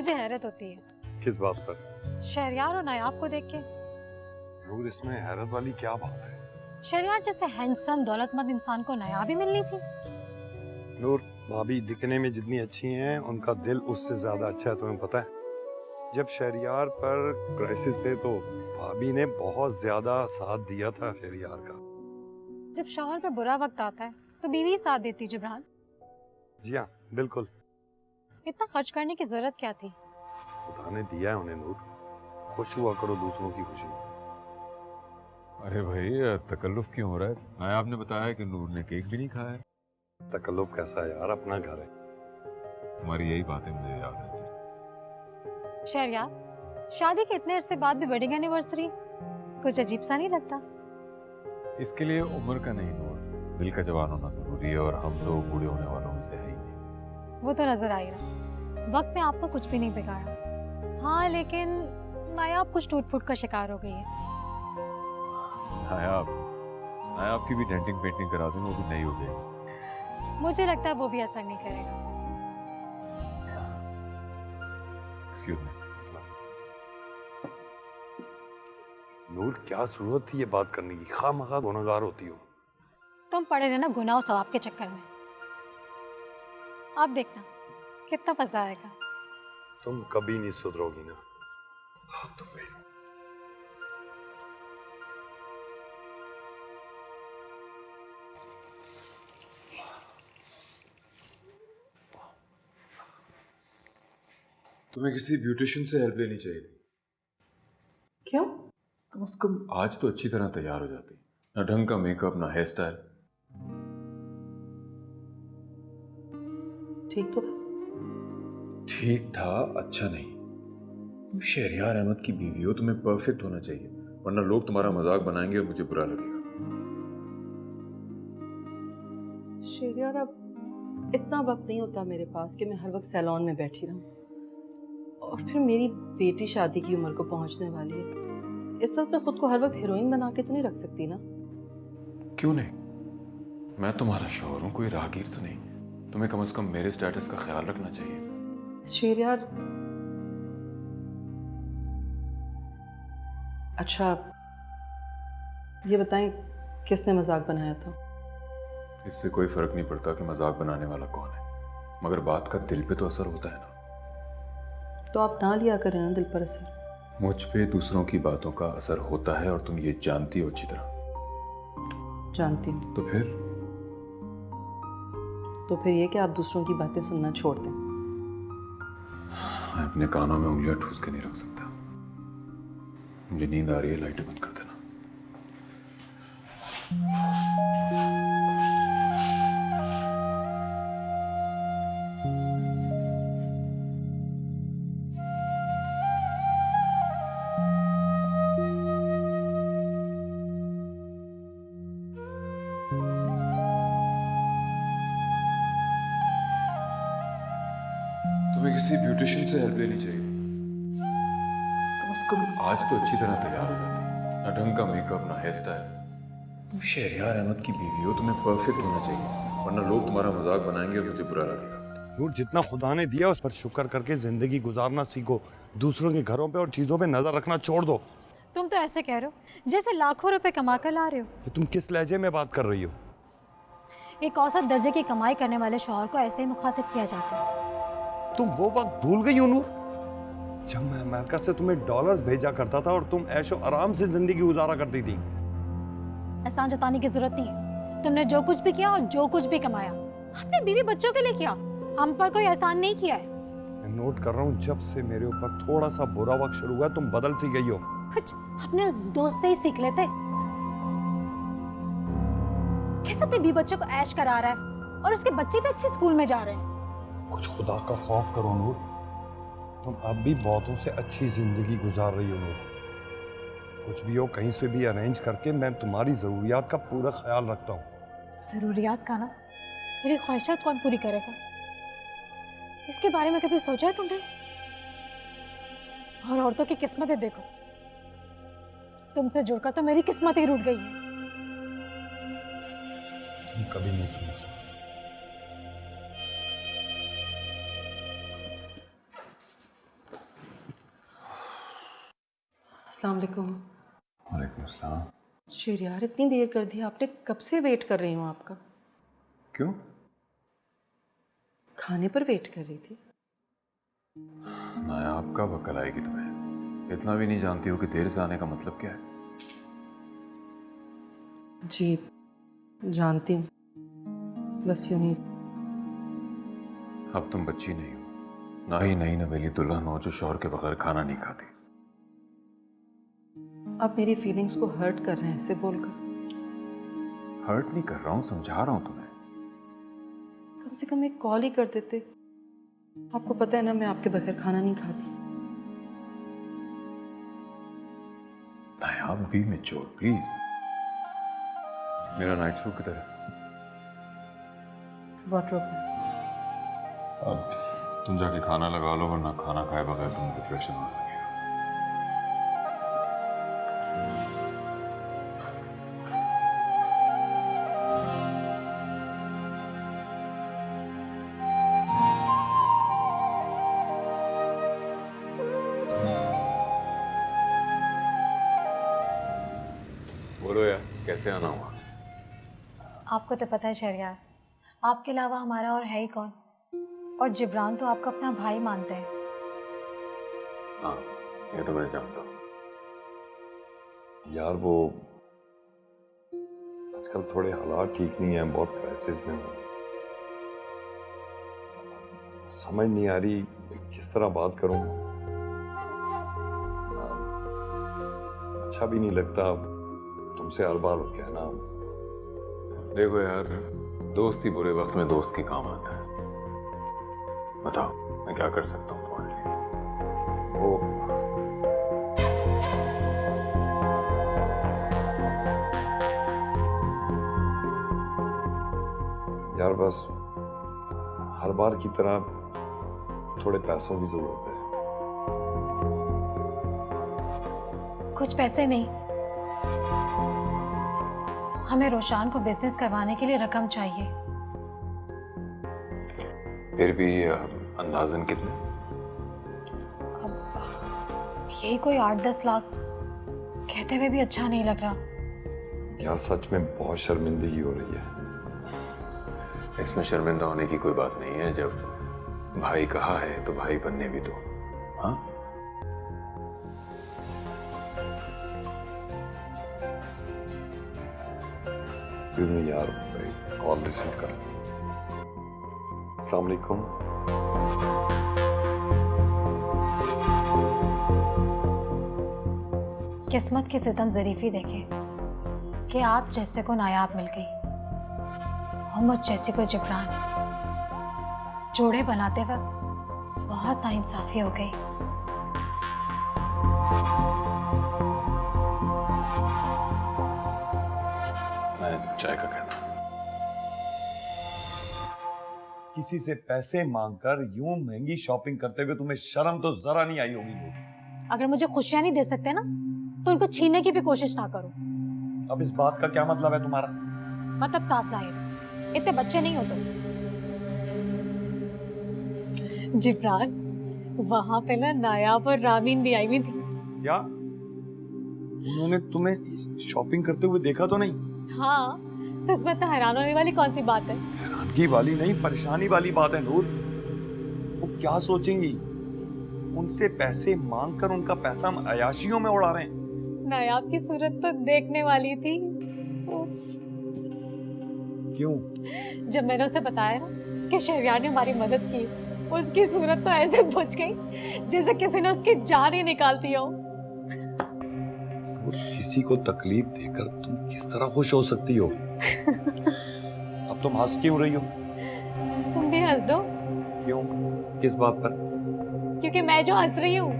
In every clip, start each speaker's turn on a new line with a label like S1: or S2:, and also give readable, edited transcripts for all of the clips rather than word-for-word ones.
S1: मुझे हैरत होती है।
S2: किस बात पर?
S1: शहरयार और नायाब को देख के।
S2: नूर, इसमें हैरत वाली क्या बात है?
S1: शहरयार जैसे हैंडसम दौलतमंद इंसान को नायाब ही मिलनी थी।
S2: नूर, भाभी दिखने में जितनी अच्छी हैं उनका दिल उससे ज्यादा अच्छा है, तुम्हें पता है? जब शहरयार पर क्राइसिस थे तो भाभी ने बहुत ज्यादा साथ दिया था शहरयार का।
S1: जब शौहर पर बुरा वक्त आता है तो बीवी साथ देती। जिब्रान,
S2: जी हाँ, बिल्कुल।
S1: इतना खर्च करने की जरूरत क्या थी?
S2: खुदा ने दिया है उन्हें नूर, खुश हुआ करो दूसरों की खुशी।
S3: अरे भाई, तकल्लुफ क्यों हो रहा है? नायाब ने बताया कि नूर ने केक भी नहीं खाया है।
S2: तकल्लुफ कैसा है यार, अपना घर है।
S3: तुम्हारी यही बातें मुझे याद रहती।
S1: शहरयार, शादी के इतने अरसे बाद भी वेडिंग एनिवर्सरी, कुछ अजीब सा नहीं लगता?
S3: इसके लिए उम्र का नहीं नूर, दिल का जवान होना जरूरी है, और हम तो बूढ़े होने वालों में से है ही नहीं।
S1: वो तो नजर आ ही रहा, वक्त ने आपको कुछ भी नहीं बिगाड़ा। हाँ, लेकिन नायाब कुछ टूट फूट का शिकार हो गई है।
S3: नायाब नायाब की भी डेंटिंग पेंटिंग करा दूं, वो भी नई हो जाएगी।
S1: मुझे लगता है वो भी असर नहीं करेगा।
S3: Excuse me.
S2: नूर, क्या जरूरत थी ये बात करने की? खामखा गुनहगार होती हो।
S1: तुम पड़े रहना गुनाह और सवाब के चक्कर में। आप देखना कितना मजा आएगा।
S2: तुम कभी नहीं सुधरोगी ना। हाँ, तुम गई।
S3: तुम्हें किसी ब्यूटिशियन से हेल्प लेनी चाहिए।
S4: क्यों?
S3: कम से कम आज तो अच्छी तरह तैयार हो जाती। ना ढंग का मेकअप, ना हेयर स्टाइल।
S4: ठीक तो था।
S3: ठीक था, अच्छा नहीं। तुम शहरयार अहमद की बीवी हो, तुम्हें परफेक्ट होना चाहिए, वरना लोग तुम्हारा मजाक बनाएंगे और मुझे बुरा लगेगा।
S4: शहरयार, अब इतना वक्त नहीं होता मेरे पास कि मैं हर वक्त सैलून में बैठी रहूं। और फिर मेरी बेटी शादी की उम्र को पहुंचने वाली है। इस वक्त मैं खुद को हर वक्त हीरोइन बना के तो नहीं रख सकती ना।
S3: क्यों नहीं? मैं तुम्हारा शौहर हूं, कोई राहगीर तो नहीं। तुम्हें कम से कम मेरे स्टेटस का ख्याल रखना चाहिए।
S4: शहरयार, अच्छा ये बताएं, किसने मजाक बनाया था?
S3: इससे कोई फर्क नहीं पड़ता कि मजाक बनाने वाला कौन है, मगर बात का दिल पे तो असर होता है ना।
S4: तो आप ना लिया करें ना दिल पर असर।
S3: मुझ पे दूसरों की बातों का असर होता है, और तुम ये जानती हो अच्छी तरह।
S4: जानती हूँ। तो फिर ये कि आप दूसरों की बातें सुनना छोड़ दें।
S3: मैं अपने कानों में उंगलियां ठूस के नहीं रख सकता। मुझे नींद आ रही है, लाइटें बंद कर देना। तुम्हें किसी ब्यूटिशियन से हेल्प लेनी चाहिए। कम से कम आज तो अच्छी तरह तैयार हो जाती। ना ढंग का मेकअप, ना हेयर स्टाइल। तुम शहरयार अहमद की बीवी हो, तुम्हें परफेक्ट होना चाहिए, वरना लोग तुम्हारा मजाक बनाएंगे और मुझे बुरा लगेगा।
S2: नूर, जितना खुदा ने दिया उस पर शुक्र करके जिंदगी गुजारना सीखो। दूसरों के घरों पे और चीजों पे नजर रखना छोड़ दो।
S1: तुम तो ऐसे कह रहे हो जैसे लाखों रुपए कमा कर ला रहे हो।
S2: ये तुम किस लहजे में बात कर रही हो?
S1: एक औसत दर्जे की कमाई करने वाले शौहर को ऐसे ही मुखातिब किया जाता है।
S2: तुम वो वक्त भूल गई हो नूर, जब मैं अमेरिका से तुम्हें डॉलर्स भेजा करता था और तुम ऐशो आराम से जिंदगी गुजारा करती थी।
S1: एहसान जताने की जरूरत नहीं है। तुमने जो कुछ भी किया और जो कुछ भी कमाया अपने बीवी बच्चों के लिए किया, हम पर कोई एहसान नहीं किया है।
S2: मैं नोट कर रहा हूँ, जब से मेरे ऊपर थोड़ा सा बुरा वक्त शुरू हुआ तुम बदल सी गई हो।
S1: कुछ अपने उस दोस्त से ही सीख लेते। कैसे अपने बीवी बच्चों को ऐश करा रहा है और उसके बच्चे भी अच्छे स्कूल में जा रहे हैं।
S2: कुछ खुदा का खौफ करो नूर, तुम अब भी बहुतों से अच्छी जिंदगी गुजार रही हो नूर। कुछ भी हो, कहीं से भी अरेंज करके मैं तुम्हारी जरूरियात का पूरा ख्याल रखता हूँ।
S1: जरूरियात का ना, मेरी ख्वाहिशात कौन पूरी करेगा? इसके बारे में कभी सोचा है तुमने? और औरतों की किस्मतें देखो, तुमसे जुड़कर तो मेरी किस्मत ही रूठ गई है।
S2: तुम कभी नहीं समझ सकते।
S4: अस्सलाम वालेकुम।
S3: वालेकुम अस्सलाम।
S4: शहरयार इतनी देर कर दी आपने, कब से वेट कर रही हूँ आपका।
S3: क्यों?
S4: खाने पर वेट कर रही थी।
S3: नायाब कब अकल आएगी तुम्हें? इतना भी नहीं जानती हो कि देर से आने का मतलब क्या है?
S4: जी जानती हूँ, बस यूं ही।
S3: अब तुम बच्ची नहीं हो, ना ही नई नवेली दुल्हन हो जो शौहर के बगैर खाना नहीं खाती।
S4: आप मेरी फीलिंग्स को हर्ट कर रहे हैं ऐसे बोलकर।
S3: हर्ट नहीं कर रहा हूँ, समझा रहा हूँ तुम्हें।
S4: कम से कम एक कॉल ही कर देते। आपको पता है ना मैं आपके बगैर खाना नहीं खाती।
S3: नायाब बी मैच्योर प्लीज। मेरा नाइट सूट किधर है?
S4: वार्डरोब में।
S3: अब तुम जाके खाना लगा लो, वरना खाना खाए बगैर तुम डिप्रेशन होने लगेगा। बोलो यार, कैसे आना हुआ?
S1: आपको तो पता है शहरयार, आपके अलावा हमारा और है ही कौन। और जिब्रान तो आपका अपना भाई मानते हैं।
S3: हाँ, ये तो मैं जानता हूँ।
S2: यार वो आजकल थोड़े हालात ठीक नहीं है, बहुत क्राइसिस में हूँ। समझ नहीं आ रही किस तरह बात करूँ। अच्छा भी नहीं लगता तुमसे हर बार कहना।
S3: देखो यार, दोस्त ही बुरे वक्त में दोस्त के काम आता है। बताओ मैं क्या कर सकता हूँ तुम्हारे लिए?
S2: वो यार बस हर बार की तरह थोड़े पैसों की जरूरत है।
S1: कुछ पैसे नहीं, हमें रोशान को बिजनेस करवाने के लिए रकम चाहिए।
S3: फिर भी अंदाजन कितने?
S1: अब यही कोई 8-10 लाख, कहते हुए भी अच्छा नहीं लग रहा।
S2: यार सच में बहुत शर्मिंदगी हो रही है।
S3: इसमें शर्मिंदा होने की कोई बात नहीं है। जब भाई कहा है तो भाई बनने भी दो। हाँ,
S2: यार कॉल रिसीव कर। अस्सलाम वालेकुम।
S1: किस्मत की सितम ज़रीफी देखे कि आप जैसे को नायाब मिल गई और मुझ जैसे को जिब्रान। जोड़े बनाते वक्त बहुत नाइंसाफी हो गई।
S3: मैं चाय का कहता हूँ।
S2: किसी से पैसे मांगकर यूं महंगी शॉपिंग करते हुए तुम्हें शर्म तो जरा नहीं आई होगी।
S1: अगर मुझे खुशियां नहीं दे सकते ना, तो उनको छीनने की भी कोशिश ना करो।
S2: अब इस बात का क्या मतलब है तुम्हारा?
S1: मतलब साफ जाहिर, इतने बच्चे नहीं हो तुम। जिब्रान, वहां पे ना नायाब और रामीन भी आई हुई थी।
S2: क्या उन्होंने तुम्हें शॉपिंग करते हुए देखा तो नहीं?
S1: हाँ, तो इसमें इतना हैरान होने वाली कौन सी बात है?
S2: हैरानगी वाली नहीं, परेशानी वाली बात है नूर। वो क्या सोचेंगी? उनसे पैसे मांगकर उनका पैसा हम अयाशियों में उड़ा रहे हैं।
S1: नायाब की सूरत तो देखने वाली थी।
S2: क्यों?
S1: जब मैंने उसे बताया ना कि शहरयार ने हमारी मदद की, उसकी सूरत तो ऐसे बुझ गई जैसे किसी ने उसकी जान ही निकाल दी हो।
S2: किसी को तकलीफ देकर तुम किस तरह खुश हो सकती हो? अब तुम हंस क्यों रही हो?
S1: तुम भी हंस दो।
S2: क्यों? किस बात पर?
S1: क्योंकि मैं जो हंस रही हूँ।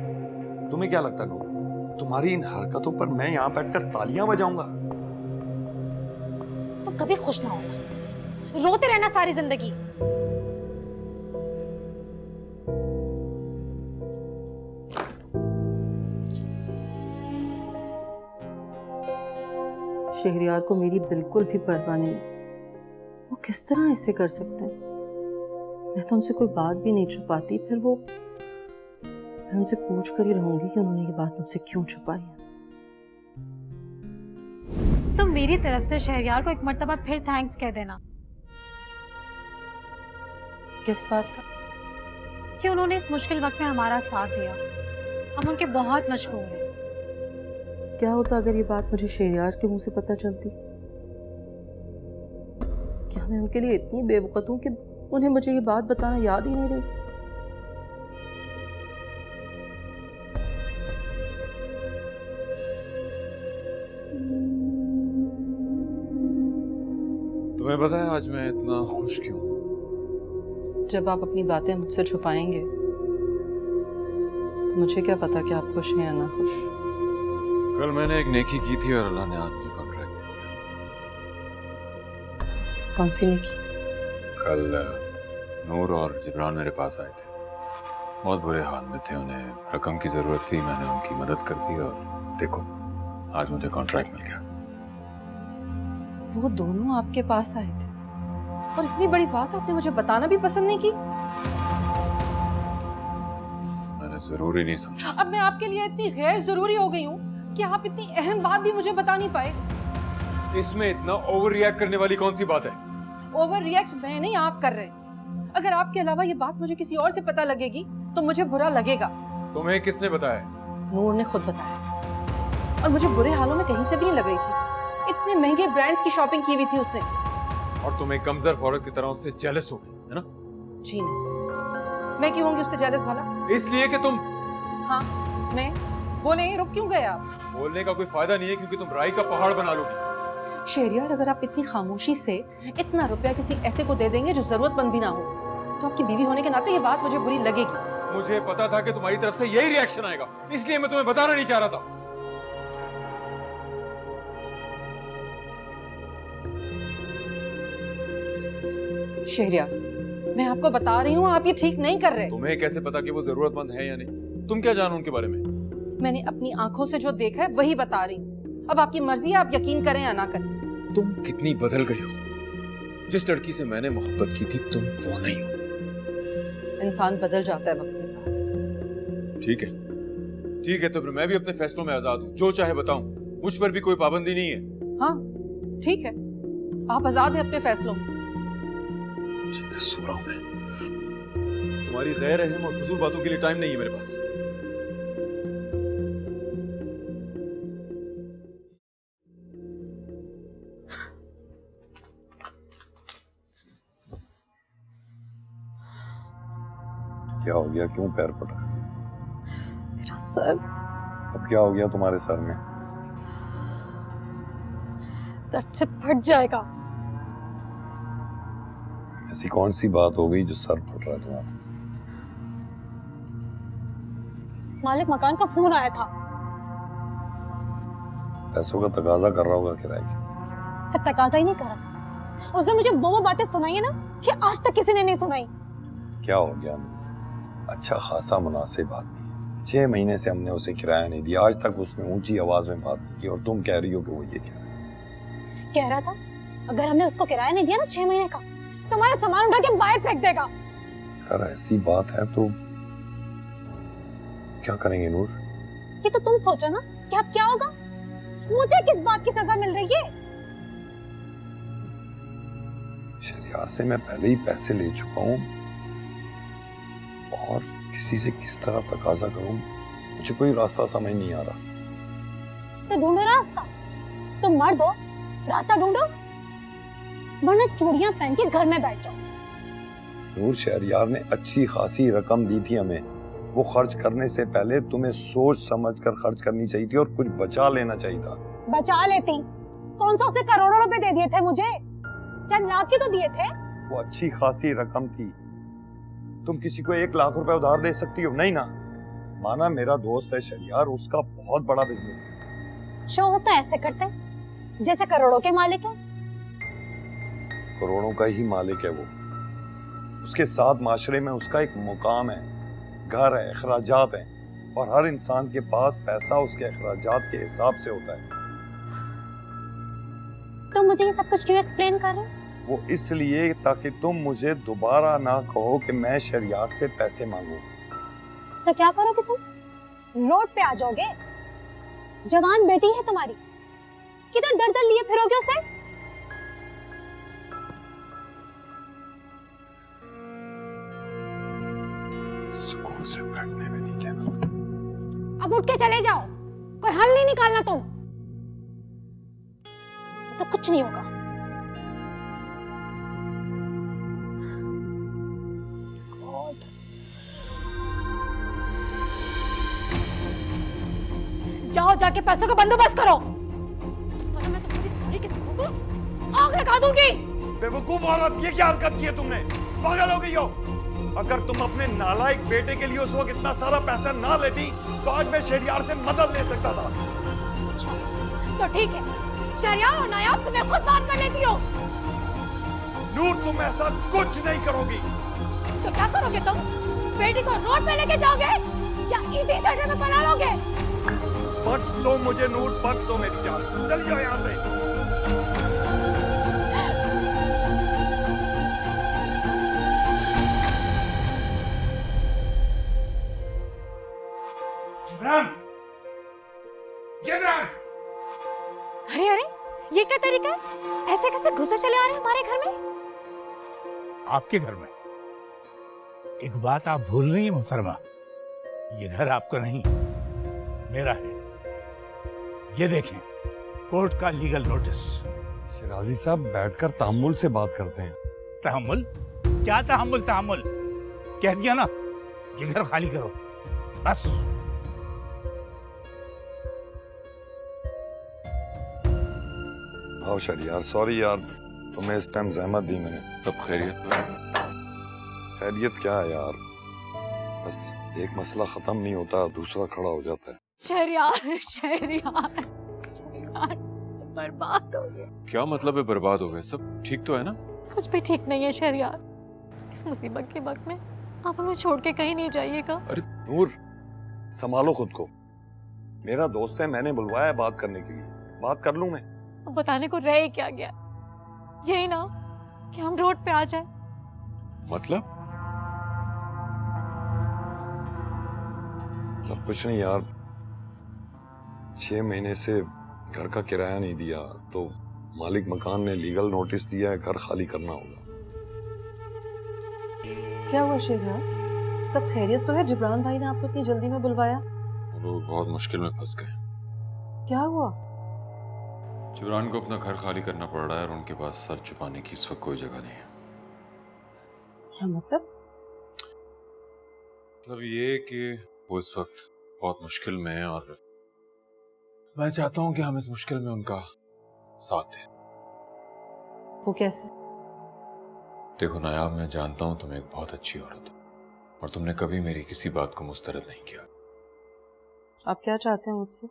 S2: तुम्हें क्या लगता है तुम्हारी इन हरकतों पर मैं यहाँ बैठकर तालियां बजाऊंगा?
S1: तुम कभी खुश ना होना, रोते रहना सारी जिंदगी।
S4: शहरयार को मेरी बिल्कुल भी परवाह नहीं। वो किस तरह ऐसे कर सकते हैं? मैं तो उनसे कोई बात भी नहीं छुपाती। फिर वो, मैं उनसे पूछ कर ही रहूंगी कि उन्होंने ये बात मुझसे क्यों छुपाई है।
S1: तुम मेरी तरफ से शहरयार को एक मर्तबा फिर थैंक्स कह देना
S4: किस बात का?
S1: कि उन्होंने इस मुश्किल वक्त में हमारा साथ दिया। हम उनके बहुत मशहूर हैं।
S4: क्या होता अगर ये बात मुझे शहरयार के मुंह से पता चलती? क्या मैं उनके लिए इतनी बेवकूफ हूं कि उन्हें मुझे ये बात बताना याद ही नहीं रही?
S3: तुम्हें पता है आज मैं इतना खुश क्यों?
S4: जब आप अपनी बातें मुझसे छुपाएंगे तो मुझे क्या पता कि आप खुश हैं या ना खुश।
S3: कल मैंने एक नेकी की थी और अल्लाह ने आज मुझे कॉन्ट्रैक्ट दे दिया।
S4: कौन सी नेकी?
S3: कल नूर और जिब्रान मेरे पास आए थे। बहुत बुरे हाल में थे, उन्हें रकम की जरूरत थी, मैंने उनकी मदद कर दी और देखो आज मुझे कॉन्ट्रैक्ट मिल गया।
S4: वो दोनों आपके पास आए थे और इतनी बड़ी बात आपने मुझे बताना भी पसंद नहीं की।
S3: मैंने जरूरी नहीं समझा।
S4: अब मैं आपके लिए इतनी गैर जरूरी हो गई हूँ कि आप इतनी अहम बात भी मुझे बता नहीं पाए।
S3: इसमें इतना ओवर रिएक्ट करने वाली कौन सी बात है?
S4: ओवर रिएक्ट मैं नहीं, आप कर रहे हैं। अगर आपके अलावा ये बात मुझे किसी और से पता लगेगी तो मुझे बुरा लगेगा।
S3: तुम्हें किसने बताया?
S4: नूर ने खुद बताया और मुझे बुरे हालों में कहीं से भी नहीं लग रही थी। इतने महंगे ब्रांड्स की शॉपिंग की हुई थी उसने।
S3: और तुम एक कमजोर औरत की तरह उससे जेलस हो गई, है ना?
S4: जी नहीं, मैं क्यों होंगी उससे जेलस भला?
S3: इसलिए कि तुम
S4: हाँ मैं बोले रुक क्यों गए आप?
S3: बोलने का कोई फायदा नहीं है क्योंकि तुम राई का पहाड़ बना लोगी।
S4: शहरयार, अगर आप इतनी खामोशी से इतना रुपया किसी ऐसे को दे देंगे जो जरूरतमंद भी ना हो तो आपकी बीवी होने के नाते ये बात मुझे बुरी लगेगी।
S3: मुझे पता था कि तुम्हारी तरफ से यही रिएक्शन आएगा, इसलिए मैं तुम्हें बताना नहीं चाह रहा था।
S4: शहरयार, मैं आपको बता रही हूँ आप ये ठीक नहीं कर रहे।
S3: तुम्हें कैसे पता कि वो जरूरतमंद है या नहीं? तुम क्या जानो उनके बारे में?
S4: मैंने अपनी आंखों से जो देखा है वही बता रही हूँ। अब आपकी मर्जी है, आप यकीन करें या ना करें।
S3: तुम कितनी बदल गई हो। जिस लड़की से मैंने मोहब्बत की थी तुम वो नहीं हो।
S4: इंसान बदल जाता है वक्त के साथ।
S3: ठीक है, ठीक है, तो फिर मैं भी अपने फैसलों में आजाद हूँ, जो चाहे बताऊं, मुझ पर भी कोई पाबंदी नहीं है।
S4: हाँ ठीक है, आप आजाद हैं अपने फैसलों में।
S3: ठीक है, सो रहा हूं मैं। तुम्हारी गैर रहम और फजूल बातों के लिए टाइम नहीं है मेरे पास।
S2: क्या हो गया? क्यों पैर पटा?
S1: मेरा सर
S2: अब क्या हो गया तुम्हारे सर में?
S1: दर्द से फट जाएगा।
S2: ऐसी कौन सी बात हो गई जो सर फट रहा है तुम्हारा?
S1: मालिक मकान का फोन आया था।
S2: पैसों का तकाजा कर रहा होगा किराए की।
S1: सब तकाजा ही नहीं कर रहा था, उसने मुझे वो बातें सुनाई है ना कि आज तक किसी ने नहीं सुनाई।
S2: क्या हो गया? अच्छा खासा मुनासिब आदमी है, 6 महीने से हमने उसे किराया नहीं दिया, आज तक उसने ऊंची आवाज में बात नहीं की और तुम कह रही हो कि वो ये
S1: कह रहा था अगर हमने उसको किराया नहीं दिया ना 6 महीने का तो हमारा सामान उठा के बाहर फेंक देगा।
S2: अगर ऐसी बात है तो क्या करेंगे नूर?
S1: ये तो तुम सोचो ना कि अब क्या होगा। मुझे किस बात की सजा मिल रही है?
S2: शहरयार से मैं पहले ही पैसे ले चुका हूँ और किसी से किस तरह तकाजा करूं, मुझे कोई रास्ता समझ नहीं आ रहा।
S1: तो ढूंढो रास्ता। तुम मर्द हो, रास्ता ढूंढो, वरना चूड़ियां पहन के घर में बैठ जाओ।
S2: नूर, शहरयार ने अच्छी खासी रकम दी थी हमें, वो खर्च करने से पहले तुम्हें सोच समझ कर खर्च करनी चाहिए थी और कुछ बचा लेना चाहिए था।
S1: बचा लेती, कौन सा उसने करोड़ों रुपए दे दिए थे मुझे? चंद लाख ही तो दिए थे।
S2: वो अच्छी खासी रकम थी, तुम किसी को 1 लाख रुपए उधार दे सकती हो? नहीं ना। माना मेरा दोस्त है शहरयार, उसका बहुत बड़ा बिजनेस है।
S1: शो होता है ऐसे करते जैसे करोड़ों के मालिक है।
S2: करोड़ों का ही मालिक है वो, उसके साथ माशरे में उसका एक मुकाम है, घर है, अखराजात हैं और हर इंसान के पास पैसा उसके अखराजात के हिसाब से होता है।
S1: तो मुझे ये सब कुछ क्यों एक्सप्लेन कर रहे हो?
S2: वो इसलिए ताकि तुम मुझे दोबारा ना कहो कि मैं शहरयार से पैसे मांगू।
S1: तो क्या करोगे तुम? रोड पे आ जाओगे? जवान बेटी है तुम्हारी, किधर दर दर लिए फिरोगे उसे?
S2: सुकून से बैठने में नहीं कहना।
S1: अब उठ के चले जाओ, कोई हल नहीं निकालना तुम। से तो कुछ नहीं होगा। God. जाओ जाके पैसों का बंदोबस्त करो, वरना मैं तुम्हारी सारी किताबों को आग लगा दूंगी।
S2: बेवकूफ औरत, ये क्या हरकत की है तुमने? पागल हो गई हो? अगर तुम अपने नालायक बेटे के लिए उस वक्त इतना सारा पैसा ना लेती तो आज मैं शहरियार से मदद ले सकता था।
S1: अच्छा, तो ठीक है, शहरियार और नायाब से मैं खुद बात कर लेती हूँ।
S2: नूर, तुम ऐसा कुछ नहीं करोगी।
S1: तो क्या करोगे तुम? बेटी को रोड पे लेके जाओगे या ईदी सेंटर में बना लोगे?
S2: बच दो मुझे नूर, बच दो मेरी जान। चल जाओ यहाँ से। जिब्रान!
S1: अरे अरे, ये क्या तरीका है? ऐसे कैसे घुसे चले आ रहे हैं हमारे घर में?
S5: आपके घर में? एक बात आप भूल रही हैं मोहतरमा, ये घर आपका नहीं, मेरा है। ये देखें, कोर्ट का लीगल नोटिस।
S2: शिराजी साहब, बैठकर तहम्मुल से बात करते हैं।
S5: तहम्मुल? क्या तहम्मुल? तहम्मुल कह दिया ना, ये घर खाली करो बस।
S2: आओ शहरियार, सॉरी यार, तुम्हें इस टाइम जहमत दी मैंने।
S3: सब खैरियत?
S2: खैरियत क्या है यार, बस एक मसला खत्म नहीं होता दूसरा खड़ा हो जाता है।
S1: शहरियार, शहरियार, शहरियार बर्बाद हो गए।
S3: क्या मतलब है बर्बाद हो गए? सब ठीक तो है ना?
S1: कुछ भी ठीक नहीं है शहरियार। इस मुसीबत के वक्त में आप हमें छोड़ के कहीं नहीं जाइएगा।
S2: नूर, संभालो खुद को। मेरा दोस्त है, मैंने बुलवाया है बात करने के लिए, बात कर लूं मैं।
S1: अब बताने को रह ही क्या गया? यही ना कि हम रोड पे आ जाए।
S3: मतलब?
S2: सब कुछ नहीं यार, 6 महीने से घर का किराया नहीं दिया तो मालिक मकान ने लीगल नोटिस दिया है, घर खाली करना होगा।
S4: क्या हुआ शहरियार? सब खैरियत तो है? जिब्रान भाई ने आपको इतनी जल्दी में बुलवाया?
S3: वो लोग बहुत मुश्किल में फंस गए।
S4: क्या हुआ?
S3: जिब्रान को अपना घर खाली करना पड़ रहा है और उनके पास सर छुपाने की इस वक्त कोई जगह नहीं है।
S4: क्या मतलब?
S3: मतलब ये कि वो इस वक्त बहुत मुश्किल में है और मैं चाहता हूं कि हम इस मुश्किल में उनका साथ दें।
S4: वो कैसे?
S3: देखो नायाब, मैं जानता हूं तुम एक बहुत अच्छी औरत हो और तुमने कभी मेरी किसी बात को मुस्तरद नहीं किया।
S4: आप क्या चाहते हैं मुझसे?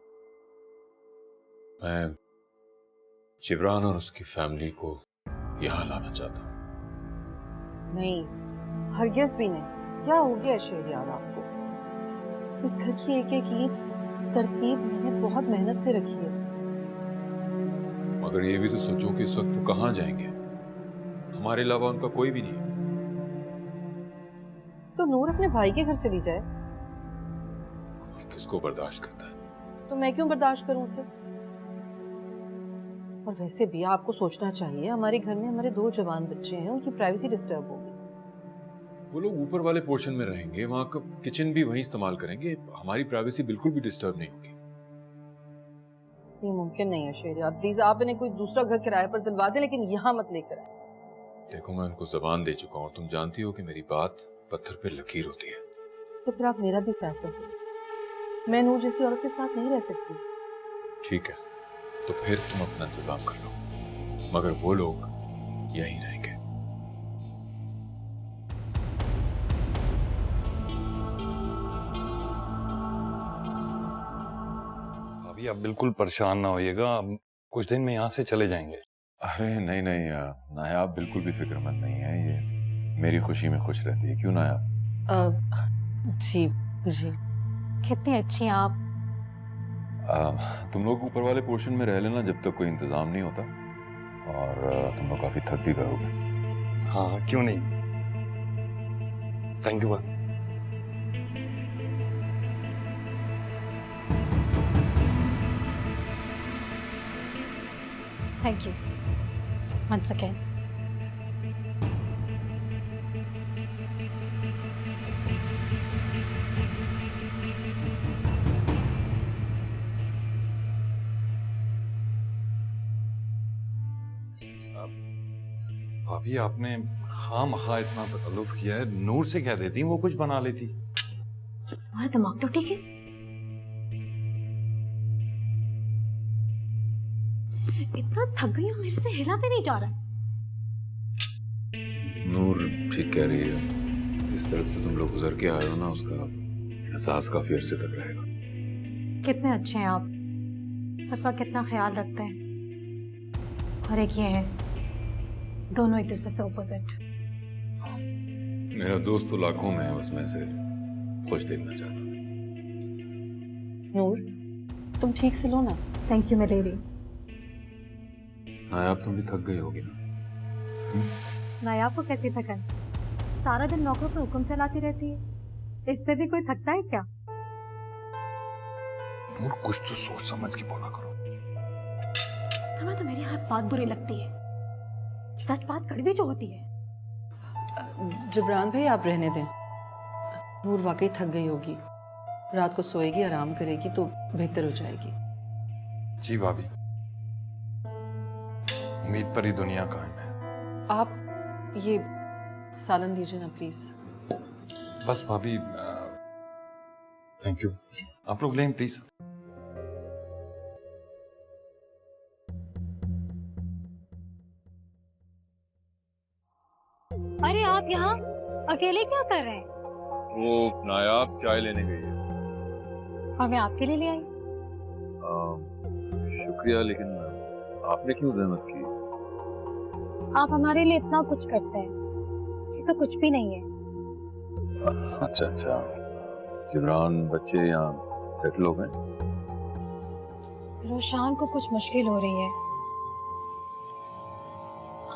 S3: मैं जिब्रान और उसकी फैमिली को यहाँ लाना चाहता हूँ।
S4: नहीं, हरगिज़ भी नहीं। क्या हो गया शहरियार आपको? इस घर की एक एक ईंट तरतीब मैंने बहुत मेहनत से रखी है।
S3: मगर ये भी तो सोचो कि इस वक्त वो कहाँ जाएंगे, हमारे अलावा उनका कोई भी नहीं है।
S4: तो नूर अपने भाई के घर चली जाए।
S3: किसको बर्दाश्त करता है?
S4: तो मैं क्यों बर्दाश्त करूं उसे? और वैसे भी आपको सोचना चाहिए, हमारे घर में हमारे 2 जवान बच्चे हैं, उनकी प्राइवेसी डिस्टर्ब होगी।
S3: वो लोग ऊपर वाले पोर्शन में रहेंगे, वहां का किचन भी वहीं इस्तेमाल करेंगे, हमारी प्राइवेसी बिल्कुल भी डिस्टर्ब नहीं होगी।
S4: ये मुमकिन नहीं है शहरियार, प्लीज आप इन्हें कोई दूसरा घर किराए पर दिलवा दें, लेकिन यहाँ मत लेकर आए।
S3: देखो, मैं उनको जबान दे चुका हूँ, तुम जानती हो कि मेरी बात पत्थर पे लकीर होती है।
S4: तो फिर आप मेरा भी फैसला सुनो। मैं नूर जैसी औरत के साथ नहीं रह सकती।
S3: ठीक है, तो फिर तुम अपना इंतजाम कर लो, मगर वो लोग यहीं रहेंगे।
S2: अभी आप बिल्कुल परेशान ना होइएगा, अब कुछ दिन में यहाँ से चले जाएंगे।
S3: अरे नहीं नहीं नायाब बिल्कुल भी फिक्रमंद नहीं है, ये मेरी खुशी में खुश रहती है। क्यों नायाब?
S4: जी जी।
S1: कितनी अच्छी हैं आप।
S3: तुम लोग ऊपर वाले पोर्शन में रह लेना जब तक कोई इंतजाम नहीं होता, और तुम लोग काफी थक भी गए।
S2: हाँ, क्यों नहीं। Thank you.
S1: Thank you once again.
S2: भाभी आपने खामखा इतना तकल्लुफ किया है, नूर से कह देती वो कुछ बना लेती।
S1: तुम्हारा दिमाग तो ठीक है? इतना थक गई हूँ, मेरे से हिला भी नहीं जा रहा।
S3: नूर ठीक कह रही है, जिस तरह से तुम लोग गुजर के आए हो ना, उसका एहसास काफी अरसे तक रहेगा।
S1: कितने अच्छे हैं आप, सबका कितना ख्याल रखते हैं। और एक ये है, दोनों एक दूसरे से ऑपोजिट।
S3: मेरा दोस्त तो लाखों में है, बस मैं से खुश देखना चाहता हूँ।
S4: नूर, तुम ठीक से लो ना।
S1: थैंक यू मैं ले रही।
S3: नायाब तुम भी थक गई होगी ना?
S1: नायाब को कैसी थकन, सारा दिन नौकरों पे हुक्म चलाती रहती है, इससे भी कोई थकता है क्या?
S2: नूर कुछ तो सोच समझ के बोला करो।
S1: तुम्हें तो मेरी हर बात बुरी लगती है, सच बात कड़वी जो होती है।
S4: जिब्रान भाई आप रहने दें, नूर वाकई थक गई होगी, रात को सोएगी, आराम करेगी तो बेहतर हो जाएगी।
S2: जी भाभी, उम्मीद पर ही दुनिया कायम है।
S4: आप ये सालन लीजिए ना प्लीज।
S2: बस भाभी, थैंक यू। आप लोग लें प्लीज।
S1: अरे आप यहाँ अकेले क्या कर रहे हैं?
S3: वो नायाब चाय लेने गई है।
S1: और मैं आपके लिए ले आई।
S3: शुक्रिया, लेकिन आपने क्यों जहमत की?
S1: आप हमारे लिए इतना कुछ करते हैं, ये तो कुछ भी नहीं है।
S3: अच्छा अच्छा, जिब्रान बच्चे यहाँ सेटल हो गए?
S1: रोशान को कुछ मुश्किल हो रही है।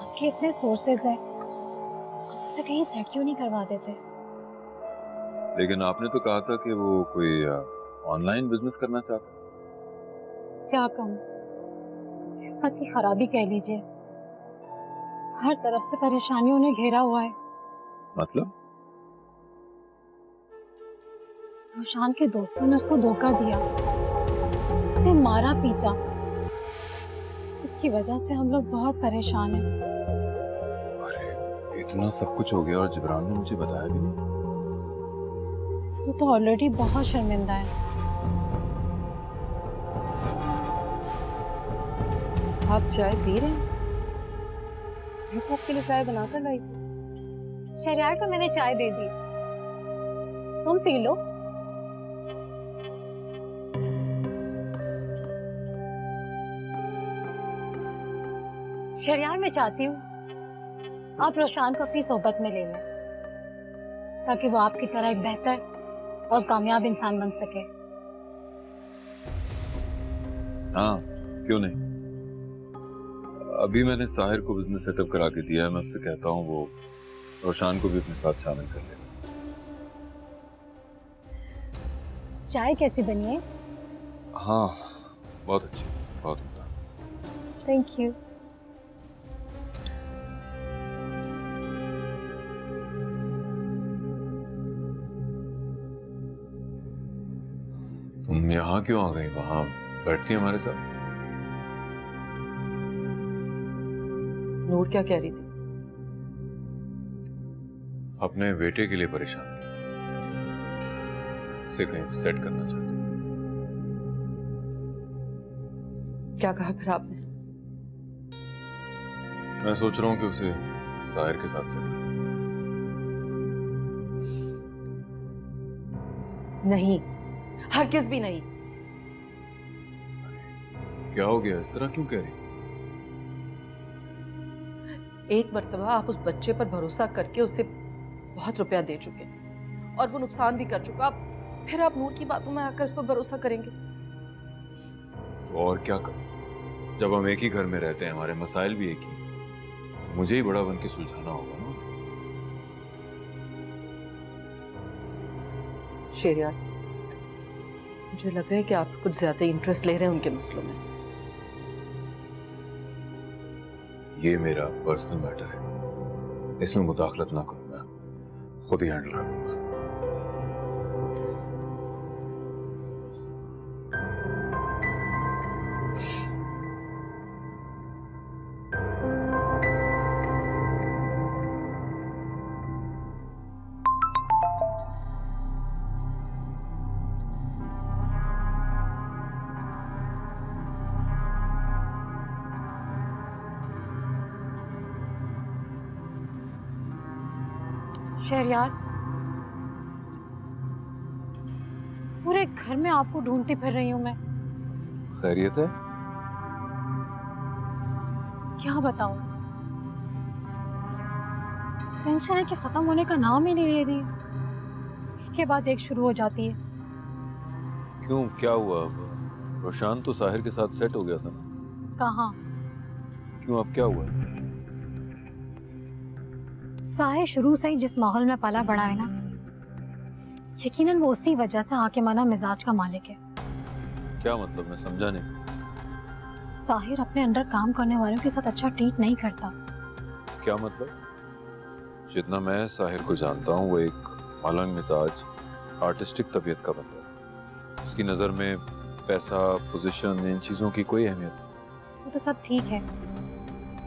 S1: आपके इतने सोर्सेज हैं, आप उसे कहीं सेट क्यों नहीं करवा देते?
S3: लेकिन आपने तो कहा था कि वो कोई ऑनलाइन बिजनेस करना चाहता है।
S1: क्या कहूँ, किस्मत की खराबी कह लीजिए, हर तरफ से परेशानियों ने घेरा हुआ है।
S3: मतलब?
S1: रोशान के दोस्तों ने उसको धोखा दिया, उसे मारा पीटा। उसकी वजह से हम लोग बहुत परेशान हैं।
S3: अरे इतना सब कुछ हो गया और जिब्रान ने मुझे बताया भी नहीं।
S1: वो तो ऑलरेडी बहुत शर्मिंदा है।
S4: आप चाय पी रहे हैं? मैं तो आपके लिए चाय बनाकर लाई थी।
S1: शरियार को मैंने चाय दे दी, तुम पी लो। शरियार, मैं चाहती हूँ आप रोशान को अपनी सोहबत में ले लें, ताकि वो आपकी तरह एक बेहतर और कामयाब इंसान बन सके।
S3: हाँ, क्यों नहीं। अभी मैंने साहिर को बिजनेस सेटअप करा के दिया है, मैं उससे कहता हूँ वो रोशान को भी अपने साथ शामिल कर ले।
S1: चाय कैसी बनी है?
S3: हाँ, बहुत अच्छी, बहुत उम्दा।
S1: Thank you.
S3: तुम यहाँ क्यों आ गई? वहां बैठती हमारे साथ।
S4: नूर क्या कह रही थी?
S3: अपने बेटे के लिए परेशान थी, उसे कहीं सेट करना चाहती।
S4: क्या कहा फिर आपने?
S3: मैं सोच रहा हूँ कि उसे साहिर के साथ सेट करूं।
S4: नहीं, हरगिज़ भी नहीं।
S3: क्या हो गया? इस तरह क्यों कह रही?
S4: एक मर्तबा आप उस बच्चे पर भरोसा करके उसे बहुत रुपया दे चुके और वो नुकसान भी कर चुका, फिर आप नूर की बातों में आकर उस पर भरोसा करेंगे?
S3: तो और क्या करूं? जब हम एक ही घर में रहते हैं, हमारे मसाइल भी एक ही, मुझे ही बड़ा बन के सुलझाना होगा ना।
S4: शेरियार, मुझे लग रहा है कि आप कुछ ज्यादा इंटरेस्ट ले रहे हैं उनके मसलों में।
S3: ये मेरा पर्सनल मैटर है, इसमें मुदाखलत ना करूं, मैं खुद ही हैंडल करूंगा।
S1: शहरयार, पूरे घर में आपको ढूंढती फिर रही हूं मैं।
S3: खैरियत है?
S1: क्या बताऊं, टेंशन है कि खत्म होने का नाम ही नहीं ले रही। एक के बाद एक शुरू हो जाती है।
S3: क्यों, क्या हुआ? अब रोशान तो साहिर के साथ सेट हो गया था ना?
S1: कहाँ?
S3: क्यों, अब क्या हुआ?
S1: साहिर शुरू से ही जिस माहौल में पला बड़ा है ना, यकीनन वो उसी वजह से हाकिमाना मिजाज का मालिक है।
S3: क्या मतलब, मैं समझा नहीं।
S1: साहिर अपने अंडर काम करने वालों के साथ अच्छा ट्रीट नहीं करता।
S3: क्या मतलब? जितना मैं साहिर को जानता हूँ, वो एक मलंग मिजाज, आर्टिस्टिक तबीयत का बंदा है। उसकी नज़र में पैसा, पोजीशन, इन चीज़ों की कोई अहमियत नहीं।
S1: वो तो सब ठीक है।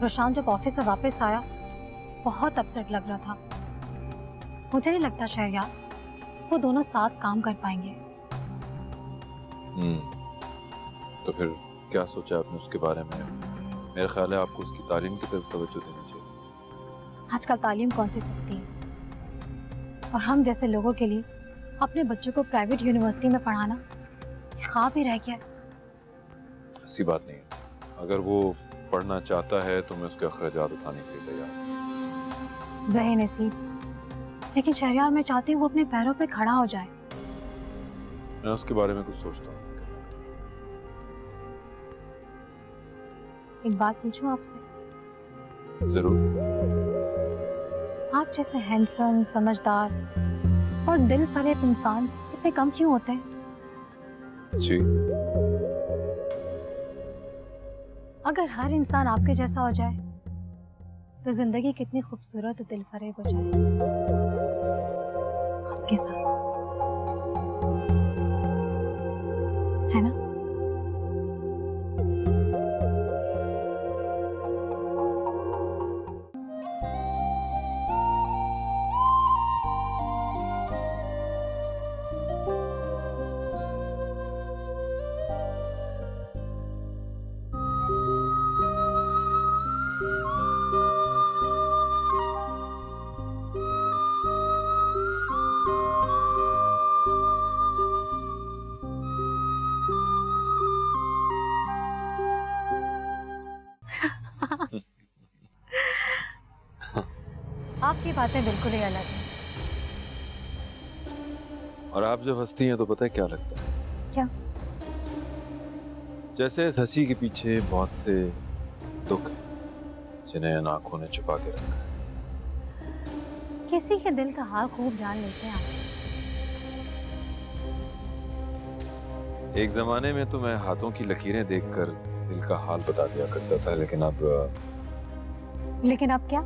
S1: रोशान जब ऑफिस से वापस आया, बहुत अपसेट लग रहा था। मुझे नहीं लगता शहरयार वो दोनों साथ काम कर पाएंगे।
S3: तो फिर क्या सोचा आपने उसके बारे में? मेरा ख्याल है आपको उसकी तालीम की तरफ तवज्जो देनी चाहिए।
S1: आजकल तालीम कौन सी सस्ती है, और हम जैसे लोगों के लिए अपने बच्चों को प्राइवेट यूनिवर्सिटी में पढ़ाना ख्वाब ही रह गया।
S3: ऐसी बात नहीं है। अगर वो पढ़ना चाहता है तो मैं उसके अखराजात उठाने के लिए तैयार हूँ।
S1: ज़हे नसीब, लेकिन शहरयार मैं चाहती हूँ वो अपने पैरों पे खड़ा हो जाए।
S3: मैं उसके बारे में कुछ सोचता हूँ।
S1: एक बात पूछूं आपसे?
S3: जरूर।
S1: आप जैसे हैंडसम, समझदार और दिल फरेब इंसान इतने कम क्यों होते हैं?
S3: जी,
S1: अगर हर इंसान आपके जैसा हो जाए तो जिंदगी कितनी खूबसूरत और दिल फरेब हो जाए। आपके साथ, है ना? आपकी बातें बिल्कुल ही अलग हैं।
S3: और आप जब हंसती हैं तो पता है क्या लगता है?
S1: क्या?
S3: जैसे इस हंसी के पीछे बहुत से दुख हैं जिन्हें इन आंखों ने छुपा के रखा है।
S1: किसी के दिल का हाल खूब जान लेते हैं आप।
S3: एक जमाने में तो मैं हाथों की लकीरें देखकर दिल का हाल बता दिया करता था, लेकिन
S1: अब क्या?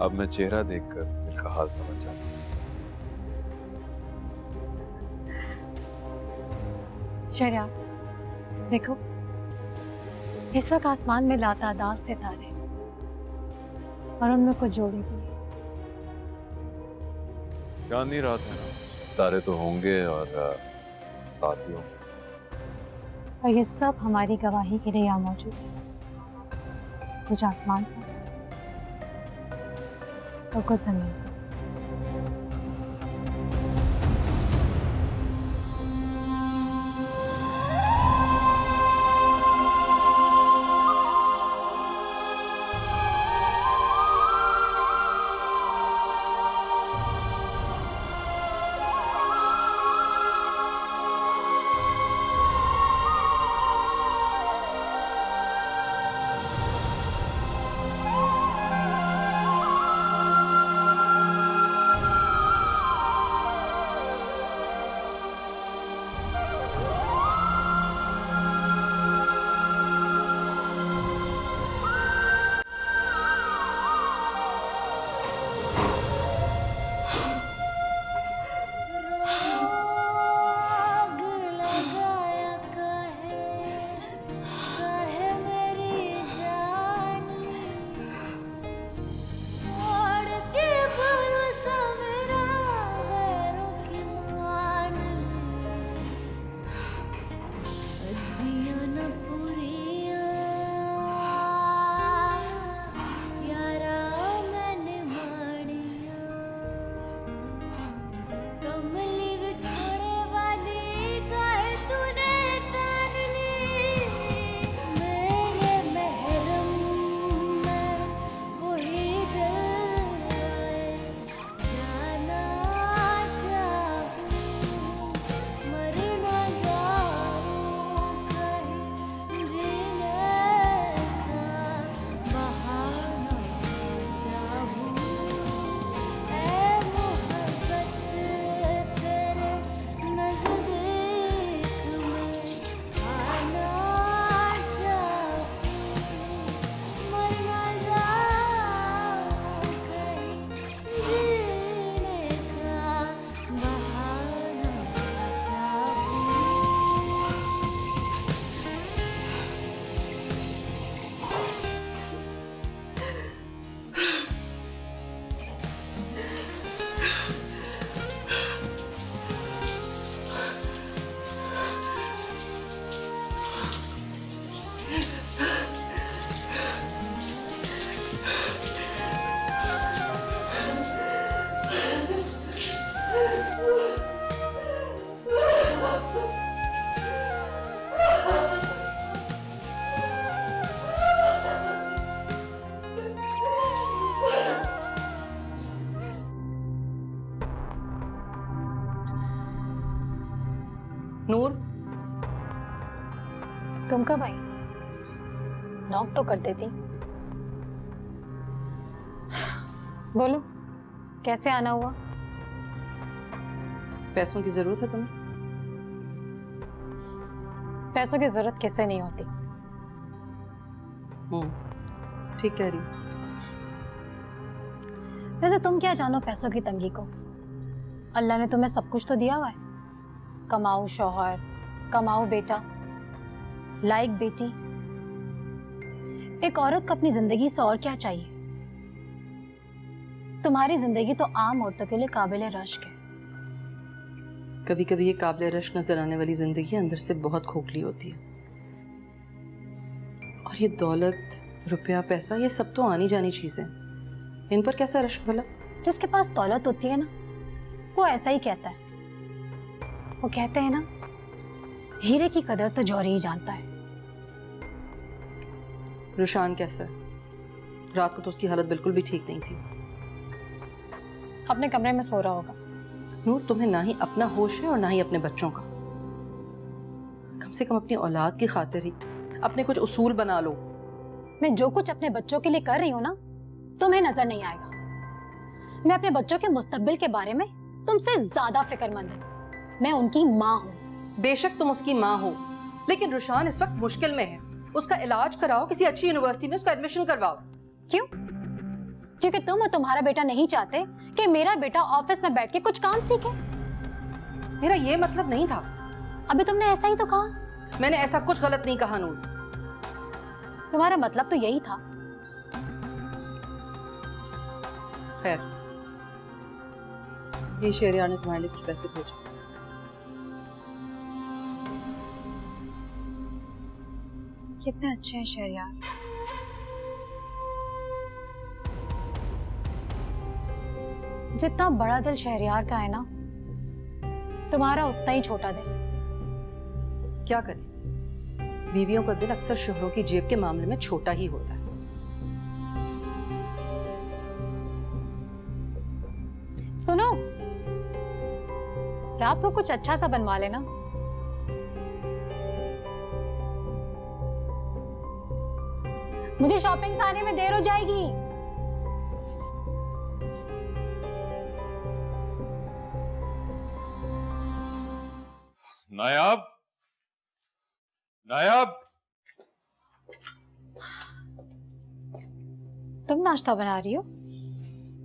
S3: अब मैं चेहरा देखकर दिल का हाल समझ जाता हूँ।
S1: शहरयार, देखो, इस वक्त आसमान में लातादाद सितारे और उनमें कुछ जोड़े भी हैं।
S3: चांदनी रात है ना, तारे तो होंगे और साथ भी होंगे।
S1: और ये सब हमारी गवाही के लिए यहाँ मौजूद है। कुछ आसमान पर और कुछ जमीन पर।
S4: नूर,
S1: तुम कब आई? नॉक तो कर देती। बोलो, कैसे आना हुआ?
S4: पैसों की जरूरत है तुम्हें?
S1: पैसों की जरूरत किसे नहीं होती।
S4: ठीक कह रही हो।
S1: वैसे तुम क्या जानो पैसों की तंगी को? अल्लाह ने तुम्हें सब कुछ तो दिया हुआ है। कमाऊ शौहर, कमाऊ बेटा, लाइक बेटी। एक औरत को अपनी जिंदगी से और क्या चाहिए? तुम्हारी जिंदगी तो आम औरतों के लिए काबिल रश्क है।
S4: कभी कभी ये काबिल रश्क नजर आने वाली जिंदगी अंदर से बहुत खोखली होती है। और ये दौलत, रुपया, पैसा, ये सब तो आनी जानी चीजें, इन पर कैसा रश्क भला?
S1: जिसके पास दौलत होती है ना, वो ऐसा ही कहता है। वो कहते हैं ना, हीरे की कदर तो जौहरी ही जानता है।
S4: रुशान कैसा है? रात को तो उसकी हालत बिल्कुल भी ठीक नहीं थी।
S1: अपने कमरे में सो रहा होगा।
S4: नूर, तुम्हें ना ही अपना होश है और ना ही अपने बच्चों का। कम से कम अपनी औलाद की खातिर ही अपने कुछ उसूल बना लो।
S1: मैं जो कुछ अपने बच्चों के लिए कर रही हूँ ना, तुम्हें नजर नहीं आएगा। मैं अपने बच्चों के मुस्तकबिल के बारे में तुमसे ज्यादा फिक्रमंद हूँ। मैं उनकी माँ हूँ।
S4: बेशक तुम उसकी माँ हो, लेकिन रुशान इस वक्त मुश्किल में है। उसका इलाज कराओ, किसी अच्छी यूनिवर्सिटी में उसका एडमिशन करवाओ।
S1: क्यों? क्योंकि तुम और तुम्हारा बेटा नहीं चाहते कि मेरा बेटा ऑफिस में बैठ के कुछ काम सीखे।
S4: मेरा ये मतलब नहीं था।
S1: अभी तुमने ऐसा ही तो कहा।
S4: मैंने ऐसा कुछ गलत नहीं कहा नूर।
S1: तुम्हारा मतलब तो यही था।
S4: खैर, ये शहरियार ने तुम्हारे लिए कुछ पैसे भेजे।
S1: कितने अच्छे हैं शहरियार। जितना बड़ा दिल शहरियार का है ना, तुम्हारा उतना ही छोटा दिल है।
S4: क्या करें, बीवियों का दिल अक्सर शोहरों की जेब के मामले में छोटा ही होता है।
S1: सुनो, रात को कुछ अच्छा सा बनवा लेना। मुझे शॉपिंग से आने में देर हो जाएगी।
S3: नायाब, नायाब,
S1: तुम नाश्ता बना रही हो?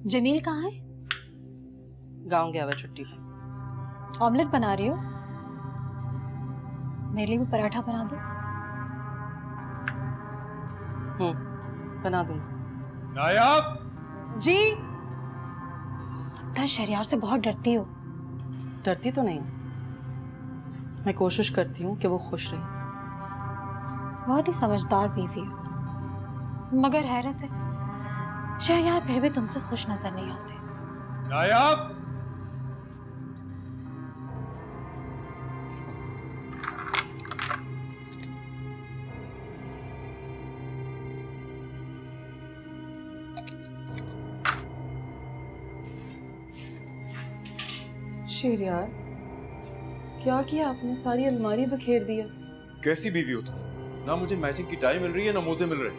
S1: जमील कहाँ है?
S4: गांव गया हुआ छुट्टी पर।
S1: ऑमलेट बना रही हो? मेरे लिए भी पराठा बना दो।
S4: बना दूंगी।
S3: नायाब।
S4: जी।
S1: लगता है शहरियार से बहुत डरती हो।
S4: डरती तो नहीं, मैं कोशिश करती हूँ कि वो खुश रहे।
S1: बहुत ही समझदार बीवी हो, मगर हैरत है, शहरियार फिर भी तुमसे खुश नजर नहीं आते।
S3: नायाब।
S4: शहरियार, क्या किया आपने? सारी अलमारी बखेर दिया।
S3: कैसी बीवी हो तुम? ना मुझे मैचिंग की टाई मिल रही है, ना मोजे मिल रहे।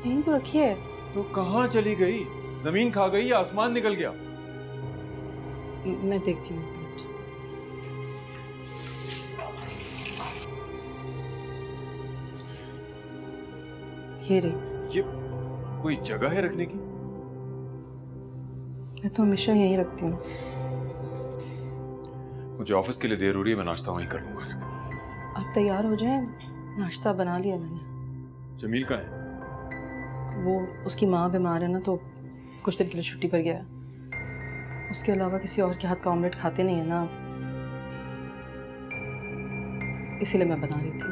S4: यहीं तो रखी है।
S3: तो कहाँ चली गई? जमीन खा गई या आसमान निकल गया?
S4: मैं देखती हूँ। एक मिनट। ये रही।
S3: ये कोई जगह है रखने की?
S4: मैं तो हमेशा यहीं रखती हूँ।
S3: मुझे ऑफिस के लिए देर हो रही है, मैं नाश्ता वहीं कर लूंगा।
S4: आप तैयार हो जाएं, नाश्ता बना लिया मैंने।
S3: जमील का है?
S4: वो उसकी माँ बीमार है ना, तो कुछ दिन के लिए छुट्टी पर गया है। उसके अलावा किसी और के हाथ का ऑमलेट खाते नहीं है ना, इसीलिए मैं बना रही थी।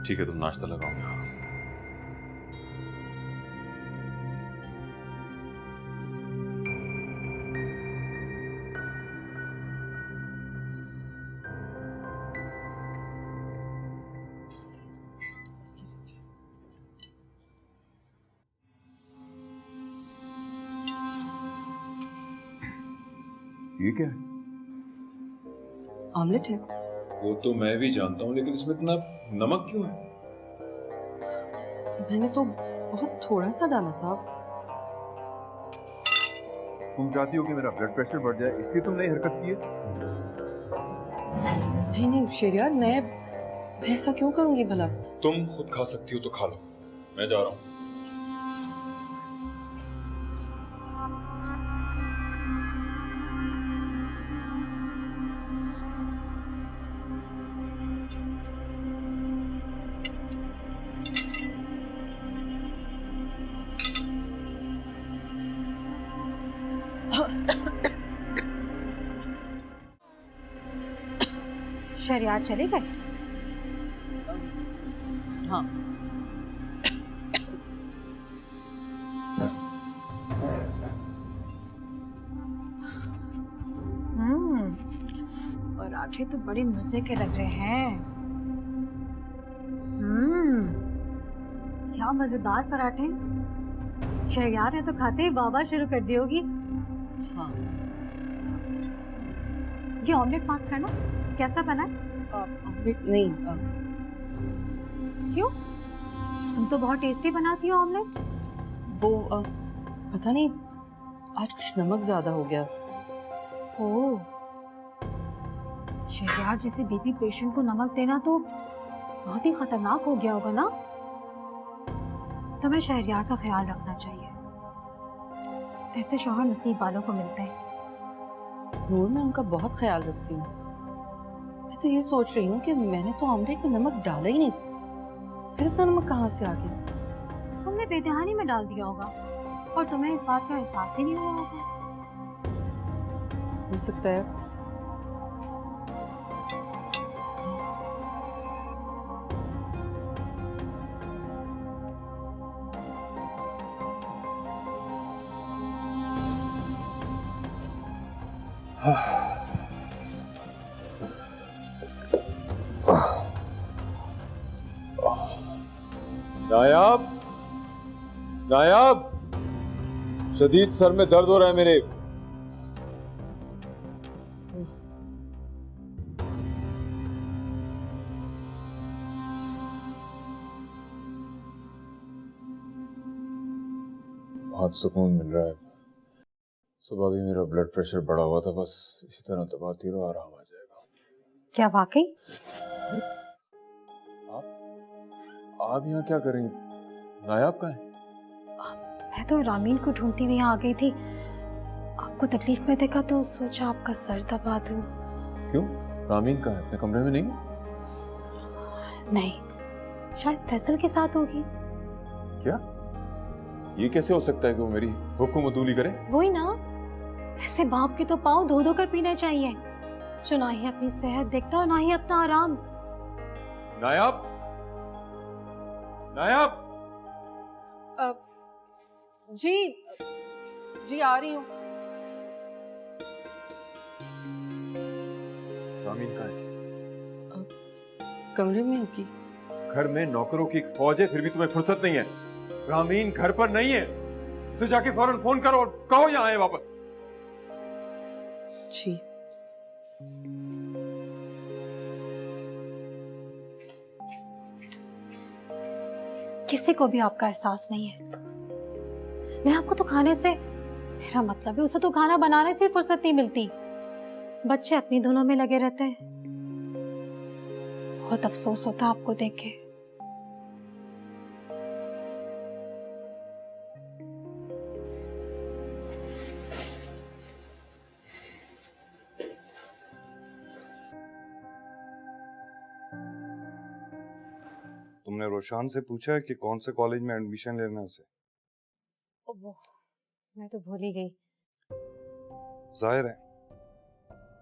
S3: ठीक है, तुम नाश्ता लगाओ, मैं आ रहा हूं। ये क्या है?
S4: ऑमलेट है।
S3: वो तो मैं भी जानता हूँ, लेकिन इसमें इतना नमक क्यों है?
S4: मैंने तो बहुत थोड़ा सा डाला था।
S3: तुम चाहती हो कि मेरा ब्लड प्रेशर बढ़ जाए, इसलिए तुमने ये हरकत की है?
S4: नहीं नहीं शेरियार, मैं ऐसा क्यों करूंगी भला?
S3: तुम खुद खा सकती हो तो खा लो, मैं जा रहा हूँ।
S1: शहरियार चले गए?
S4: हाँ।
S1: पराठे तो बड़े मजे के लग रहे हैं। क्या मजेदार पराठे। शहरियार ने तो खाते ही वाह शुरू कर दी होगी।
S4: हाँ।
S1: ये ऑमलेट पास करना, कैसा बना है?
S4: ऑमलेट नहीं।
S1: क्यों? तुम तो बहुत टेस्टी बनाती हो ऑमलेट।
S4: वो पता नहीं, आज कुछ नमक ज्यादा हो गया।
S1: ओह, शहरियार जैसे बीपी पेशेंट को नमक देना तो बहुत ही खतरनाक हो गया होगा ना। तुम्हें शहरियार का ख्याल रखना चाहिए, ऐसे शौहर नसीब वालों को मिलते हैं।
S4: नूर, मैं उनका बहुत ख्याल रखती हूँ। मैं तो ये सोच रही हूँ कि मैंने तो ऑमलेट में नमक डाला ही नहीं था, फिर इतना नमक कहाँ से आ गया?
S1: तुमने बेदहानी में डाल दिया होगा और तुम्हें इस बात का एहसास ही नहीं हुआ होगा।
S4: हो सकता है।
S3: नायाब, नायाब, शदीद सर में दर्द हो रहा है मेरे। बहुत सुकून मिल रहा है। सुबह भी मेरा ब्लड प्रेशर बढ़ा हुआ था, बस इसी तरह दबाती रहो, आराम आ जाएगा।
S1: क्या वाकई?
S3: आप यहाँ क्या कर रही हैं? नायाब कहाँ है?
S1: मैं तो रामीन को ढूंढती हुई यहाँ आ गई थी। आपको तकलीफ में देखा तो सोचा आपका सर दबा दूं।
S3: क्यों? रामीन कहाँ है? अपने कमरे में नहीं?
S1: नहीं, शायद फैसल के साथ होगी।
S3: क्या? ये कैसे हो सकता है कि वो मेरी हुक्म अदूली करे?
S1: वही ना, ऐसे बाप के तो पाँव धो धो कर पीने चाहिए, जो ना ही अपनी सेहत देखता और ना ही अपना आराम।
S3: नायाब, नायाब,
S4: जी जी आ रही हूँ।
S3: रामीन कहाँ है?
S4: कमरे में होगी।
S3: घर में नौकरों की एक फौज है, फिर भी तुम्हें फुर्सत नहीं है। रामीन घर पर नहीं है, तो जाके फौरन फोन करो और कहो यहाँ आए वापस।
S4: जी।
S1: किसी को भी आपका एहसास नहीं है। मैं आपको तो खाने से, मेरा मतलब है उसे तो खाना बनाने से फुर्सत नहीं मिलती। बच्चे अपनी धुनों में लगे रहते हैं। बहुत अफसोस होता है आपको देख के।
S2: तुमने रोशान से पूछा है कि कौन से कॉलेज में एडमिशन लेना है उसे?
S1: वो मैं तो भूल ही गई।
S2: जाहिर है,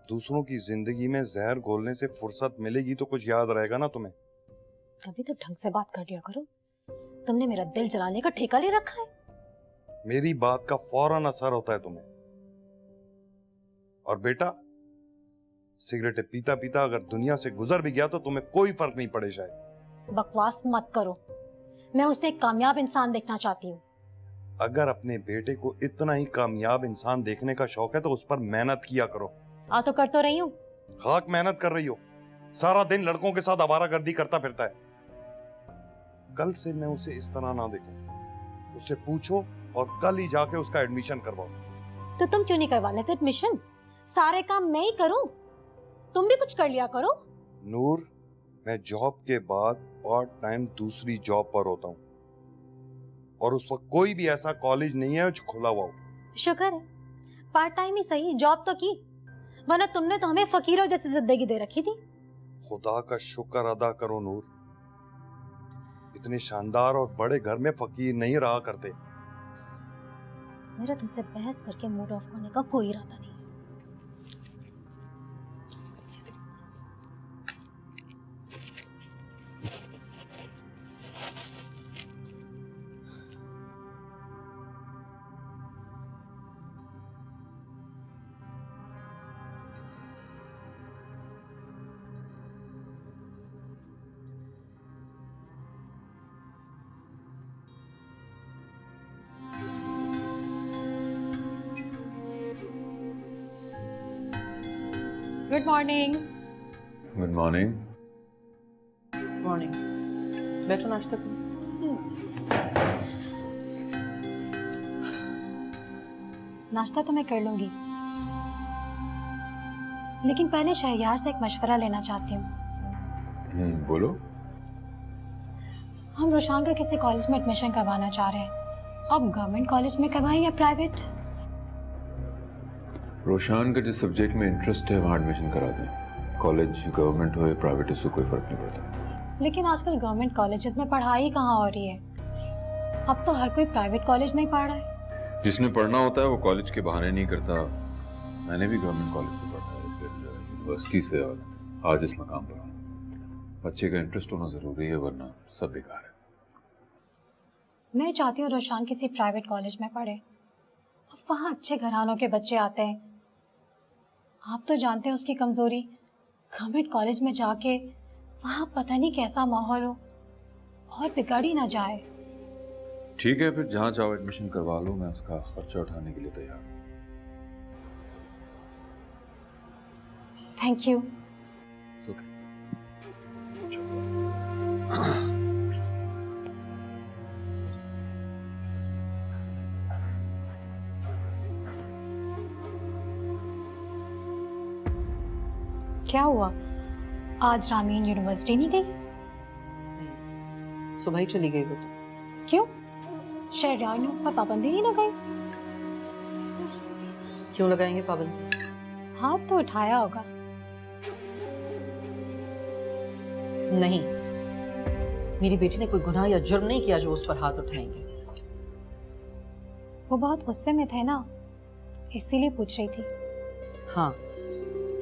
S2: दूसरों की जिंदगी में जहर घोलने से फुर्सत मिलेगी तो कुछ याद रहेगा ना तुम्हें।
S1: कभी तो ढंग से बात कर लिया करो। तुमने मेरा दिल जलाने का ठेका ले रखा है।
S2: मेरी बात का फौरन असर होता है तुम्हें। और बेटा, सिगरेटें पीता पीता अगर दुनिया से गुजर भी गया तो तुम्हें कोई फर्क नहीं पड़े शायद।
S1: बकवास मत करो, मैं उसे एक कामयाब इंसान देखना चाहती हूँ।
S2: अगर अपने बेटे को इतना ही कामयाब इंसान देखने का शौक है तो उस पर मेहनत किया करो।
S1: तो कर तो रही हूँ,
S2: खाक मेहनत कर रही हो, सारा दिन लड़कों के साथ आवारागर्दी करता फिरता है। कल से मैं उसे इस तरह ना देखूं। उससे पूछो और कल ही जाके उसका एडमिशन करवाओ।
S1: तो तुम क्यों नहीं करवा लेते एडमिशन? सारे काम मैं ही करूं, तुम भी कुछ कर लिया करो।
S2: नूर, मैं जॉब के बाद पार्ट टाइम दूसरी जॉब पर होता हूँ, और उस वक्त कोई भी ऐसा कॉलेज नहीं है जो खुला हुआ हो।
S1: शुक्र है, पार्ट टाइम ही सही, जॉब तो की, वरना तुमने तो हमें फकीरों जैसी जिंदगी दे रखी थी।
S2: खुदा का शुक्र अदा करो नूर, इतने शानदार और बड़े घर में फकीर नहीं रहा करते।
S1: मेरा तुमसे बहस करके मूड ऑफ करने का कोई इरादा नहीं। Good morning.
S3: Good morning.
S4: Morning. बैठो, नाश्ता करो।
S1: नाश्ता तो मैं कर लूंगी, लेकिन पहले शहरयार से एक मशवरा लेना चाहती हूँ।
S3: बोलो।
S1: हम रोशान का किसी कॉलेज में एडमिशन करवाना चाह रहे हैं। अब गवर्नमेंट कॉलेज में करवाएं या प्राइवेट?
S3: रोशान का जिस सब्जेक्ट में इंटरेस्ट है वहाँ एडमिशन करा दें। कॉलेज गवर्नमेंट हो या प्राइवेट, इससे कोई फर्क नहीं पड़ता।
S1: लेकिन आजकल गवर्नमेंट कॉलेजेस में पढ़ाई कहाँ हो रही है? अब तो हर कोई प्राइवेट कॉलेज में ही पढ़ रहा है।
S3: जिसने पढ़ना होता है वो कॉलेज के बहाने नहीं करता। मैंने भी गवर्नमेंट कॉलेज से पढ़ा है, फिर यूनिवर्सिटी से, और आज इस मकाम पर हूँ। बच्चे का इंटरेस्ट होना ज़रूरी है, वरना सब बेकार है।
S1: मैं चाहती हूँ रोशान किसी प्राइवेट कॉलेज में पढ़े। अब वहाँ अच्छे घरानों के बच्चे आते हैं। आप तो जानते हैं उसकी कमज़ोरी। गवर्नमेंट कॉलेज में जाके वहाँ पता नहीं कैसा माहौल हो और बिगड़ ही ना जाए।
S3: ठीक है, फिर जहाँ चाहो एडमिशन करवा लो, मैं उसका खर्चा उठाने के लिए तैयार हूँ।
S1: Thank you.
S3: It's okay.
S1: क्या हुआ, आज रामीन यूनिवर्सिटी नहीं गई?
S4: सुबह ही चली गई वो तो।
S1: क्यों? शहरयार ने उस पर पाबंदी नहीं लगाई?
S4: क्यों लगाएंगे पाबंदी?
S1: हाथ तो उठाया होगा।
S4: नहीं, मेरी बेटी ने कोई गुनाह या जुर्म नहीं किया जो उस पर हाथ उठाएंगे।
S1: वो बहुत गुस्से में थे ना, इसीलिए पूछ रही थी।
S4: हाँ,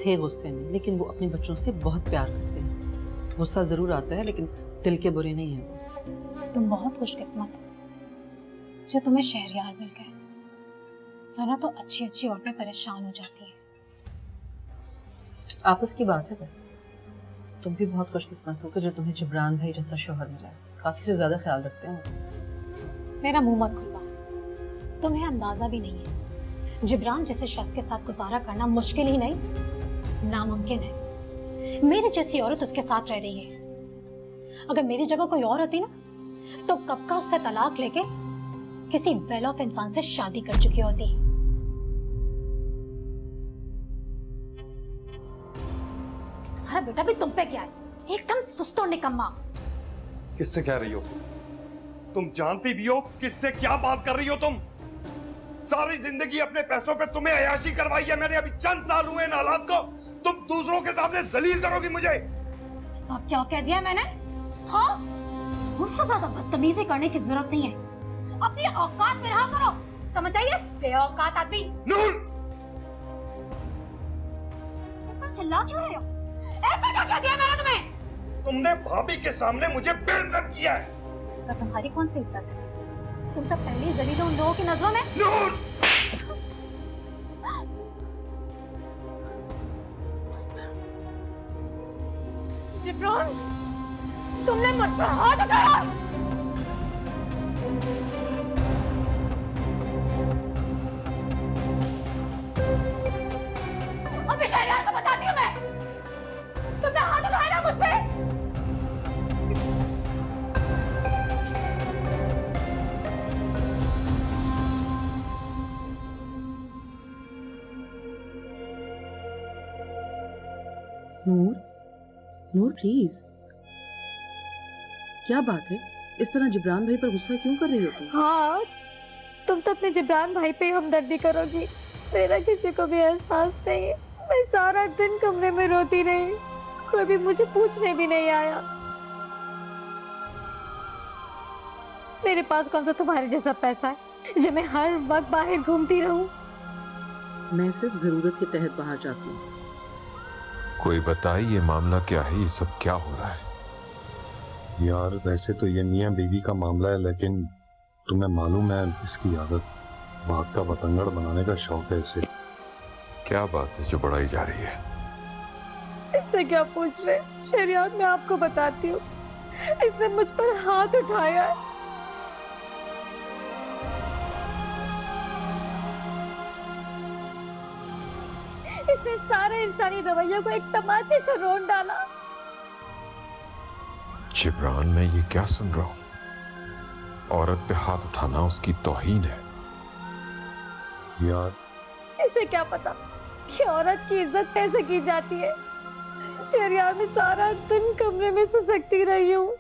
S4: थे गुस्से में, लेकिन वो अपने बच्चों से बहुत प्यार करते हैं। गुस्सा जरूर आता है, लेकिन दिल के बुरे नहीं हैं वो।
S1: तुम बहुत खुशकिस्मत हो जो तुम्हें शहरयार मिल गए, वरना तो अच्छी अच्छी औरतें परेशान हो जाती हैं।
S4: आपस की बात है। वैसे तुम भी बहुत खुशकिस्मत हो कि जो तुम्हें जिब्रान भाई जैसा शोहर मिला है। काफी से ज्यादा ख्याल रखते हैं।
S1: मेरा मुंह मत खुलवा, तुम्हें अंदाजा भी नहीं है। जिब्रान जैसे शख्स के साथ गुजारा करना मुश्किल ही नहीं, नामुमकिन है। मेरी जैसी औरत उसके साथ रह रही है। अगर मेरी जगह कोई और होती ना, तो कब का उससे तलाक लेके किसी वेल ऑफ इंसान से शादी कर चुकी होती। अरे बेटा, भी तुम पे क्या है? एकदम सुस्त और निकम्मा।
S2: किससे कह रही हो? तुम जानती भी हो किससे क्या बात कर रही हो तुम? सारी जिंदगी अपने पैसों पे तुम्हें अयाशी करवाई है मैंने। अभी चंद साल हुए इन हालात को, तुम दूसरों के सामने जलील करोगी मुझे।
S1: सब क्या कह दिया मैंने? हाँ, मुझसे ज्यादा बदतमीजी करने की जरूरत नहीं है। अपनी औकात में रहा करो, समझ आइए? बेऔकात आदमी।
S2: नूर,
S1: चिल्ला क्यों रहे हो? ऐसा क्या कह दिया मैंने तुम्हें?
S2: तुमने भाभी के सामने मुझे बेइज्जत किया है।
S1: तो तुम्हारी कौन सी इज्जत है? तुम तो पहली जलील हो उन लोगों की नजरों में।
S2: नूर,
S1: जिब्रान, तुमने मुझ पर हाथ उठाया। अबे शहरयार को बताती हूँ मैं।
S4: नूर, नूर प्लीज, क्या बात है? इस तरह जिब्रान भाई पर गुस्सा क्यों कर रही हो तुम?
S1: हाँ, तुम तो अपने जिब्रान भाई पे हमदर्दी करोगी, मेरा किसी को भी एहसास नहीं है। मैं सारा दिन कमरे में रोती रही, कोई भी मुझे पूछने भी नहीं आया। मेरे पास कौन सा तुम्हारे जैसा पैसा है जो मैं हर वक्त बाहर घूमती रहूं?
S4: मैं सिर्फ जरूरत के तहत बाहर जाती हूँ।
S3: कोई बताए ये मामला क्या है, ये सब क्या हो रहा है?
S2: यार वैसे तो ये मियाँ बीवी का मामला है, लेकिन तुम्हें मालूम है इसकी आदत बात का बतंगड़ बनाने का शौक है इसे।
S3: क्या बात है जो बढ़ाई जा रही है?
S1: इससे क्या पूछ रहे? शरियात मैं आपको बताती हूँ, इसने मुझ पर हाथ उठाया है। इसने सारे इंसानी रवैयों को एक तमाचे से रोन डाला।
S3: जिब्रान, मैं ये क्या सुन रहा हूँ? औरत पे हाथ उठाना उसकी तौहीन है।
S2: यार
S1: इसे क्या पता कि औरत की इज्जत कैसे की जाती है। शरियात में सारा दिन कमरे में सिसकती रही हूँ,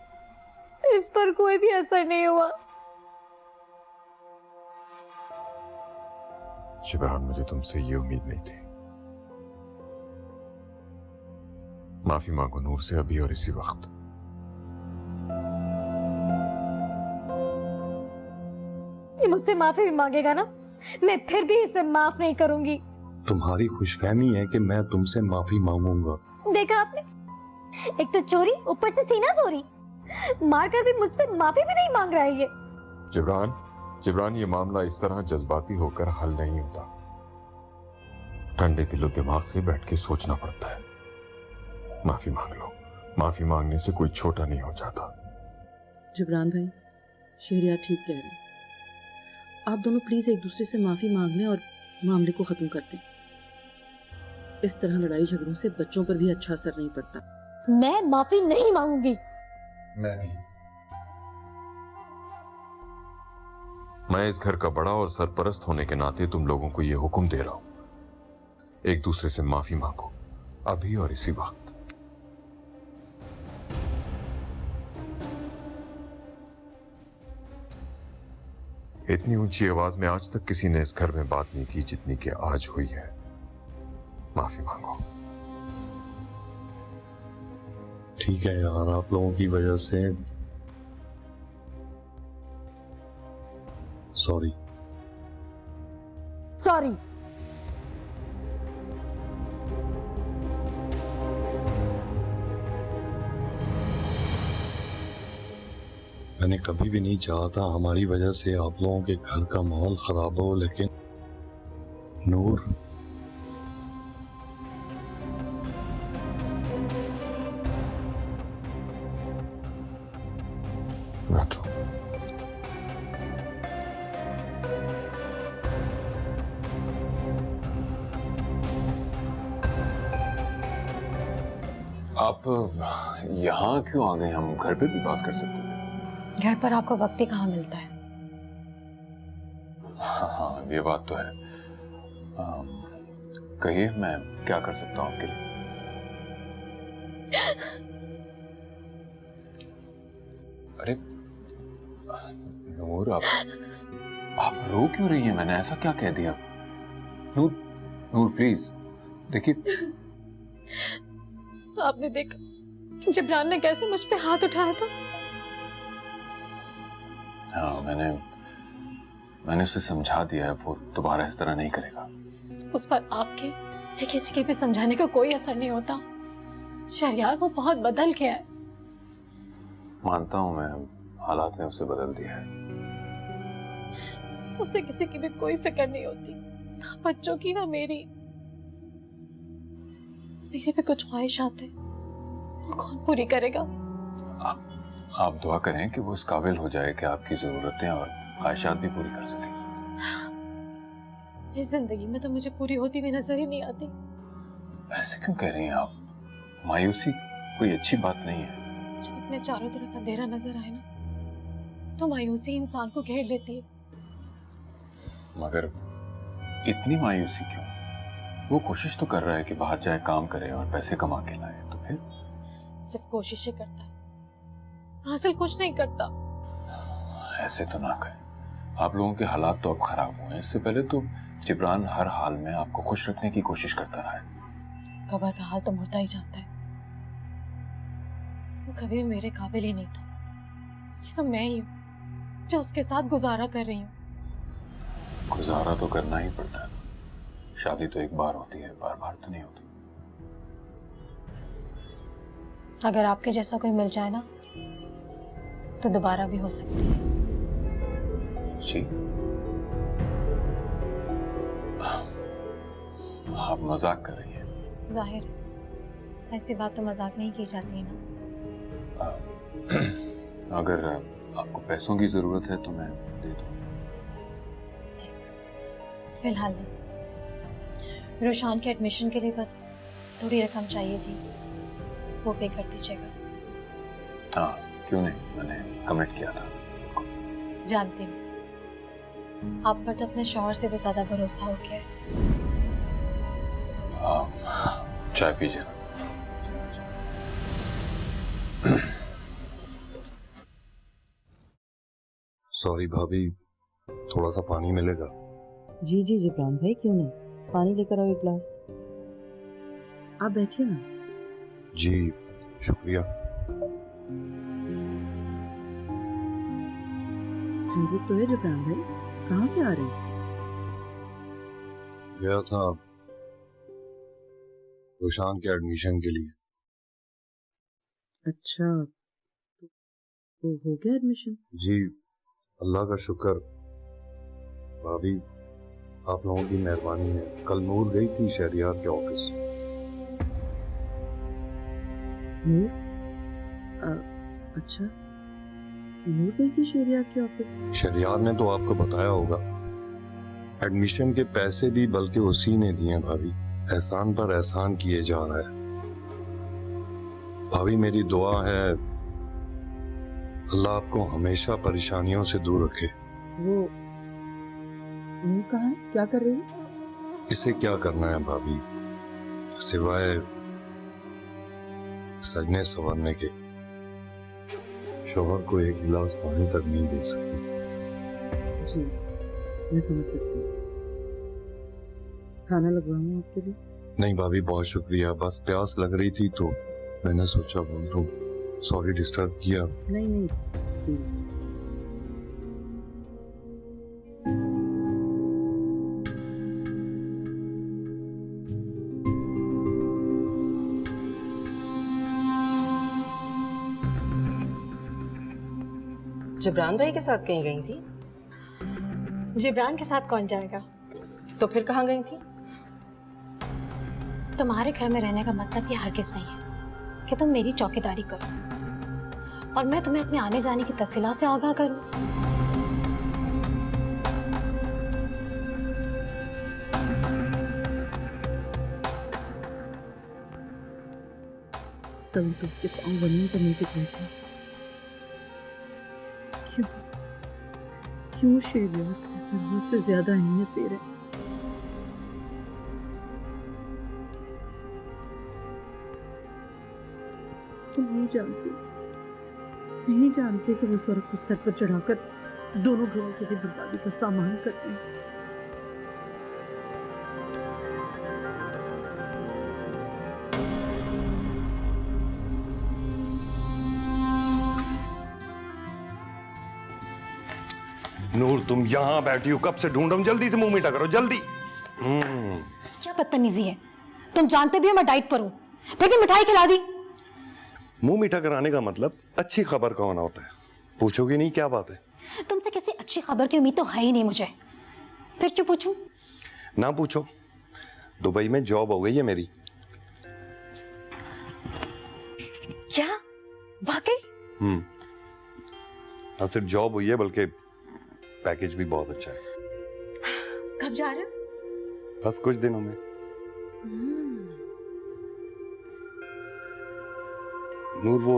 S1: इस पर कोई भी असर नहीं हुआ।
S3: जिब्रान, मुझे तुमसे ये उम्मीद नहीं थी। माफी मांगो नूर से अभी और इसी वक्त।
S1: ये मुझसे माफी भी मांगेगा ना, मैं फिर भी इसे माफ नहीं करूंगी।
S2: तुम्हारी खुशफहमी है कि मैं तुमसे माफी मांगूंगा।
S1: देखा आपने, एक तो चोरी, ऊपर से सीना चोरी, मारकर भी मुझसे माफी भी नहीं मांग रहा है ये।
S3: जिब्रान, जिब्रान, ये मामला इस तरह जज्बाती होकर हल नहीं होता। ठंडे दिलो दिमाग से बैठ के सोचना पड़ता है। माफी मांग लो। माफी मांगने से कोई छोटा नहीं हो जाता।
S4: जिब्रान भाई, शहरियार ठीक कह रहे हैं। आप दोनों प्लीज एक दूसरे से माफी मांग लें और मामले को खत्म कर दें। इस तरह लड़ाई झगड़ों से बच्चों पर भी अच्छा असर नहीं पड़ता।
S1: मैं माफी नहीं मांगूंगी।
S3: मैं भी। मैं इस घर का बड़ा और सरपरस्त होने के नाते तुम लोगों को यह हुक्म दे रहा हूं, एक दूसरे से माफी मांगो, अभी और इसी वक्त। इतनी ऊंची आवाज में आज तक किसी ने इस घर में बात नहीं की जितनी कि आज हुई है। माफी मांगो।
S2: ठीक है यार, आप लोगों की वजह से सॉरी।
S1: सॉरी।
S2: मैंने कभी भी नहीं चाहा था हमारी वजह से आप लोगों के घर का माहौल खराब हो, लेकिन नूर,
S3: बैठो। आप यहाँ क्यों आ गए? हम घर पे भी बात कर सकते हैं।
S1: घर पर आपको वक्त ही कहाँ मिलता है?
S3: हाँ, ये बात तो है। कहिए, मैं क्या कर सकता हूँ आपके लिए? अरे नूर, आप रो क्यों रही हैं? मैंने ऐसा क्या कह दिया? नूर, नूर प्लीज देखिए।
S1: आपने देखा जिब्रान ने कैसे मुझ पे हाथ उठाया था?
S3: हाँ, मैंने उसे समझा दिया है, वो दोबारा इस तरह नहीं करेगा।
S1: उस पर आपके या किसी के भी समझाने का कोई असर नहीं होता। शहरियार वो बहुत बदल गया है।
S3: मानता हूं मैं, हालात ने उसे बदल दिया है।
S1: उसे किसी की भी कोई फिक्र नहीं होती, ना बच्चों की ना मेरी। मेरे भी कुछ ख्वाहिशात हैं, वो कौन पूरी करेगा?
S3: आप दुआ करें कि वो इस काबिल हो जाए कि आपकी जरूरतें और ख्वाहिशात भी पूरी कर सके।
S1: इस जिंदगी में तो मुझे पूरी होती भी नजर ही नहीं आती।
S3: ऐसे क्यों कह रही हैं आप? मायूसी कोई अच्छी बात नहीं है।
S1: जब अपने चारों तरफ अंधेरा नजर आए ना, तो मायूसी इंसान को घेर लेती है।
S3: मगर इतनी मायूसी क्यों? वो कोशिश तो कर रहा है कि बाहर जाए, काम करे और पैसे कमा के लाए, तो फिर
S1: सिर्फ कोशिश ही करता है, हासिल कुछ नहीं करता।
S3: ऐसे तो ना कहें। आप लोगों के हालात तो अब खराब हुए हैं। इससे पहले तो जिब्रान हर हाल में आपको खुश रखने की कोशिश करता रहा है।
S1: खबर का हाल तो मुर्दा ही जानता है। वो कभी भी मेरे काबिल ही नहीं था। ये तो मैं ही हूँ जो उसके साथ गुजारा कर रही हूँ।
S3: गुजारा तो करना ही पड़ता है। शादी तो एक बार होती है, बार बार तो नहीं होती।
S1: अगर आपके जैसा कोई मिल जाए ना तो दोबारा भी हो सकती है।
S3: जी, आप मजाक कर रही हैं।
S1: जाहिर है, ऐसी बात तो मजाक में ही की जाती है ना।
S3: अगर आपको पैसों की जरूरत है तो मैं दे दूं।
S1: फिलहाल नहीं। रोशान के एडमिशन के लिए बस थोड़ी रकम चाहिए थी, वो पे कर दीजिएगा।
S3: हाँ, क्यों नहीं, मैंने कमिट किया था।
S1: जानती हूँ आप पर तो अपने शौहर से भी ज्यादा भरोसा हो गया है।
S3: चाय पीजिए।
S2: सॉरी भाभी, थोड़ा सा पानी मिलेगा?
S4: जी जी जिब्रान भाई, क्यों नहीं, पानी लेकर आओ एक गिलास। आप बैठिए ना।
S2: जी शुक्रिया।
S4: खैरियत तो है जिब्रान भाई, कहाँ से आ रहे हैं?
S2: गया था रोशान के एडमिशन के लिए।
S4: अच्छा, तो हो गया एडमिशन?
S2: जी अल्लाह का शुक्र। भाभी आप लोगों की मेहरबानी है। कल नूर गई थी शहरियार के ऑफिस।
S4: नूर? अच्छा, नूर गई थी शहरियार के ऑफिस?
S2: शहरियार ने तो आपको बताया होगा, एडमिशन के पैसे भी बल्कि उसी ने दिए हैं भाभी। एहसान पर एहसान किए जा रहा है। भाभी मेरी दुआ है अल्लाह आपको हमेशा परेशानियों से दूर रखे।
S4: वो नूर कहाँ है, क्या कर रही है?
S2: इसे क्या करना है भाभी, सिवाय सजने संवरने के। शौहर को एक गिलास पानी तक नहीं दे सकती।
S4: जी मैं समझ सकती हूँ। खाना लगवाऊँ आपके लिए?
S2: नहीं भाभी बहुत शुक्रिया, बस प्यास लग रही थी तो मैंने सोचा बोल दूं। सॉरी डिस्टर्ब किया।
S4: नहीं नहीं प्लीज। जिब्रान भाई के साथ कहीं गई थी?
S1: जिब्रान के साथ कौन जाएगा?
S4: तो फिर कहाँ गई थी?
S1: तुम्हारे घर में रहने का मतलब ये हरगिज नहीं है कि तुम मेरी चौकीदारी करो और मैं तुम्हें अपने आने जाने की तफसीलात से आगाह करूं।
S4: कभी तो उसके पाँव जमीन पर नहीं टिक रहे थे। क्यों क्यों शेरिया से जरूरत से ज्यादा अहमियत दे रहे? तुम नहीं जानते कि वो स्वर्ग को सर पर चढ़ाकर दोनों घरों की भी बर्बादी का सामान करते हैं।
S2: नूर तुम यहाँ बैठी हो, कब से ढूंढ रहा हूं, जल्दी से मुंह मीठा करो जल्दी।
S1: क्या बदतमीजी है, तुम जानते भी हो मैं डाइट पर हूँ, फिर भी मिठाई खिला दी।
S2: मुंह मीठा कराने का मतलब अच्छी खबर का होना होता है। पूछोगे नहीं क्या बात है?
S1: तुमसे किसी अच्छी खबर की उम्मीद तो है ही नहीं मुझे, फिर क्यों पूछूं?
S2: ना पूछो, दुबई में जॉब हो गई है मेरी।
S1: क्या वाकई?
S2: ना सिर्फ जॉब हुई है बल्कि पैकेज भी बहुत अच्छा है।
S1: कब जा रहे हो?
S2: बस कुछ दिनों में। नूर वो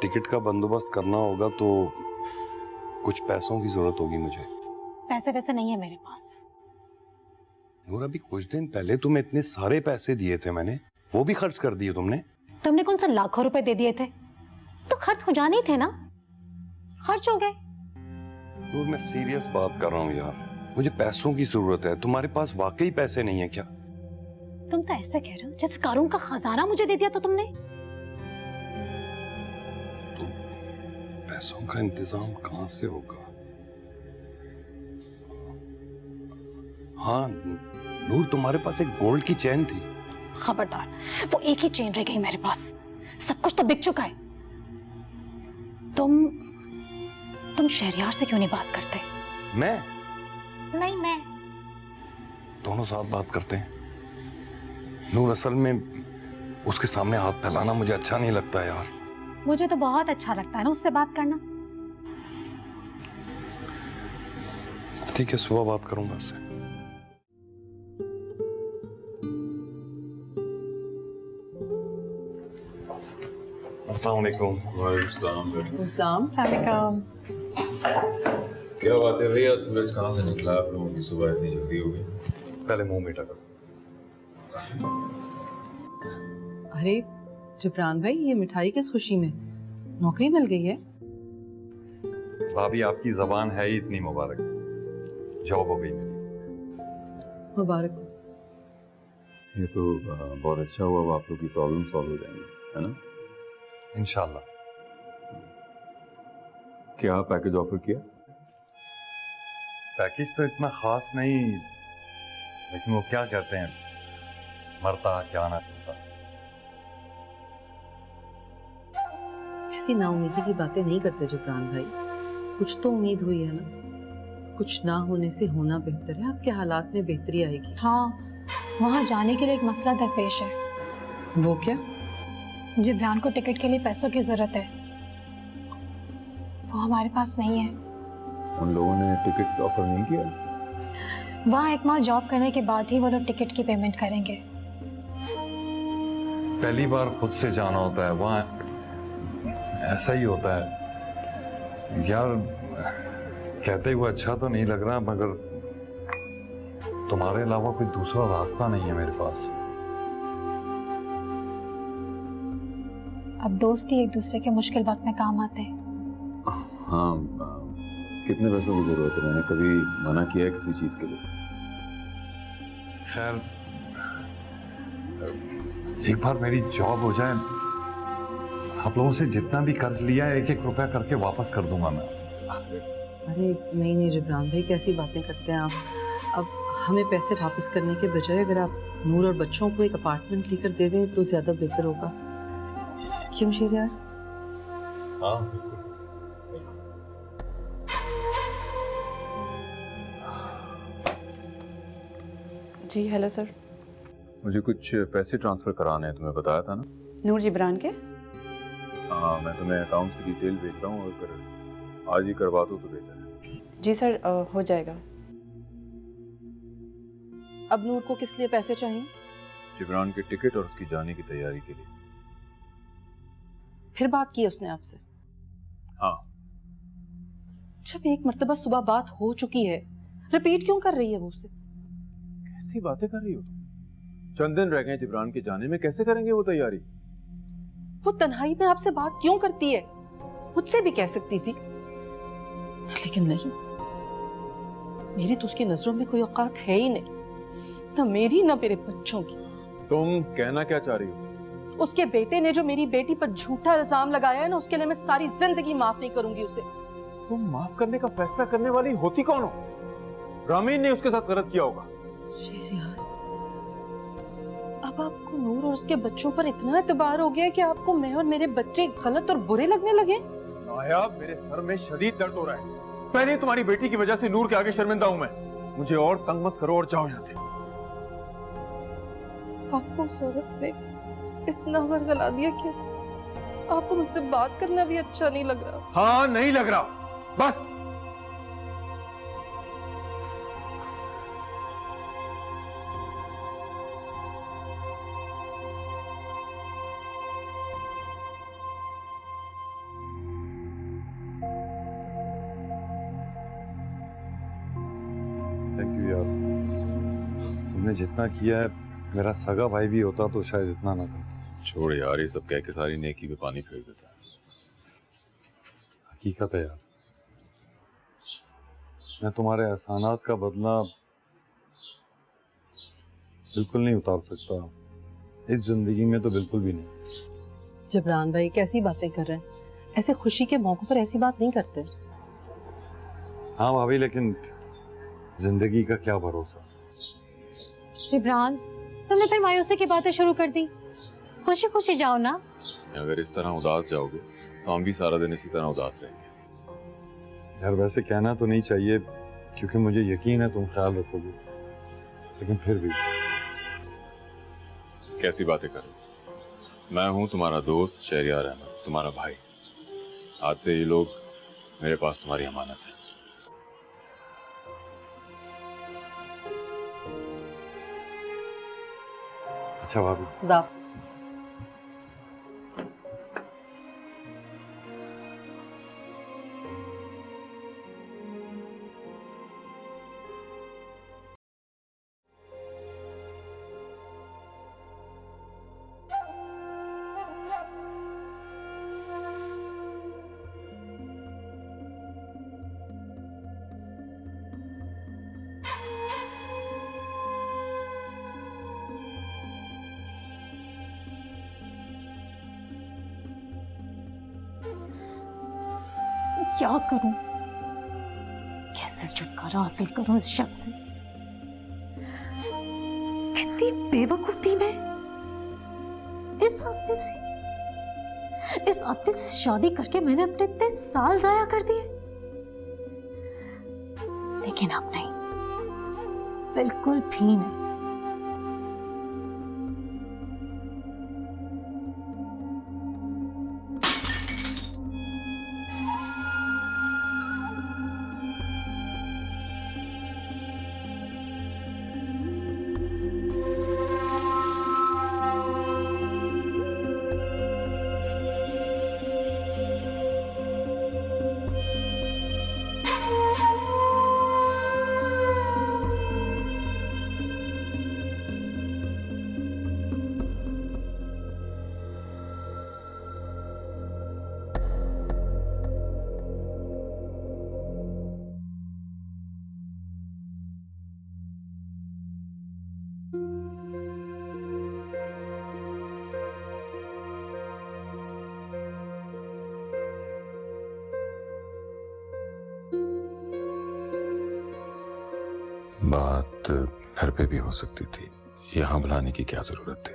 S2: टिकट का बंदोबस्त करना होगा तो कुछ पैसों की जरूरत होगी मुझे।
S1: पैसे वैसे नहीं है मेरे पास।
S2: नूर अभी कुछ दिन पहले तुम्हें इतने सारे पैसे दिए थे मैंने, वो भी खर्च कर दिए तुमने।
S1: तुमने कौन सा लाखों रुपए दे दिए थे, तो खर्च हो जाने ही थे ना, खर्च हो गए।
S2: नूर मैं सीरियस बात कर रहा हूँ यार, मुझे पैसों की जरूरत है। तुम्हारे पास वाकई पैसे नहीं है क्या?
S1: तुम तो ऐसे कह रहे हो जैसे कारून का खजाना मुझे दे दिया तो तुमने।
S2: तो पैसों का इंतजाम कहाँ से होगा? हाँ नूर, तुम्हारे पास एक गोल्ड की चेन थी।
S1: खबरदार, वो एक ही चेन रह गई मेरे पास, सब कुछ तो बिक चुका है। तुम शहरयार से क्यों नहीं बात करते?
S2: मैं?
S1: नहीं, मैं।
S2: दोनों साथ बात करते हैं। नूर असल में उसके सामने हाथ फैलाना मुझे अच्छा नहीं लगता यार।
S1: मुझे तो बहुत अच्छा लगता है ना उससे बात करना।
S2: ठीक है, सुबह बात करूंगा उससे। अस्सलाम वालेकुम।
S4: इस्लाम
S3: क्या बात है भैया, सूरज कहाँ से निकला? आप लोगों की सुबह इतनी जल्दी हो गई।
S2: पहले मुंह मीठा करो।
S4: अरे जिब्रान भाई, ये मिठाई किस खुशी में? नौकरी मिल गई है?
S6: भाभी आपकी जबान है ही इतनी मुबारक, जॉब हो गई मेरी।
S4: मुबारक हो।
S3: ये तो बहुत अच्छा हुआ, अब आप लोग की प्रॉब्लम सॉल्व हो जाएंगी, है ना?
S6: इंशाल्लाह।
S3: क्या पैकेज ऑफर किया?
S6: पैकेज तो इतना खास नहीं, लेकिन वो क्या कहते हैं, मरता क्या ना करता।
S4: ऐसी नाउमीदी की बातें नहीं करते जिब्रान भाई, कुछ तो उम्मीद हुई है ना। कुछ ना होने से होना बेहतर है, आपके हालात में बेहतरी आएगी।
S1: हाँ, वहाँ जाने के लिए एक मसला दरपेश है।
S4: वो क्या?
S1: जिब्रान को टिकट के लिए पैसों की जरूरत है, वो हमारे पास नहीं है।
S3: उन लोगों ने टिकट ऑफर नहीं किया?
S1: वहाँ एक माह जॉब करने के बाद ही वो लोग टिकट की पेमेंट करेंगे।
S6: पहली बार खुद से जाना होता है, वहाँ ऐसा ही होता है यार। कहते हुए अच्छा तो नहीं लग रहा, मगर तुम्हारे अलावा कोई दूसरा रास्ता नहीं है मेरे पास।
S1: अब दोस्त ही एक दूसरे के मुश्किल वक्त में काम आते हैं।
S3: हाँ, कितने पैसों की जरूरत है? मैंने कभी मना किया है किसी चीज के लिए?
S6: खैर, एक बार मेरी जॉब हो जाए, आप लोगों से जितना भी कर्ज लिया है 1-1 रुपया करके वापस कर दूंगा मैं।
S4: अरे नहीं जिब्रान भाई, कैसी बातें करते हैं आप। अब हमें पैसे वापस करने के बजाय अगर आप नूर और बच्चों को एक अपार्टमेंट लेकर दे दें तो ज्यादा बेहतर होगा। क्यों शहरयार?
S6: हाँ,
S7: जी हेलो सर।
S3: मुझे कुछ पैसे ट्रांसफर कराने हैं, तुम्हें बताया था ना?
S7: नूर जिब्रान के?
S3: हाँ, मैं तुम्हें अकाउंट की डिटेल भेज रहा हूँ, अगर आज ही करवा दो तो बेहतर है।
S7: जी सर, हो जाएगा।
S4: अब नूर को किस लिए पैसे चाहिए?
S3: जिब्रान के टिकट और उसकी जाने की तैयारी के लिए।
S4: फिर बात की उसने आपसे?
S3: हाँ।
S4: जब एक मर्तबा सुबह बात हो चुकी है, रिपीट क्यों कर रही है वो उससे?
S3: कैसी बातें कर रही हो तुम? चंद दिन रह गए जिब्रान के जाने में, कैसे करेंगे वो तैयारी?
S4: वो तन्हाई में आपसे बात क्यों करती है? मुझसे भी कह सकती थी, लेकिन नहीं। मेरी तो उसकी नजरों में कोई औकात है ही नहीं, ना मेरी ना मेरे बच्चों की।
S3: तुम कहना क्या चाह रही हो?
S4: उसके बेटे ने जो मेरी बेटी पर झूठा इल्जाम लगाया है ना, उसके लिए मैं सारी जिंदगी माफ नहीं करूंगी उसे।
S3: तुम माफ करने का फैसला करने वाली होती कौन हो? रामीन ने उसके साथ गलत किया होगा।
S4: शहरयार, अब आपको नूर और उसके बच्चों पर इतना एतबार हो गया है कि आपको मैं और मेरे बच्चे गलत और बुरे लगने लगे?
S3: नायाब, मेरे सर में शदीद दर्द हो रहा है। पहले तुम्हारी बेटी की वजह से नूर के आगे शर्मिंदा हूं मैं। मुझे और तंग मत करो और जाओ यहाँ से।
S4: आपको उस औरत ने इतना वर्गला दिया कि आपको मुझसे बात करना भी अच्छा नहीं लग रहा।
S3: हाँ, नहीं लग रहा, बस।
S6: थैंक यू यार,
S2: तुमने जितना किया है, मेरा सगा भाई भी होता तो शायद इतना ना करता।
S3: छोड़ यार, ये सब कह के सारी नेकी पे पानी फेर देता है।
S2: हकीकत है यार, मैं तुम्हारे एहसानात का बदला बिल्कुल नहीं उतार सकता, इस जिंदगी में तो बिल्कुल भी नहीं।
S4: जबरान भाई कैसी बातें कर रहे हैं? ऐसे खुशी के मौकों पर ऐसी बात नहीं करते।
S2: हाँ भाभी, लेकिन जिंदगी का क्या भरोसा।
S1: जिब्रान, तुमने फिर मायूसी की बातें शुरू कर दी। खुशी खुशी जाओ ना।
S3: अगर इस तरह उदास जाओगे तो हम भी सारा दिन इसी तरह उदास रहेंगे।
S2: यार वैसे कहना तो नहीं चाहिए, क्योंकि मुझे यकीन है तुम ख्याल रखोगे, लेकिन फिर भी।
S3: कैसी बातें कर रहे हो? मैं हूँ तुम्हारा दोस्त शहरियार अहमद, तुम्हारा भाई। आज से ये लोग मेरे पास तुम्हारी अमानत है।
S2: अच्छा भाभी,
S4: खुदा
S1: क्या करूं? कैसे छुटकारा हासिल करूं इस शख्स से? कितनी बेवकूफ थी मैं। इस आदमी से शादी करके मैंने अपने इतने साल जाया कर दिए। लेकिन अब नहीं, बिल्कुल भी नहीं।
S3: बात घर पे भी हो सकती थी, यहाँ बुलाने की क्या जरूरत थी?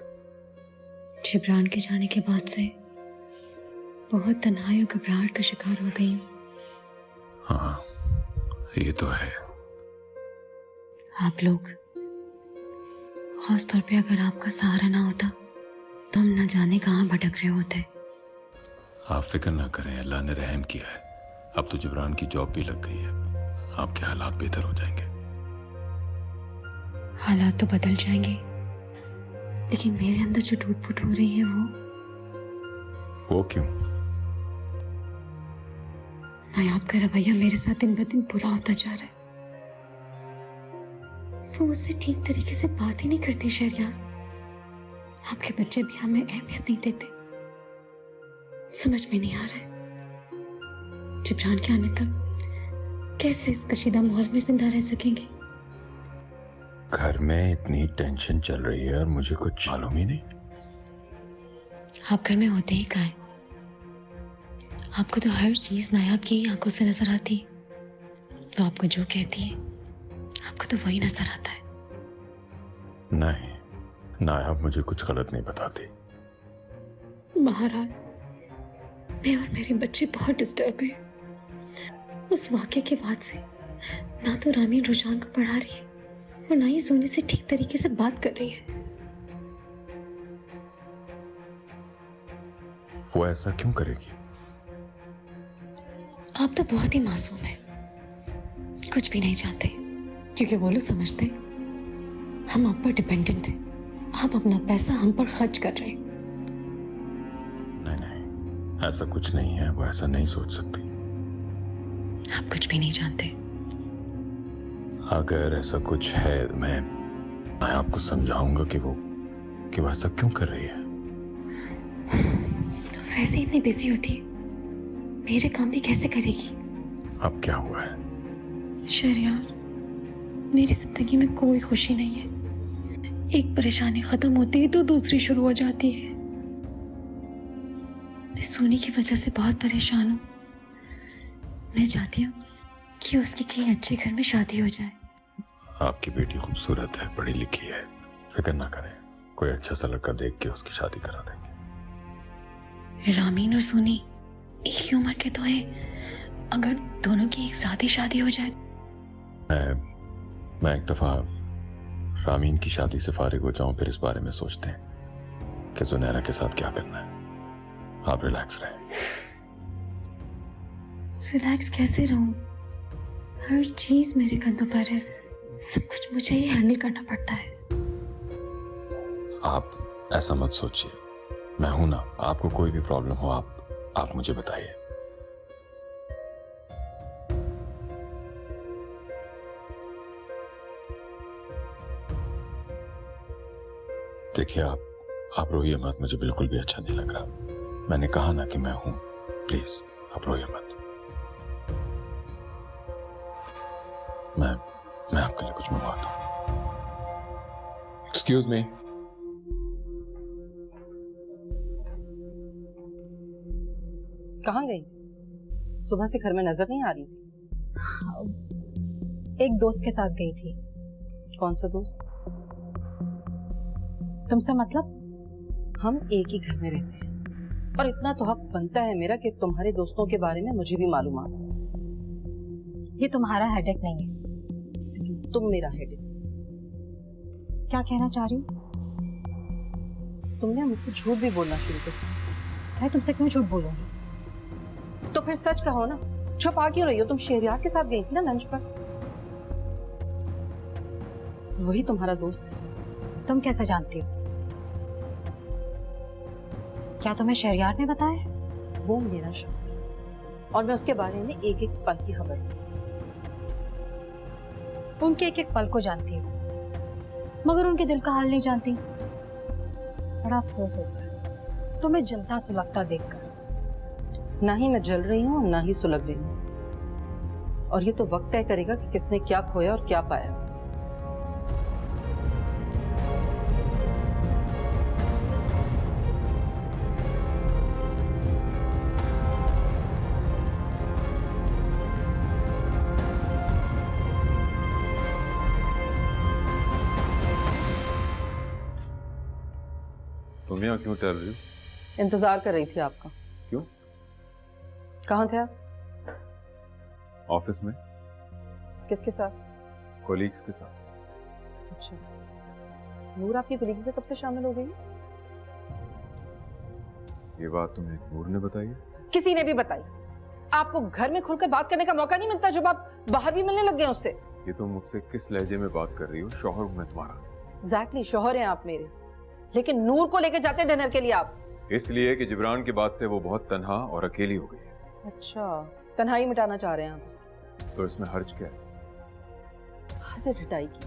S1: जिब्रान के जाने के बाद से बहुत तन्हाई और घबराहट का शिकार हो गई हूँ।
S3: हाँ, ये तो है।
S1: आप लोग, खास तौर पे अगर आपका सहारा ना होता तो हम न जाने कहाँ भटक रहे होते।
S3: आप फिक्र ना करें, अल्लाह ने रहम किया है। अब तो जिब्रान की जॉब भी लग गई है, आपके हालात बेहतर हो जाएंगे।
S1: हालात तो बदल जाएंगे, लेकिन मेरे अंदर जो टूट फूट हो रही है वो
S3: क्यों?
S1: नायाब का रवैया मेरे साथ दिन ब दिन बुरा होता जा रहा है। वो मुझसे ठीक तरीके से बात ही नहीं करती। शहरियार, आपके बच्चे भी हमें अहमियत नहीं देते। समझ में नहीं आ रहा है जिब्रान के आने तक कैसे इस कशीदा माहौल में जिंदा रह सकेंगे।
S3: घर में इतनी टेंशन चल रही है और मुझे कुछ मालूम ही नहीं।
S1: आप घर में होते ही कहाँ हैं? आपको तो हर चीज नायाब की ही आंखों से नजर आती है। वो आपको जो कहती है आपको तो वही नजर आता है।
S3: नहीं, नायाब मुझे कुछ गलत नहीं बताती।
S1: बहरहाल, मैं और मेरे बच्चे बहुत डिस्टर्ब हैं। उस वाक़े के बाद से ना तो रामीन रुझान को पढ़ा रही है और ना ही सोनी से ठीक तरीके से बात कर रही है।
S3: वो ऐसा क्यों करेगी?
S1: आप तो बहुत ही मासूम हैं, कुछ भी नहीं जानते, क्योंकि वो लोग समझते हैं हम आप पर डिपेंडेंट हैं। आप अपना पैसा हम पर खर्च कर रहे हैं।
S3: नहीं, ऐसा कुछ नहीं है। वो ऐसा नहीं सोच सकती।
S1: आप कुछ भी नहीं जानते।
S3: अगर ऐसा कुछ है, मैं मैं आपको समझाऊंगा कि वो ऐसा क्यों कर रही है।
S1: वैसे इतनी बिजी होती है, मेरे काम भी कैसे करेगी?
S3: अब क्या हुआ है?
S1: शहरयार, मेरी जिंदगी में कोई खुशी नहीं है। एक परेशानी खत्म होती है तो दूसरी शुरू हो जाती है। मैं सोनी की वजह से बहुत परेशान हूँ। मैं चाहती हूँ कि उसकी कहीं अच्छे घर में शादी हो जाए।
S3: आपकी बेटी खूबसूरत है, पढ़ी लिखी है, फिक्र ना करें, कोई अच्छा सा लड़का देख के उसकी शादी करा देंगे।
S1: रामीन और सोनी एक ही उम्र के तो हैं। अगर दोनों की एक साथ ही शादी हो जाए।
S3: मैं एक दफा रामीन की शादी से फारिग हो जाऊं, फिर इस बारे में सोचते हैं कि जुनैरा के साथ क्या करना है। आप रिलैक्स रहें।
S1: रिलैक्स कैसे रहूं? हर चीज मेरे कंधों पर है, सब कुछ मुझे ही हैंडल करना पड़ता है।
S3: आप ऐसा मत सोचिए, मैं हूं ना। आपको कोई भी प्रॉब्लम हो आप मुझे बताइए। देखिए आप रोइए मत, मुझे बिल्कुल भी अच्छा नहीं लग रहा। मैंने कहा ना कि मैं हूं, प्लीज आप रोइए मत। मैं आपके लिए कुछ मंगवाता हूं। Excuse me.
S4: कहाँ गई? सुबह से घर में नजर नहीं आ रही थी।
S1: एक दोस्त के साथ गई थी।
S4: कौन सा दोस्त?
S1: तुमसे मतलब?
S4: हम एक ही घर में रहते हैं और इतना तो हक बनता है मेरा कि तुम्हारे दोस्तों के बारे में मुझे भी मालूमात हो।
S1: ये तुम्हारा हेडेक नहीं है।
S4: तुम मेरा हेडेक।
S1: क्या कहना चाह रही हो?
S4: तुमने मुझसे झूठ भी बोलना शुरू कर दिया।
S1: मैं तुमसे क्यों झूठ बोलूंगी?
S4: तो फिर सच कहो ना, छुपा क्यों रही हो? तुम शहरयार के साथ गई थी ना लंच पर। वही तुम्हारा दोस्त है।
S1: तुम कैसे जानती हो? क्या तुम्हें शहरयार ने बताया?
S4: वो मेरा शौक और मैं उसके बारे में एक एक पल की खबर हूं।
S1: उनके एक एक पल को जानती हूँ, मगर उनके दिल का हाल नहीं जानती। बड़ा अफसोस होता है तुम्हें जलता सुलगता देखकर।
S4: ना ही मैं जल रही हूँ और ना ही सुलग रही हूँ, और ये तो वक्त तय करेगा कि किसने क्या खोया और क्या पाया।
S3: तुम यहाँ क्यों टहल रही हो?
S4: इंतजार कर रही थी आपका।
S3: क्यों?
S4: कहाँ थे आप?
S3: ऑफिस में
S4: किसके साथ?
S3: कोलीग्स के साथ।
S4: अच्छा, नूर आपकी कोलीग्स में कब से शामिल हो गई?
S3: ये बात तुम्हें नूर ने बताई है?
S4: किसी ने भी बताई। आपको घर में खुलकर बात करने का मौका नहीं मिलता जब आप बाहर भी मिलने लग गए उससे।
S3: ये तुम मुझसे किस लहजे में बात कर रही हो? शौहर हूं मैं तुम्हारा।
S4: एग्जैक्टली, शौहर हैं आप मेरे, लेकिन नूर को लेकर जाते हैं डिनर के लिए आप।
S3: इसलिए कि जिब्रान के बाद से वो बहुत तन्हा और अकेली हो गई है।
S4: अच्छा, तन्हाई मिटाना चाह रहे हैं आप उसकी।
S3: तो इसमें हर्ज क्या है?
S4: हद है ढिठाई की।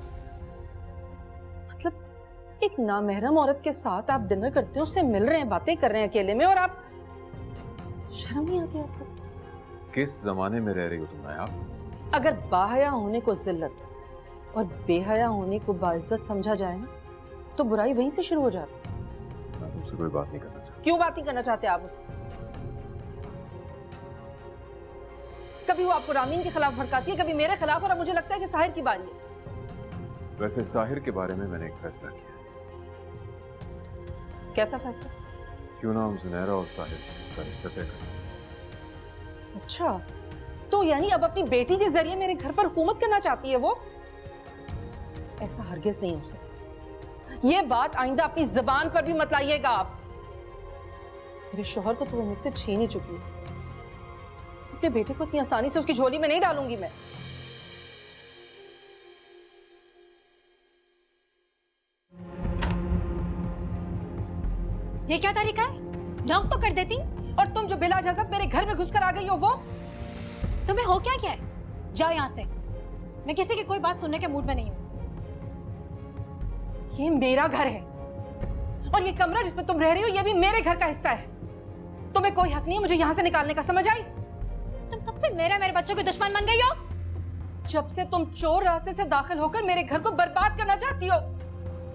S4: मतलब एक नामहरम औरत के साथ आप डिनर करते हो, उससे मिल रहे हैं, बातें कर रहे हैं अकेले में, और आप शर्म नहीं आती आपको?
S3: किस जमाने में रह रही हो तुम नायाब?
S4: अगर बाहया होने को जिल्लत और बेहया होने को बाइज्जत समझा जाए ना, तो बुराई वहीं से शुरू हो जाती है।
S3: मैं तुमसे कोई बात नहीं करना चाहता।
S4: क्यों बात नहीं करना चाहते आप मुझसे? कभी वो आपको रामीन के खिलाफ भड़काती है, कभी मेरे खिलाफ, और अब मुझे लगता है कि साहिर की बारी है।
S3: वैसे साहिर के बारे में मैंने एक फैसला किया है।
S4: कैसा फैसला?
S3: क्यों ना हम जुनैरा और साहिर का रिश्ता तय करें।
S4: अच्छा, तो यानी अब अपनी बेटी के जरिए मेरे घर पर हुकूमत करना चाहती है वो? ऐसा हरगिज नहीं हो सकता। ये बात आइंदा अपनी जुबान पर भी मत लाइएगा आप। मेरे शौहर को तो वो मुझसे छीन ही चुकी है। अपने बेटे को इतनी आसानी से उसकी झोली में नहीं डालूंगी मैं।
S1: ये क्या तरीका है? नॉक तो कर देती।
S4: और तुम जो बिला इजाजत मेरे घर में घुसकर आ गई हो, वो
S1: तुम्हें हो क्या क्या है? जाओ यहाँ से। मैं किसी की कोई बात सुनने के मूड में नहीं हूँ।
S4: ये मेरा घर है और ये कमरा जिसमें तुम रह रही हो ये भी मेरे घर का हिस्सा है। तुम्हें कोई हक नहीं है मुझे यहाँ से निकालने का, समझ आई?
S1: तुम कब से मेरे बच्चों की दुश्मन बन गई हो?
S4: जब से तुम चोर रास्ते से दाखिल होकर मेरे घर को बर्बाद करना चाहती हो।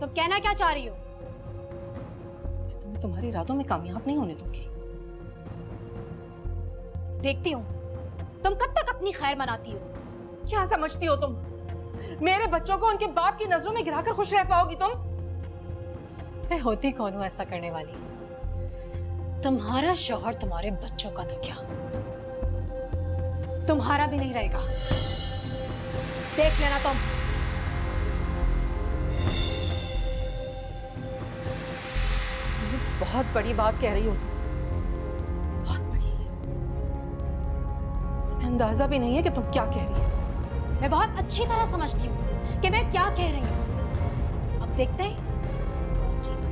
S1: तुम कहना क्या चाह रही हो?
S4: मैं तुम्हें तुम्हारी इरादों में कामयाब नहीं होने दूंगी।
S1: देखती हूँ तुम कब तक अपनी खैर मनाती हो।
S4: क्या समझती हो तुम? मेरे बच्चों को उनके बाप की नजरों में गिराकर खुश रह पाओगी तुम?
S1: मैं होती कौन हूँ ऐसा करने वाली? तुम्हारा शौहर तुम्हारे बच्चों का तो क्या, तुम्हारा भी नहीं रहेगा। देख लेना तुम।
S4: बहुत बड़ी बात कह रही हो तुम, बहुत बड़ी। तुम्हें अंदाजा भी नहीं है कि तुम क्या कह रही हो।
S1: मैं बहुत अच्छी तरह समझती हूँ कि मैं क्या कह रही हूँ। अब देखते हैं कौन जीतता है।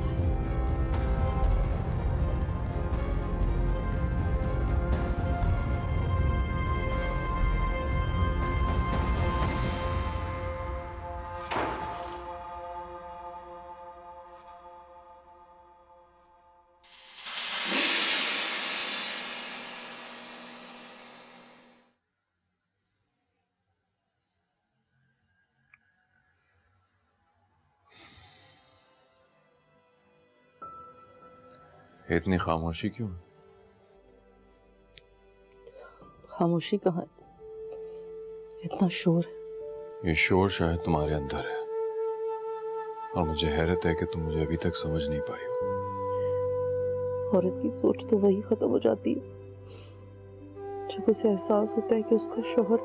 S3: इतनी खामोशी क्यों?
S4: खामोशी कहाँ है, इतना शोर है।
S3: ये शोर शायद तुम्हारे अंदर है और मुझे हैरत है कि तुम मुझे अभी तक समझ नहीं पाई हो।
S4: औरत की सोच तो वही खत्म हो जाती है जब उसे एहसास होता है कि उसका शौहर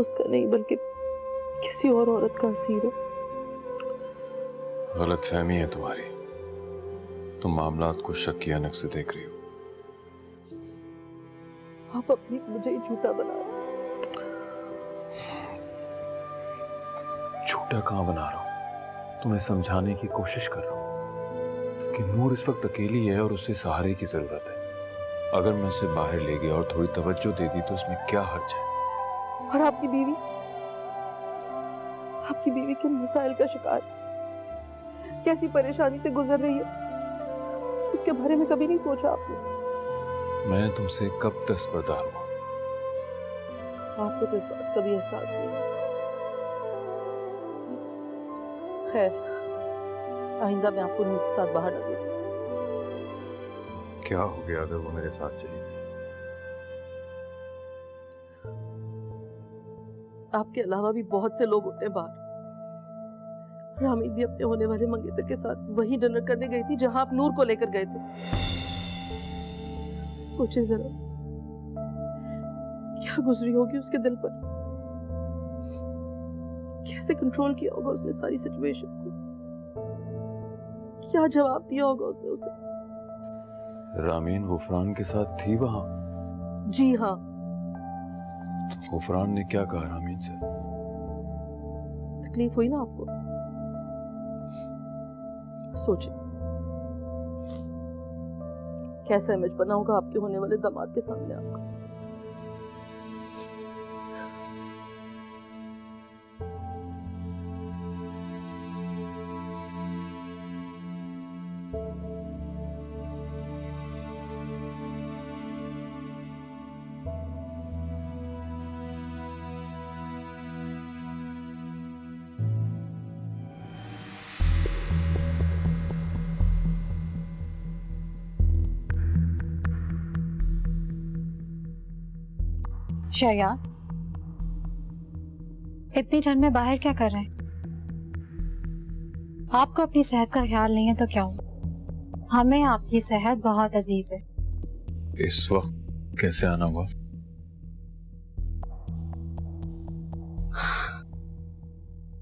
S4: उसका नहीं बल्कि किसी और औरत का असीर है।
S3: गलतफहमी है तुम्हारी, तुम मामलात को शक की ऐनक से देख रही हो।
S4: आप अपनी मुझे ही झूठा बना रहे हो।
S3: झूठा कहाँ बना रहा हूं? तुम्हें समझाने की कोशिश कर रहा हूं कि नूर इस वक्त अकेली है और उसे सहारे की जरूरत है। अगर मैं उसे बाहर ले गया और थोड़ी तवज्जो दे दी तो उसमें क्या हर्ज है?
S4: और आपकी बीवी किन मसाइल का शिकार, कैसी परेशानी से गुजर रही है, उसके बारे में कभी नहीं सोचा आपने?
S3: मैं तुमसे कब दस्तबरदार हूं?
S4: आपको तो इस बात का भी एहसास नहीं। खैर, आइंदा मैं आपको नूर के साथ बाहर न देखूं।
S3: क्या हो गया अगर वो मेरे साथ चली गई?
S4: आपके अलावा भी बहुत से लोग होते हैं बाहर। रामी भी अपने होने वाले मंगेतर के साथ वही डिनर करने गई थी जहां आप नूर को लेकर गए थे। सोचिए जरा क्या गुजरी होगी उसके दिल पर, कैसे कंट्रोल किया होगा उसने सारी सिचुएशन को, क्या जवाब दिया होगा उसने उसे।
S3: रामीन गुफरान के साथ थी वहां?
S4: जी हाँ।
S3: तो गुफरान ने क्या कहा रामीन से?
S4: तकलीफ हुई ना आपको? सोचिए कैसा इमेज बना होगा आपके होने वाले दामाद के सामने आपका।
S1: शरियार, इतनी ठंड में बाहर क्या कर रहे हैं? आपको अपनी सेहत का ख्याल नहीं है तो क्या हुआ? हमें आपकी सेहत बहुत अजीज है।
S3: इस वक्त कैसे आना हुआ?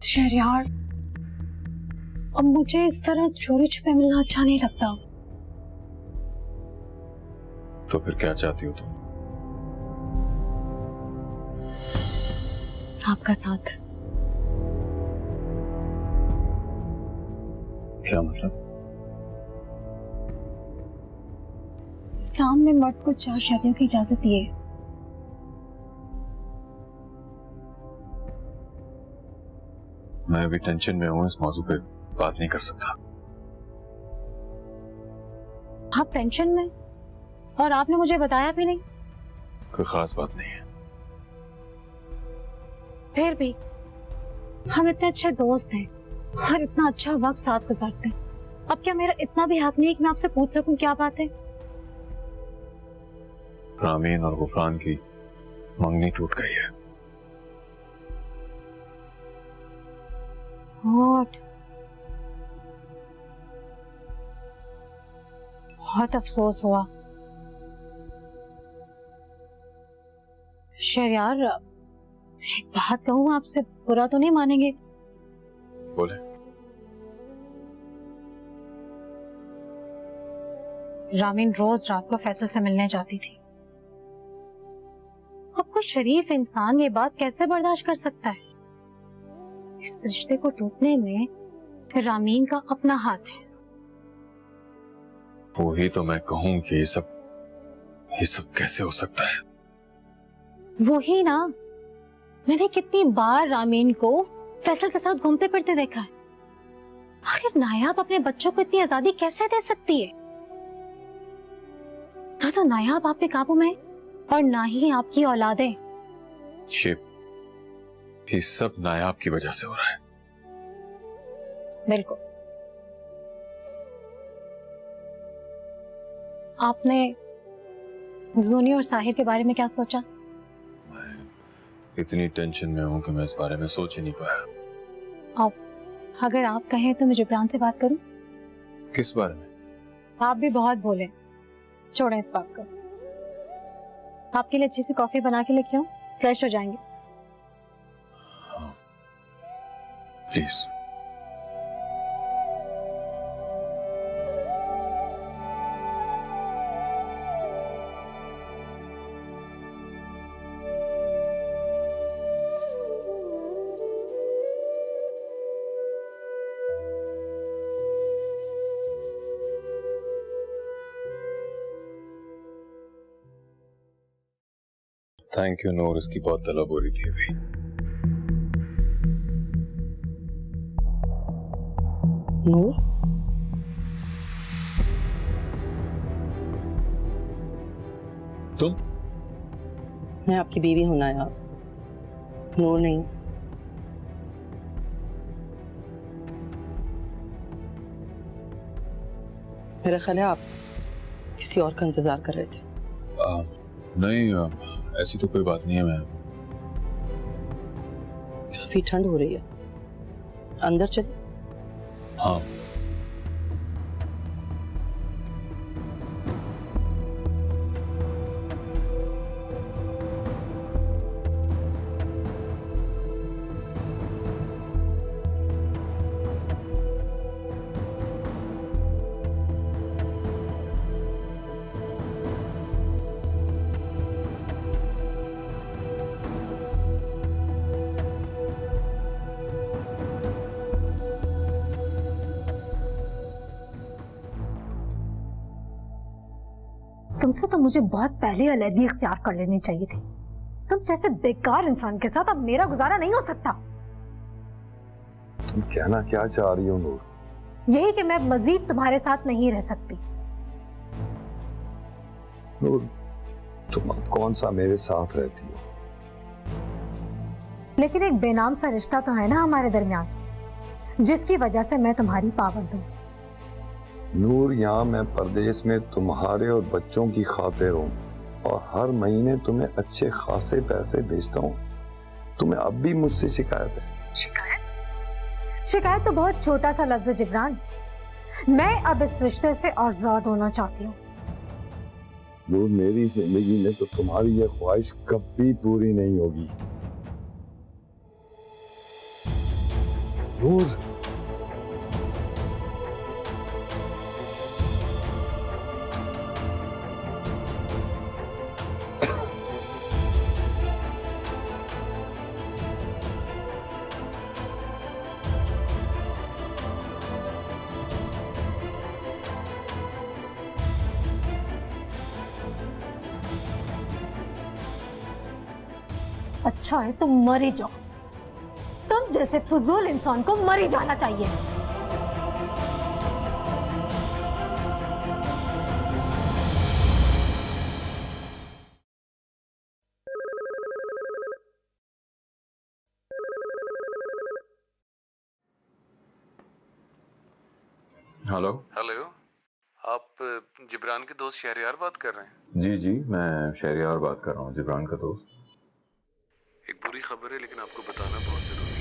S1: शरियार, अब मुझे इस तरह चोरी छुपे मिलना अच्छा नहीं लगता।
S3: तो फिर क्या चाहती हो तुम?
S1: आपका साथ।
S3: क्या मतलब?
S1: इस्लाम ने मर्द को 4 शादियों की इजाजत दी है।
S3: मैं अभी टेंशन में हूँ, इस मौजू पे बात नहीं कर सकता।
S1: आप टेंशन में, और आपने मुझे बताया भी नहीं।
S3: कोई खास बात नहीं है।
S1: फिर भी हम इतने अच्छे दोस्त हैं और इतना अच्छा वक्त साथ गुजारते हैं। अब क्या मेरा इतना भी हक नहीं है कि मैं आपसे पूछ सकूं क्या बात है?
S3: रामीन और गुफरान की मंगनी टूट गई है।
S1: What? बहुत अफसोस हुआ। शहरयार, एक बात कहूँ आपसे, बुरा तो नहीं मानेंगे?
S3: बोले।
S1: रामीन रोज रात को फैसल से मिलने जाती थी। अब कोई शरीफ इंसान ये बात कैसे बर्दाश्त कर सकता है? इस रिश्ते को टूटने में रामीन का अपना हाथ है।
S3: वो ही तो मैं कहूँ कि ये सब कैसे हो सकता है?
S1: वो ही ना, मैंने कितनी बार रामीन को फैसल के साथ घूमते फिरते देखा है। आखिर नायाब अपने बच्चों को इतनी आजादी कैसे दे सकती है? ना तो नायाब आप पे काबू में और ना ही आपकी औलादें।
S3: ये सब नायाब की वजह से हो रहा है।
S1: बिल्कुल। आपने जूनी और साहिर के बारे में क्या सोचा?
S3: मैं इतनी टेंशन में हूं कि मैं इस बारे में सोच ही नहीं पाया।
S1: अब अगर आप कहें तो मैं जिब्रान से बात करूं?
S3: किस बारे में?
S1: आप भी बहुत बोले, छोड़ें इस बात को। आपके लिए अच्छी सी कॉफी बना के लेके आऊं, फ्रेश हो जाएंगे।
S3: प्लीज। थैंक यू नूर, इसकी बहुत तलब हो रही थी अभी।
S4: नूर,
S3: तुम?
S4: मैं आपकी बीवी हूं नायाब, नूर नहीं। मेरा ख्याल है आप किसी और का इंतजार कर रहे थे।
S3: नहीं, ऐसी तो कोई बात नहीं है। मैं
S4: काफी ठंड हो रही है, अंदर चले।
S3: हाँ।
S1: तुमसे तो मुझे बहुत पहले अलैदी इख्तियार कर लेनी चाहिए थी। तुम जैसे बेकार इंसान के साथ अब मेरा गुजारा नहीं हो सकता।
S2: तुम कहना क्या चाह रही हो नूर?
S1: यही कि मैं मजीद तुम्हारे साथ नहीं रह सकती।
S2: नूर, तुम अब कौन सा मेरे साथ रहती हो?
S1: लेकिन एक बेनाम सा रिश्ता तो है ना हमारे दरमियान, जिसकी वजह से मैं तुम्हारी पाबंद हूँ।
S2: नूर, यहाँ मैं परदेश में तुम्हारे और बच्चों की खातिर हूँ और हर महीने तुम्हें अच्छे खासे पैसे भेजता हूँ। तुम्हें अब भी मुझसे शिकायत है?
S1: शिकायत? शिकायत तो बहुत छोटा सा लफ्ज है जिब्रान। मैं अब इस रिश्ते से आजाद होना चाहती हूँ।
S2: नूर, मेरी जिंदगी में तो तुम्हारी ये ख्वाहिश कभी पूरी नहीं होगी। नूर,
S1: अच्छा है तुम मर ही जाओ। तुम जैसे फजूल इंसान को मर ही जाना चाहिए।
S3: हेलो।
S6: हेलो, आप जिब्रान के दोस्त शहरयार बात कर रहे हैं?
S3: जी जी, मैं शहरयार बात कर रहा हूँ, जिब्रान का दोस्त।
S6: एक बुरी खबर है लेकिन आपको बताना बहुत जरूरी है।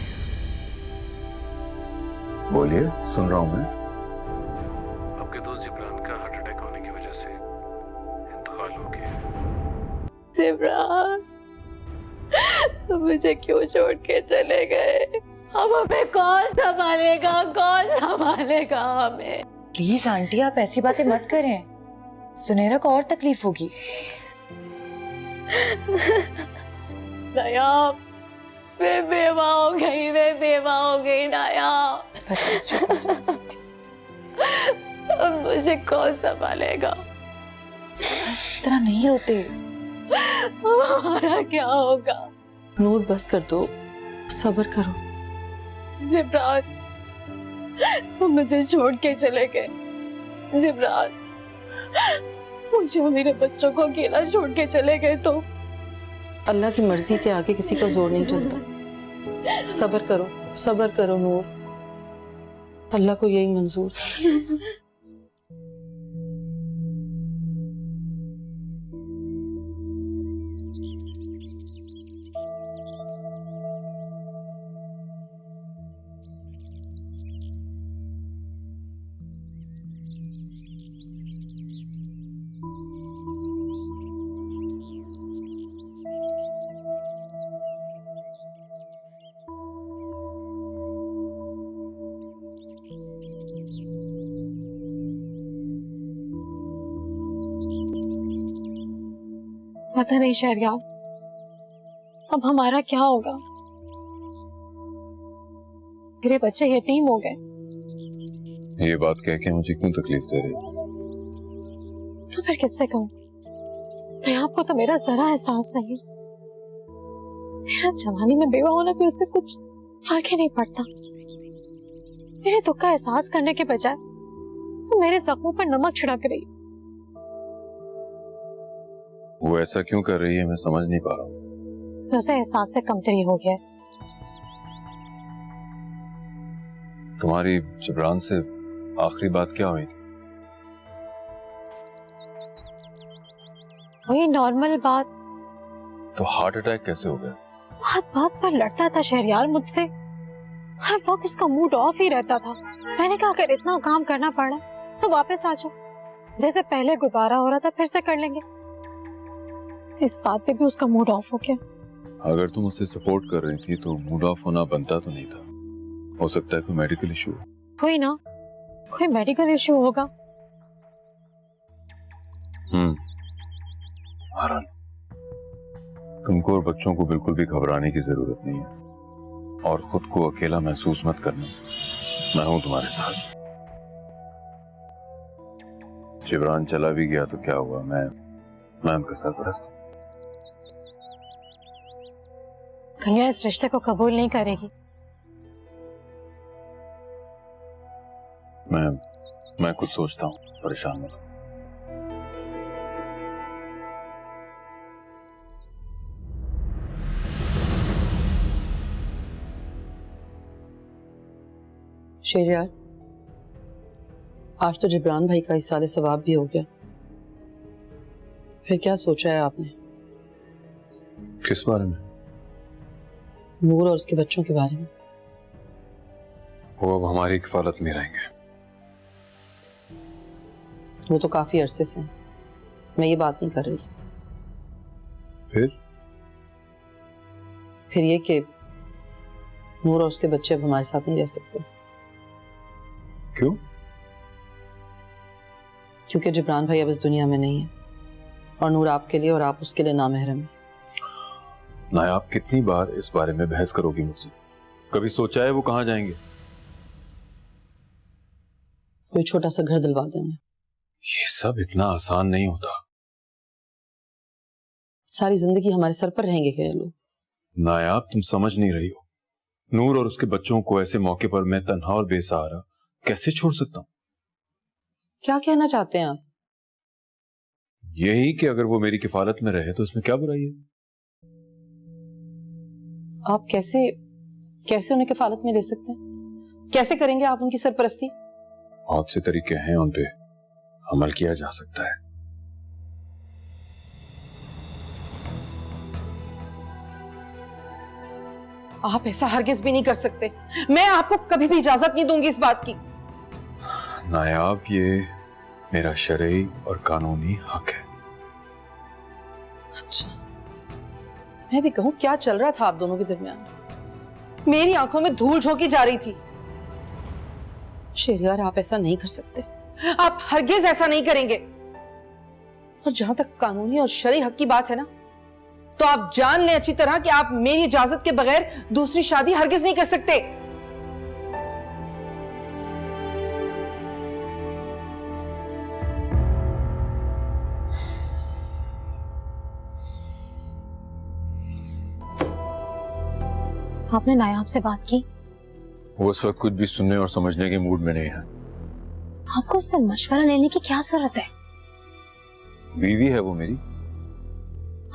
S3: बोलिए, सुन रहा हूँ मैं।
S6: आपके दोस्त जिब्रान का हार्ट अटैक होने की वजह से इंतकाल हो गया है।
S4: जिब्रान, तुम मुझे क्यों छोड़ के चले गए? अब हमें कौन संभालेगा, कौन संभालेगा हमें?
S8: प्लीज आंटी, आप ऐसी बातें मत करें। सुनहरा को और तकलीफ होगी।
S4: नया, मैं बेवा हो गई, मैं बेवा हो गई नया।
S8: बस चुप हो जाओ।
S4: अब मुझे कौन संभालेगा?
S8: बस इस तरह नहीं रोते।
S4: हमारा क्या होगा? नूर, बस कर दो, सब्र करो। जिब्रान, तुम मुझे छोड़ के चले गए। जिब्रान, मुझे और मेरे बच्चों को अकेला छोड़ के चले गए तो अल्लाह की मर्जी के आगे किसी का जोर नहीं चलता। सब्र करो नूर, अल्लाह को यही मंजूर।
S1: पता नहीं शहरयार, अब हमारा क्या होगा। मेरे बच्चे यतीम हो गए।
S3: ये बात कह के मुझे क्यों तकलीफ दे रही?
S1: तो फिर किससे कहूँ? तो आपको तो मेरा जरा एहसास नहीं। मेरा जवानी में बेवा होना भी उससे कुछ फर्क ही नहीं पड़ता। मेरे दुख का एहसास करने के बजाय वो मेरे जख्मों पर नमक छिड़क रही।
S3: वो ऐसा क्यों कर रही है, मैं समझ नहीं पा रहा हूँ।
S1: उसे एहसास से कमतरी हो गया।
S3: तुम्हारी जिब्रान से आखिरी बात क्या हुई?
S1: वही नॉर्मल बात।
S3: तो हार्ट अटैक कैसे हो गया?
S1: बात बात पर लड़ता था शहरयार मुझसे। हर वक्त उसका मूड ऑफ ही रहता था। मैंने कहा अगर इतना काम करना पड़ा तो वापस आ जाओ, जैसे पहले गुजारा हो रहा था फिर से कर लेंगे। इस बात पे भी उसका मूड ऑफ हो गया।
S3: अगर तुम उसे सपोर्ट कर रही थी तो मूड ऑफ होना बनता तो नहीं था। हो सकता है कोई मेडिकल इशू।
S1: कोई ना, कोई मेडिकल इशू होगा।
S3: आराम, तुमको और बच्चों को बिल्कुल भी घबराने की जरूरत नहीं है और खुद को अकेला महसूस मत करना। मैं हूं तुम्हारे साथ। जिब्रान चला भी गया तो क्या हुआ, मैं उनका सरपरस्त हूं।
S1: दुनिया इस रिश्ते को कबूल नहीं करेगी।
S3: मैं कुछ सोचता हूँ, परेशान मत हो।
S4: शहरयार, आज तो जिब्रान भाई का इसाले सवाब भी हो गया। फिर क्या सोचा है आपने?
S3: किस बारे में?
S4: नूर और उसके बच्चों के बारे में।
S3: वो अब हमारी किफालत में रहेंगे।
S4: वो तो काफी अरसे से हैं। मैं ये बात नहीं कर रही। फिर ये कि नूर और उसके बच्चे अब हमारे साथ नहीं रह सकते।
S3: क्यों?
S4: क्योंकि जिब्रान भाई अब इस दुनिया में नहीं है और नूर आपके लिए और आप उसके लिए नामहरम है।
S3: नायाब, कितनी बार इस बारे में बहस करोगी मुझसे? कभी सोचा है वो कहाँ जाएंगे?
S4: कोई छोटा सा घर दिलवा दें उन्हें।
S3: ये सब इतना आसान नहीं होता।
S4: सारी जिंदगी हमारे सर पर रहेंगे क्या ये लोग?
S3: नायाब, तुम समझ नहीं रही हो। नूर और उसके बच्चों को ऐसे मौके पर मैं तन्हा और बेसहारा कैसे छोड़ सकता हूँ?
S4: क्या कहना चाहते हैं आप?
S3: यही कि अगर वो मेरी किफालत में रहे तो इसमें क्या बुराई है?
S4: आप कैसे कैसे उन्हें किफालत में ले सकते हैं? कैसे करेंगे आप उनकी सरपरस्ती?
S3: बहुत से तरीके हैं, उन पे अमल किया जा सकता है।
S4: आप ऐसा हरगिज भी नहीं कर सकते। मैं आपको कभी भी इजाजत नहीं दूंगी इस बात की।
S3: नायाब, ये मेरा शरई और कानूनी हक है।
S4: अच्छा, मैं भी कहूं क्या चल रहा था आप दोनों के दरमियान? मेरी आंखों में धूल झोंकी जा रही थी। शहरयार, आप ऐसा नहीं कर सकते। आप हरगिज ऐसा नहीं करेंगे। और जहां तक कानूनी और शरई हक की बात है ना, तो आप जान लें अच्छी तरह कि आप मेरी इजाजत के बगैर दूसरी शादी हरगिज नहीं कर सकते।
S1: आपने नायाब से बात की?
S3: वो उस वक्त कुछ भी सुनने और समझने के मूड में नहीं है।
S1: आपको उससे मशवरा लेने की क्या जरूरत है?
S3: बीवी है वो मेरी।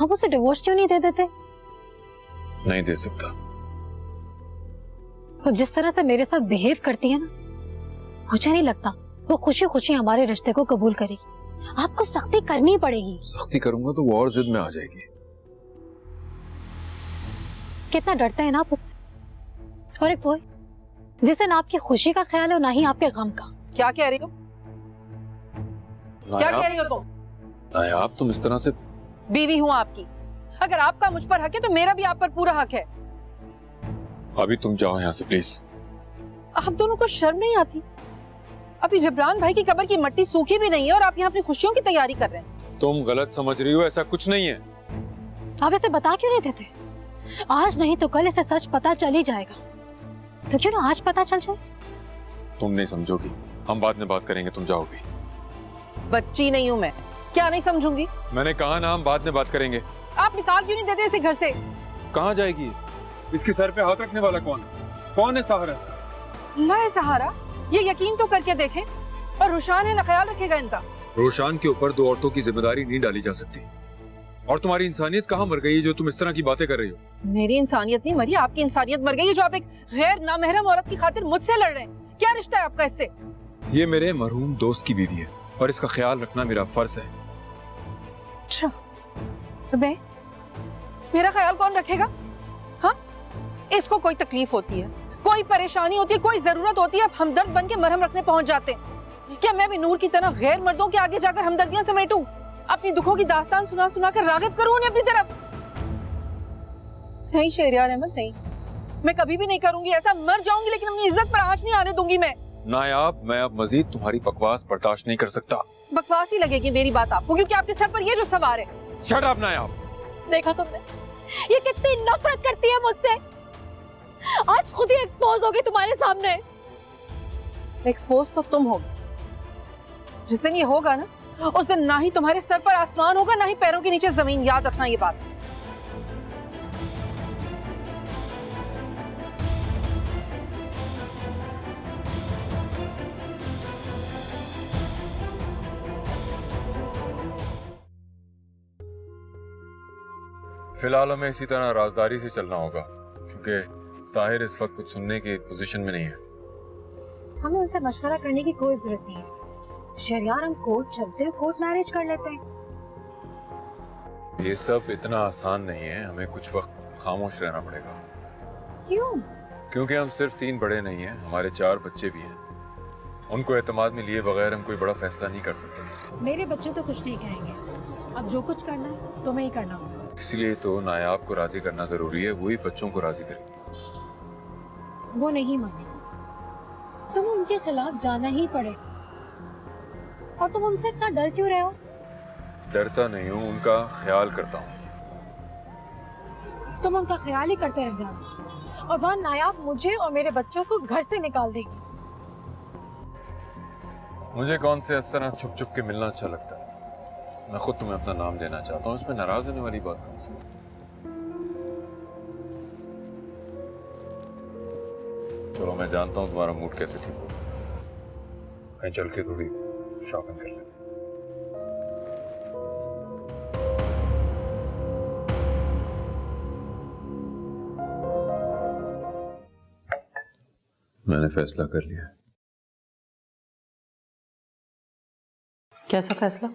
S1: आप उसे डिवोर्स क्यों नहीं दे देते?
S3: नहीं दे सकता।
S1: वो जिस तरह से मेरे साथ बिहेव करती है ना, मुझे नहीं लगता वो खुशी खुशी हमारे रिश्ते को कबूल करेगी। आपको सख्ती करनी पड़ेगी।
S3: सख्ती करूंगा तो वो और जिद में आ जाएगी।
S1: कितना डरते हैं ना आप उससे। और एक वो है, जिसे ना आपकी खुशी का ख्याल है और ना ही आपके गम का।
S4: क्या कह रही हो? क्या कह रही हो तुम?
S3: नायाब, तुम इस तरह से।
S4: बीवी हूं आपकी। अगर आपका मुझ पर हक है तो मेरा भी आप पर पूरा हक है।
S3: अभी तुम जाओ यहाँ से प्लीज।
S4: आप दोनों को शर्म नहीं आती? अभी जबरान भाई की कब्र की मट्टी सूखी भी नहीं है और आप यहाँ अपनी खुशियों की तैयारी कर रहे हैं।
S3: तुम गलत समझ रही हो, ऐसा कुछ नहीं है।
S1: आप इसे बता क्यों नहीं देते? आज नहीं तो कल इसे सच पता चल ही जाएगा। तो क्यों ना आज पता चल जाए?
S3: तुम नहीं समझोगी, हम बाद में बात करेंगे, तुम जाओगी।
S4: बच्ची नहीं हूं मैं, क्या नहीं समझूंगी?
S3: मैंने कहा ना, हम बाद में बात करेंगे।
S4: आप निकाल क्यों नहीं देते इसे घर से?
S3: कहाँ जाएगी? इसके सर पे हाथ रखने वाला कौन है? कौन है सहारा इसका?
S4: अल्लाह है सहारा, ये यकीन तो करके देखें। और रुशान है ना, ख्याल रखेगा इनका।
S3: रोशान के ऊपर दो औरतों की जिम्मेदारी नहीं डाली जा सकती। और तुम्हारी इंसानियत कहाँ मर गई है जो तुम इस तरह की बातें कर रही हो?
S4: मेरी इंसानियत नहीं मरी, आपकी इंसानियत मर गई है जो आप एक गैर नामहरम औरत की खातिर मुझसे लड़ रहे हैं। क्या रिश्ता है आपका इससे?
S3: ये मेरे मरहूम दोस्त की बीवी है और इसका ख्याल रखना मेरा फर्ज है।
S4: अच्छा, मैं मेरा ख्याल कौन रखेगा? हाँ, इसको कोई तकलीफ होती है, कोई परेशानी होती है, कोई जरूरत होती है, हमदर्द बन के मरहम रखने पहुंच जाते हैं। क्या मैं भी नूर की तरह गैर मर्दों के आगे जाकर हमदर्दियां समेटूं? अपनी दुखों की दास्तान सुना सुना कर रागिब करूं उन्हें अपनी तरफ? नहीं शहरयार अहमद, नहीं, मैं कभी भी नहीं करूंगी ऐसा। मर जाऊंगी लेकिन अपनी इज्जत पर आंच नहीं आने दूंगी मैं।
S3: नायाब, मैं अब मजीद तुम्हारी बकवास बर्दाश्त नहीं कर सकता।
S4: बकवास ही लगेगी मेरी बात आपको, क्योंकि आपके सर पर ये जो सवार है।
S3: शट अप नायाब।
S1: देखा तुमने, ये कितनी नफरत करती है मुझसे। आज खुद ही एक्सपोज होगी तुम्हारे सामने।
S4: एक्सपोज तो तुम होगे। जिस दिन ये होगा ना, उस दिन ना ही तुम्हारे सर पर आसमान होगा, ना ही पैरों के नीचे जमीन। याद रखना ये बात।
S3: फिलहाल हमें इसी तरह राजदारी से चलना होगा, क्योंकि ताहिर इस वक्त कुछ सुनने की पोजीशन में नहीं है।
S1: हमें उनसे मशवरा करने की कोई जरूरत नहीं है। शहरयार, हम कोर्ट चलते हैं, कोर्ट मैरिज कर लेते हैं।
S3: ये सब इतना आसान नहीं है, हमें कुछ वक्त खामोश रहना पड़ेगा।
S1: क्यों?
S3: क्योंकि हम सिर्फ 3 बड़े नहीं हैं, हमारे 4 बच्चे भी हैं। उनको एतमाद में लिए बगैर हम कोई बड़ा फैसला नहीं कर सकते।
S1: मेरे बच्चे तो कुछ नहीं कहेंगे। अब जो कुछ करना है तुम्हें ही करना होगा।
S3: इसलिए तो नायाब को राजी करना जरूरी है, वही बच्चों को राजी करेगी।
S1: वो नहीं माने, तुम्हें उनके खिलाफ जाना ही पड़े। और तुम उनसे इतना डर क्यों रहे हो?
S3: डरता नहीं हूँ, उनका ख्याल करता हूँ।
S1: तुम उनका ख्याल ही करते रह जाओ और वहाँ नायाब मुझे और मेरे बच्चों को घर से निकाल देगी।
S3: मुझे कौन से इस तरह छुप छुप के मिलना अच्छा लगता है। मैं खुद तुम्हें अपना नाम देना चाहता हूँ, इसमें नाराज होने वाली बात कौन सी? चलो मैं जानता हूँ तुम्हारा मूड कैसे ठीक होगा। कहीं चल के थोड़ी शॉपिंग कर लेते। मैंने फैसला कर लिया है।
S4: कैसा फैसला?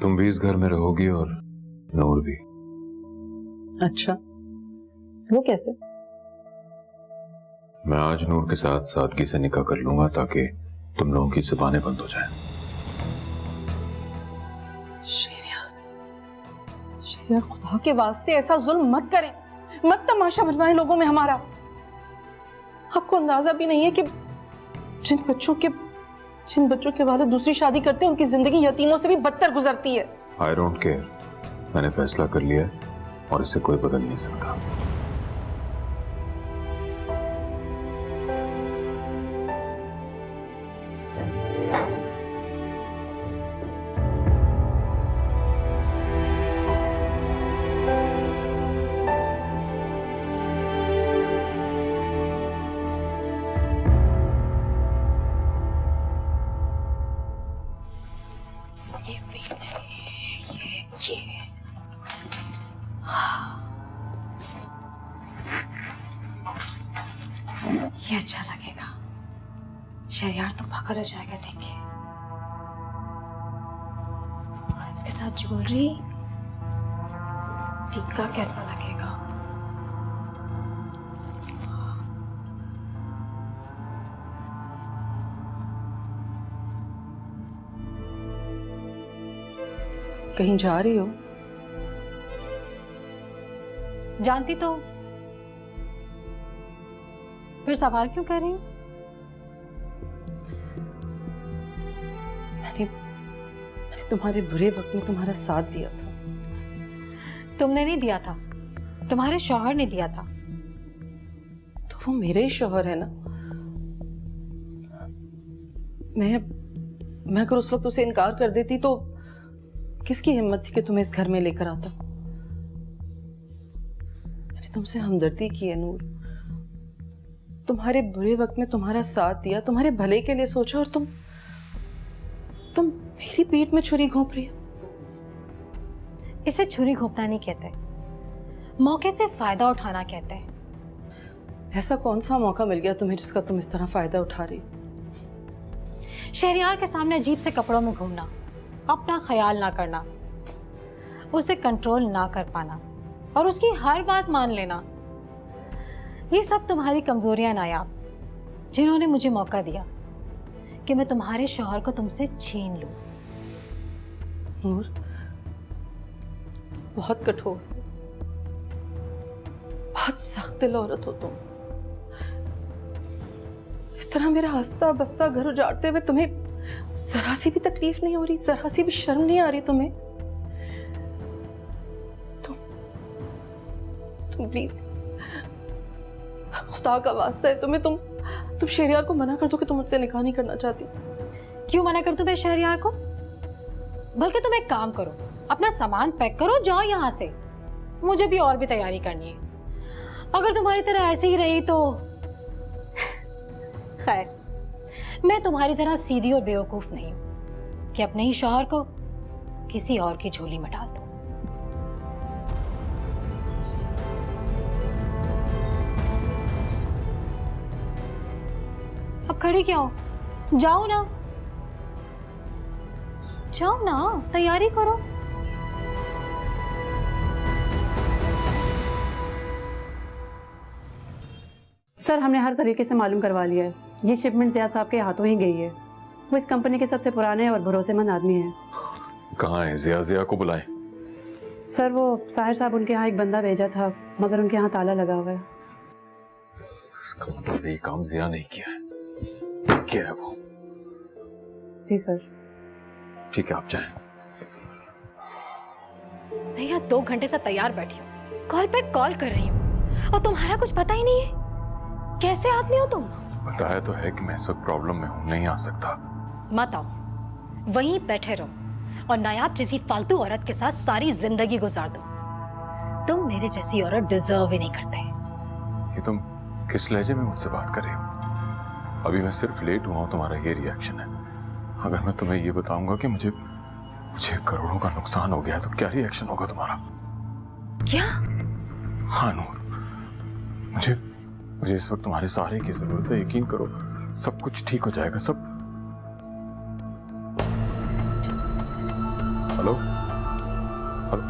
S3: तुम भी इस घर में रहोगी और नूर भी।
S4: अच्छा, वो कैसे?
S3: मैं आज नूर के साथ सादगी से निकाह कर लूंगा ताकि तुम लोगों की जुबानें बंद हो जाएं।
S4: शेरिया, खुदा के वास्ते ऐसा जुल्म मत करें, मत तमाशा बनवाएं लोगों में हमारा। आपको अंदाजा भी नहीं है कि जिन बच्चों के वालिद दूसरी शादी करते हैं उनकी जिंदगी यतीमों से भी बदतर गुजरती है।
S3: आई डोंट केयर, मैंने फैसला कर लिया है और इसे कोई बदल नहीं सकता।
S1: ये अच्छा लगेगा। शहरयार तो पागल हो जाएगा देख के। इसके साथ ज्वेलरी, टीका कैसा लगेगा?
S4: कहीं जा रही हो?
S1: जानती तो फिर सवाल क्यों कर रही हूँ?
S4: मैंने तुम्हारे बुरे वक्त में तुम्हारा साथ दिया था।
S1: तुमने नहीं दिया था, तुम्हारे शौहर ने दिया था।
S4: तो वो मेरे ही शौहर है ना। मैं अगर उस वक्त उसे इनकार कर देती तो किसकी हिम्मत थी कि तुम्हें इस घर में लेकर आता। मैंने तुमसे हमदर्दी की है नूर, तुम्हारे बुरे वक्त में तुम्हारा साथ दिया, तुम्हारे भले के लिए सोचा, और तुम मेरी पेट में छुरी घोंप रही हो।
S1: इसे छुरी घोंपना नहीं कहते, मौके से फायदा उठाना कहते हैं।
S4: ऐसा कौन सा मौका मिल गया तुम्हें जिसका तुम इस तरह फायदा उठा रही हो?
S1: शहरयार के सामने अजीब से कपड़ों में घूमना, अपना ख्याल ना करना, उसे कंट्रोल ना कर पाना और उसकी हर बात मान लेना, ये सब तुम्हारी कमजोरियां नायाब, जिन्होंने मुझे मौका दिया कि मैं तुम्हारे शौहर को तुमसे छीन लूं।
S4: नूर, तुम बहुत कठोर हो, बहुत सख्त दिल औरत हो तुम। इस तरह मेरा हंसता बसता घर उजाड़ते हुए तुम्हें जरा सी भी तकलीफ नहीं हो रही, जरा सी भी शर्म नहीं आ रही तुम्हें? तुम प्लीज, खुदा का वास्ता है तुम्हें, तुम शहरयार को मना कर दो कि तुम मुझसे निकाह नहीं करना चाहती।
S1: क्यों मना कर दूं मैं शहरयार को? बल्कि तुम एक काम करो, अपना सामान पैक करो, जाओ यहाँ से। मुझे भी और भी तैयारी करनी है। अगर तुम्हारी तरह ऐसे ही रही तो खैर, मैं तुम्हारी तरह सीधी और बेवकूफ नहीं हूं कि अपने ही शौहर को किसी और की झोली में डाल दूं। अब खड़ी क्या हो? जाओ ना, तैयारी करो।
S7: सर, हमने हर तरीके से मालूम करवा लिया है। ये शिपमेंट ज़िया साहब के हाथों ही गई है। वो इस कंपनी के सबसे पुराने और भरोसेमंद आदमी हैं।
S3: कहाँ है ज़िया को बुलाएं।
S7: सर, वो साहिर साहब उनके यहाँ एक बंदा भेजा था, मगर उनके यहाँ ताला लगा हुआ है।
S3: इसका मतलब ये काम ज़िया नहीं किया है। क्या है वो?
S7: जी सर।
S3: ठीक है, आप जाएं।
S1: मैं यहाँ 2 घंटे से तैयार बैठी हूँ, कॉल पे कॉल कर रही हूँ और तुम्हारा कुछ पता ही नहीं है। कैसे आदमी हो तुम?
S3: बताया तो है कि मैं इस वक्त प्रॉब्लम में हूँ, नहीं आ सकता।
S1: मत आओ, वहीं बैठे रहो और नायाब जैसी फालतू औरत के साथ सारी जिंदगी गुजार दो। तुम मेरे जैसी औरत डिजर्व ही नहीं करते।
S3: ये तुम किस लहजे में मुझसे बात कर रही हो? अभी मैं सिर्फ लेट हुआ हूं, तुम्हारा ये रिएक्शन है। अगर मैं तुम्हें ये बताऊंगा कि मुझे करोड़ों का नुकसान हो गया तो क्या रिएक्शन होगा तुम्हारा?
S1: क्या?
S3: हाँ नूर, मुझे इस वक्त तुम्हारे सहारे की जरूरत है। यकीन करो, सब कुछ ठीक हो जाएगा। सब। हेलो हेलो,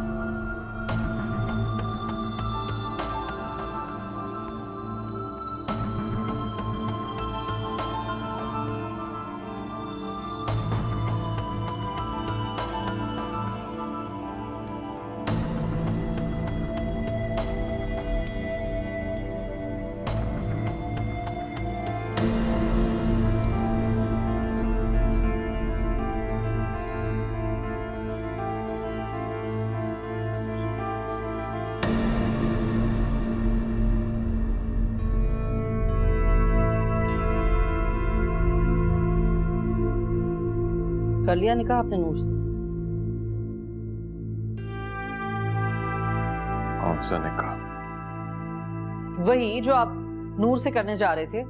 S4: कर लिया निकाह आपने नूर से?
S3: कौन सा निकाह?
S4: वही जो आप नूर से करने जा रहे थे।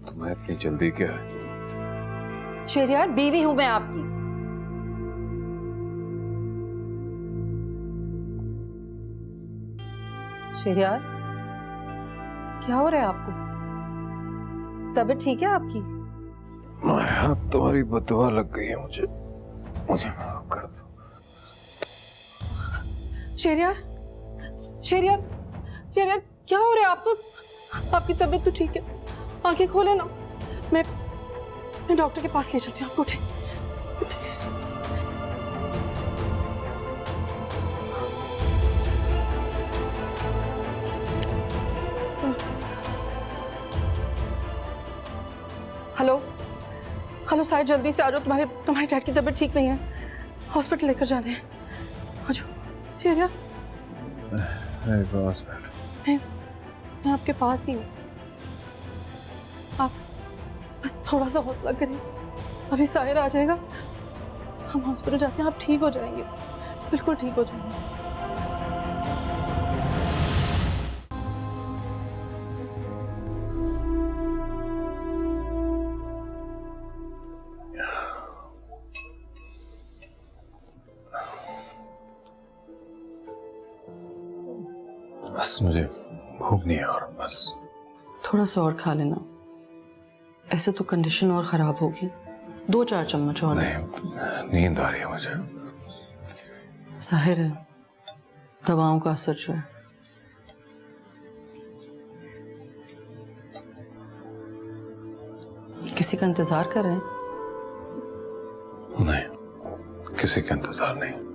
S3: तुम्हें इतनी जल्दी क्या है?
S4: शहरियार, बीवी हूं मैं आपकी। शहरियार, क्या हो रहा है आपको? तबीयत ठीक है आपकी?
S3: माया, तुम्हारी बददुआ लग गई है मुझे माफ कर दो।
S4: शहरियार, शहरियार, शहरियार, क्या हो रहा है आपको? आपकी तबीयत तो ठीक है? आंखें खोले ना। मैं डॉक्टर के पास ले चलती हूँ आपको। उठे, उठे। हेलो हेलो साहिर, जल्दी से आ जाओ। तुम्हारे डैड की तबीयत ठीक नहीं है, हॉस्पिटल लेकर जाने हैं। आ जाओ शहरियार। मैं आपके पास ही हूँ। आप बस थोड़ा सा हौसला करिए, अभी साहिर आ जाएगा। हम हॉस्पिटल जाते हैं, आप ठीक हो जाएंगे, बिल्कुल ठीक हो जाएंगे।
S3: बस मुझे भूख नहीं है और बस
S4: थोड़ा सा और खा लेना, ऐसे तो कंडीशन और खराब होगी। 2-4 चम्मच और।
S3: नहीं, नींद आ रही है मुझे।
S4: जाहिर है दवाओं का असर जो है। किसी का इंतजार कर रहे हैं?
S3: नहीं, किसी का इंतजार नहीं।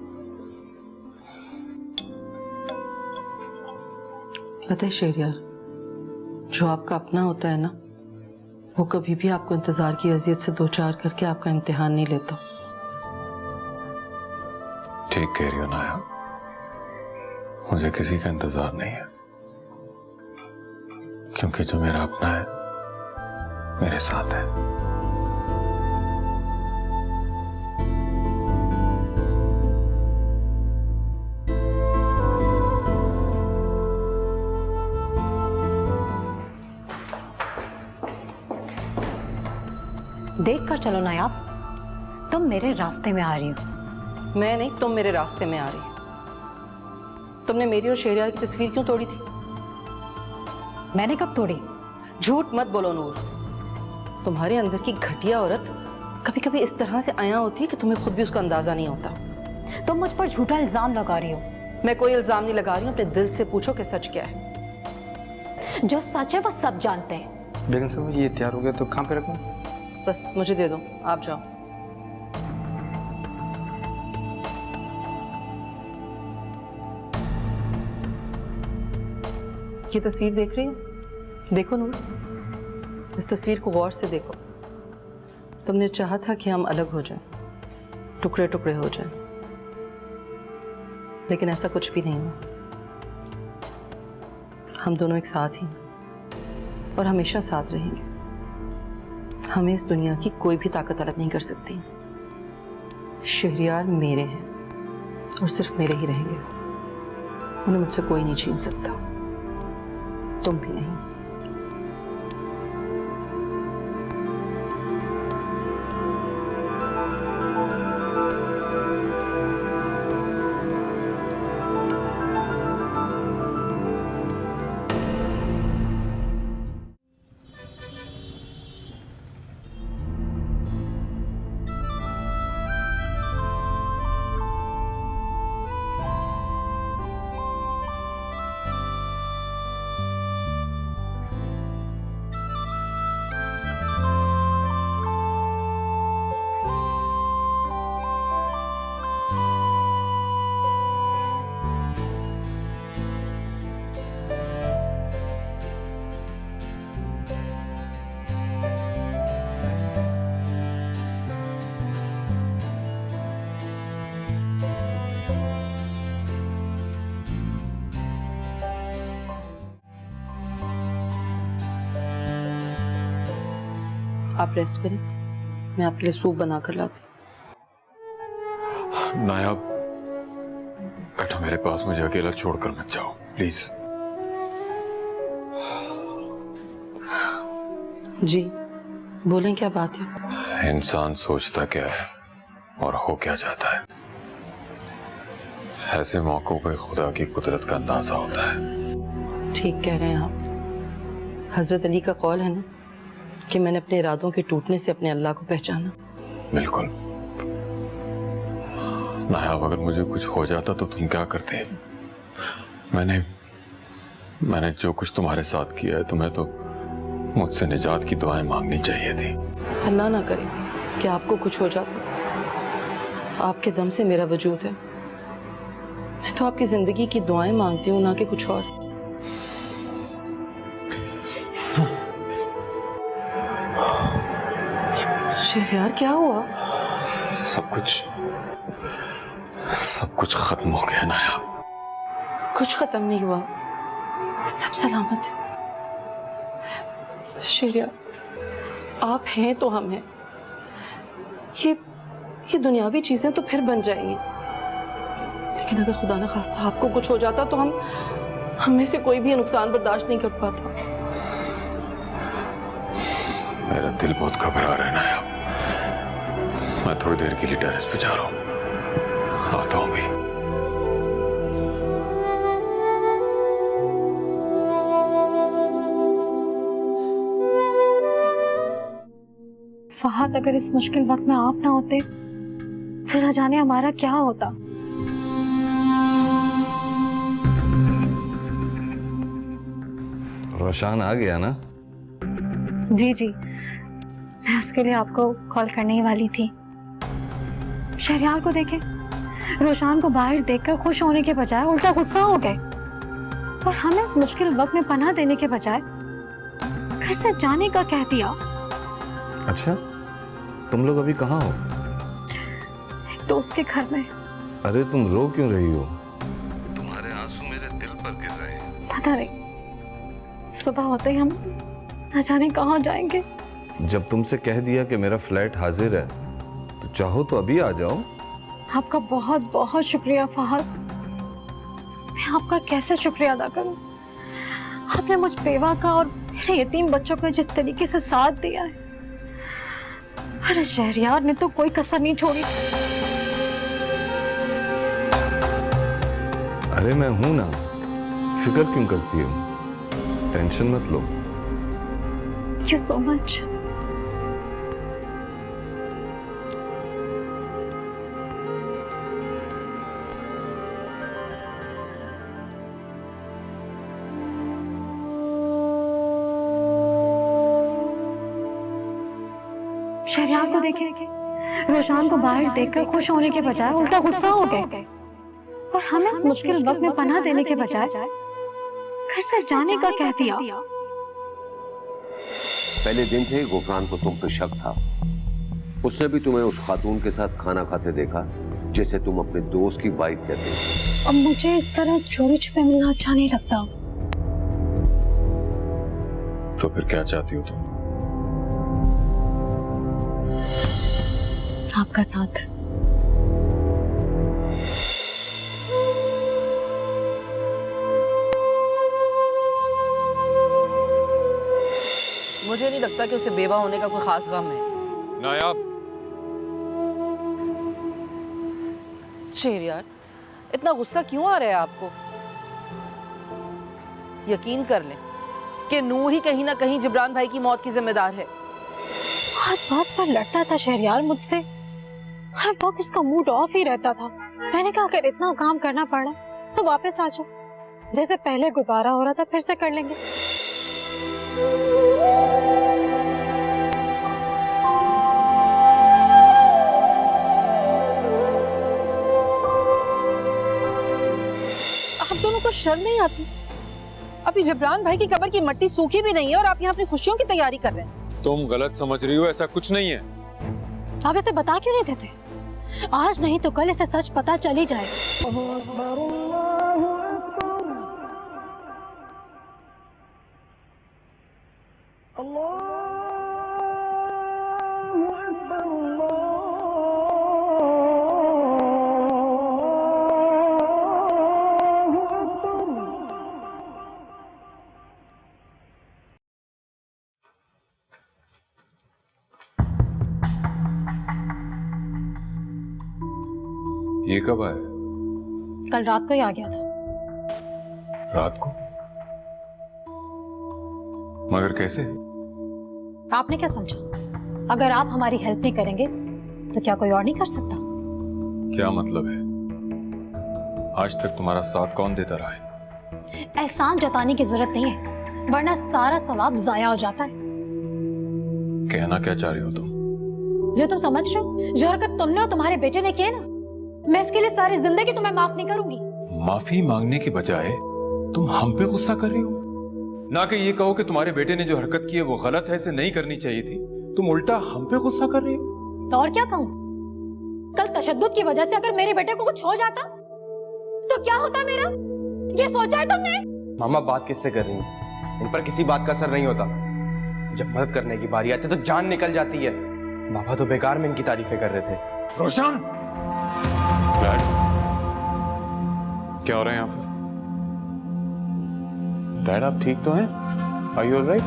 S4: पता है शहरियार, जो आपका अपना होता है ना, वो कभी भी आपको इंतजार की अजियत से 2-4 करके आपका इम्तिहान नहीं लेता।
S3: ठीक कह रही हो नाया, मुझे किसी का इंतजार नहीं है, क्योंकि जो मेरा अपना है मेरे साथ है।
S1: देख कर चलो नायाब, तुम मेरे रास्ते में आ रही हो।
S4: मैं नहीं, तुम मेरे रास्ते में आ रही हो। तुमने मेरी और शहरियार की तस्वीर क्यों तोड़ी थी?
S1: मैंने कब तोड़ी?
S4: झूठ मत बोलो नूर। तुम्हारे अंदर की घटिया औरत कभी कभी इस तरह से आया होती है कि तुम्हें खुद भी उसका अंदाजा नहीं होता।
S1: तुम मुझ पर झूठा इल्जाम लगा रही हो।
S4: मैं कोई इल्जाम नहीं लगा रही हूँ, अपने दिल से पूछो कि सच क्या है।
S1: जो सच है वो सब जानते हैं।
S9: बेगम साहब, ये तैयार हो गया तो कहाँ पे रखूं?
S4: बस मुझे दे दो, आप जाओ। ये तस्वीर देख रही हो? देखो नूर, इस तस्वीर को गौर से देखो। तुमने चाहा था कि हम अलग हो जाएं, टुकड़े टुकड़े हो जाएं, लेकिन ऐसा कुछ भी नहीं हुआ। हम दोनों एक साथ ही और हमेशा साथ रहेंगे। हमें इस दुनिया की कोई भी ताकत अलग नहीं कर सकती। शहरियार मेरे हैं और सिर्फ मेरे ही रहेंगे, उन्हें मुझसे कोई नहीं छीन सकता। तुम भी नहीं। आप रेस्ट करें, मैं आपके लिए सूप बना कर लाती।
S3: नायाब, बैठो मेरे पास, मुझे अकेला छोड़कर मत जाओ प्लीज।
S4: जी बोलें, क्या बात है?
S3: इंसान सोचता क्या है और हो क्या जाता है, ऐसे मौकों पे खुदा की कुदरत का अंदाजा होता है।
S4: ठीक कह रहे हैं आप। हजरत अली का कौल है ना कि मैंने अपने इरादों के टूटने से अपने अल्लाह को पहचाना।
S3: बिल्कुल। नायाब, अगर मुझे कुछ हो जाता तो तुम क्या करते? मैंने जो कुछ तुम्हारे साथ किया है, तुम्हें तो मुझसे निजात की दुआएं मांगनी चाहिए थी।
S4: अल्लाह ना करे कि आपको कुछ हो जाता। आपके दम से मेरा वजूद है। मैं तो आपकी जिंदगी की दुआएं मांगती हूँ, ना कि कुछ और। शहरयार, क्या हुआ?
S3: सब कुछ खत्म हो गया नायाब।
S4: कुछ खत्म नहीं हुआ, सब सलामत है। शहरयार, आप हैं तो हम हैं। ये दुनियावी चीजें तो फिर बन जाएंगी, लेकिन अगर खुदा न खास्ता आपको कुछ हो जाता तो हम में से कोई भी ये नुकसान बर्दाश्त नहीं कर पाता।
S3: मेरा दिल बहुत घबरा रहा है नायाब। मैं थोड़ी देर के लिए टेरेस पे जा रहा हूँ, आता हूँ भी।
S1: फहद, अगर इस मुश्किल वक्त में आप ना होते तो न जाने हमारा क्या होता।
S6: रोशान आ गया ना?
S1: जी जी, मैं उसके लिए आपको कॉल करने ही वाली थी। शहरयार को देखे, रोशान को बाहर देखकर खुश होने के बजाय उल्टा गुस्सा हो गए, और हमें इस मुश्किल वक्त में पनाह देने के बजाय घर से जाने का कह दिया।
S6: अच्छा, तुम लोग अभी कहाँ हो?
S1: एक दोस्त के घर में।
S6: अरे तुम रो क्यों रही हो? तुम्हारे आंसू मेरे दिल पर गिर रहे हैं।
S1: पता नहीं, सुबह होते ही हम न जाने कहाँ जाएंगे।
S6: जब तुमसे कह दिया कि मेरा फ्लैट हाजिर है, तो चाहो तो अभी आ जाओ।
S1: आपका बहुत बहुत शुक्रिया फहद। मैं आपका कैसे शुक्रिया अदा करूं? आपने मुझ बेवा का और मेरे यतीम बच्चों को जिस तरीके से साथ दिया है, अरे शहरयार ने तो कोई कसर नहीं छोड़ी।
S6: अरे मैं हूं ना, फिक्र क्यों करती हो? टेंशन मत लो।
S1: Thank you so much. Shahryar को देखे, रोशान को बाहर देखकर खुश होने के बजाय उल्टा गुस्सा हो गए, और हमें इस मुश्किल वक्त में पनाह देने के बजाय घर से जाने का कह दिया।
S10: पहले दिन से ही गुफरान को तुम पे शक था। उसने भी तुम्हें उस खातून के साथ खाना खाते देखा जैसे तुम अपने दोस्त की वाइफ कहते हो।
S1: अब मुझे इस तरह चोरी छुपे मिलना अच्छा नहीं लगता।
S3: तो फिर क्या चाहती हो तुम?
S1: आपका साथ।
S4: मुझे नहीं लगता कि उसे बेवा होने का कोई खास गम है।
S3: नायाब,
S4: शेर यार, इतना गुस्सा क्यों आ रहा है आपको? यकीन कर लें कि नूर ही कहीं ना कहीं जिब्रान भाई की मौत की जिम्मेदार है।
S1: बात बात पर लड़ता था शहरयार मुझसे, हर वक्त उसका मूड ऑफ ही रहता था। मैंने कहा अगर इतना काम करना पड़ा तो वापस आ जाओ, जैसे पहले गुजारा हो रहा था फिर से कर लेंगे।
S4: आप दोनों को शर्म नहीं आती? अभी जिब्रान भाई की कब्र की मट्टी सूखी भी नहीं है और आप यहाँ अपनी खुशियों की तैयारी कर रहे हैं।
S3: तुम गलत समझ रही हो, ऐसा कुछ नहीं है।
S1: आप इसे बता क्यों नहीं देते? आज नहीं तो कल इसे सच पता चल ही जाए।
S3: ये कब आया?
S1: कल रात को ही आ गया था।
S3: रात को? मगर कैसे?
S1: आपने क्या समझा? अगर आप हमारी हेल्प नहीं करेंगे तो क्या कोई और नहीं कर सकता?
S3: क्या मतलब है? आज तक तुम्हारा साथ कौन देता रहा है?
S1: एहसान जताने की जरूरत नहीं है, वरना सारा सवाब जाया हो जाता है।
S3: कहना क्या चाह रही हो तुम?
S1: जो तुम समझ रहे हो, जो हरकत तुमने और तुम्हारे बेटे ने किए ना, मैं इसके लिए सारी जिंदगी तुम्हें माफ नहीं करूंगी।
S3: माफी मांगने के बजाय तुम हम पे गुस्सा कर रही हो। ना कि ये कहो कि तुम्हारे बेटे ने जो हरकत की है वो गलत है, इसे नहीं करनी चाहिए थी। तुम उल्टा हम पे गुस्सा कर रही हो।
S1: तो और क्या कहूँ? कल तशद्दुद की वजह से अगर मेरे बेटे को कुछ हो जाता तो क्या होता मेरा? ये सोचा है तुमने?
S9: मामा बात किससे कर रही हैं? इन पर किसी बात का असर नहीं होता। जब मदद करने की बारी आती है तो जान निकल जाती है। बाबा तो बेकार में इनकी तारीफें कर रहे थे।
S3: रोशन! डैड, क्या हो रहा है यहाँ पे?
S9: डैड आप ठीक तो हैं? Are you alright?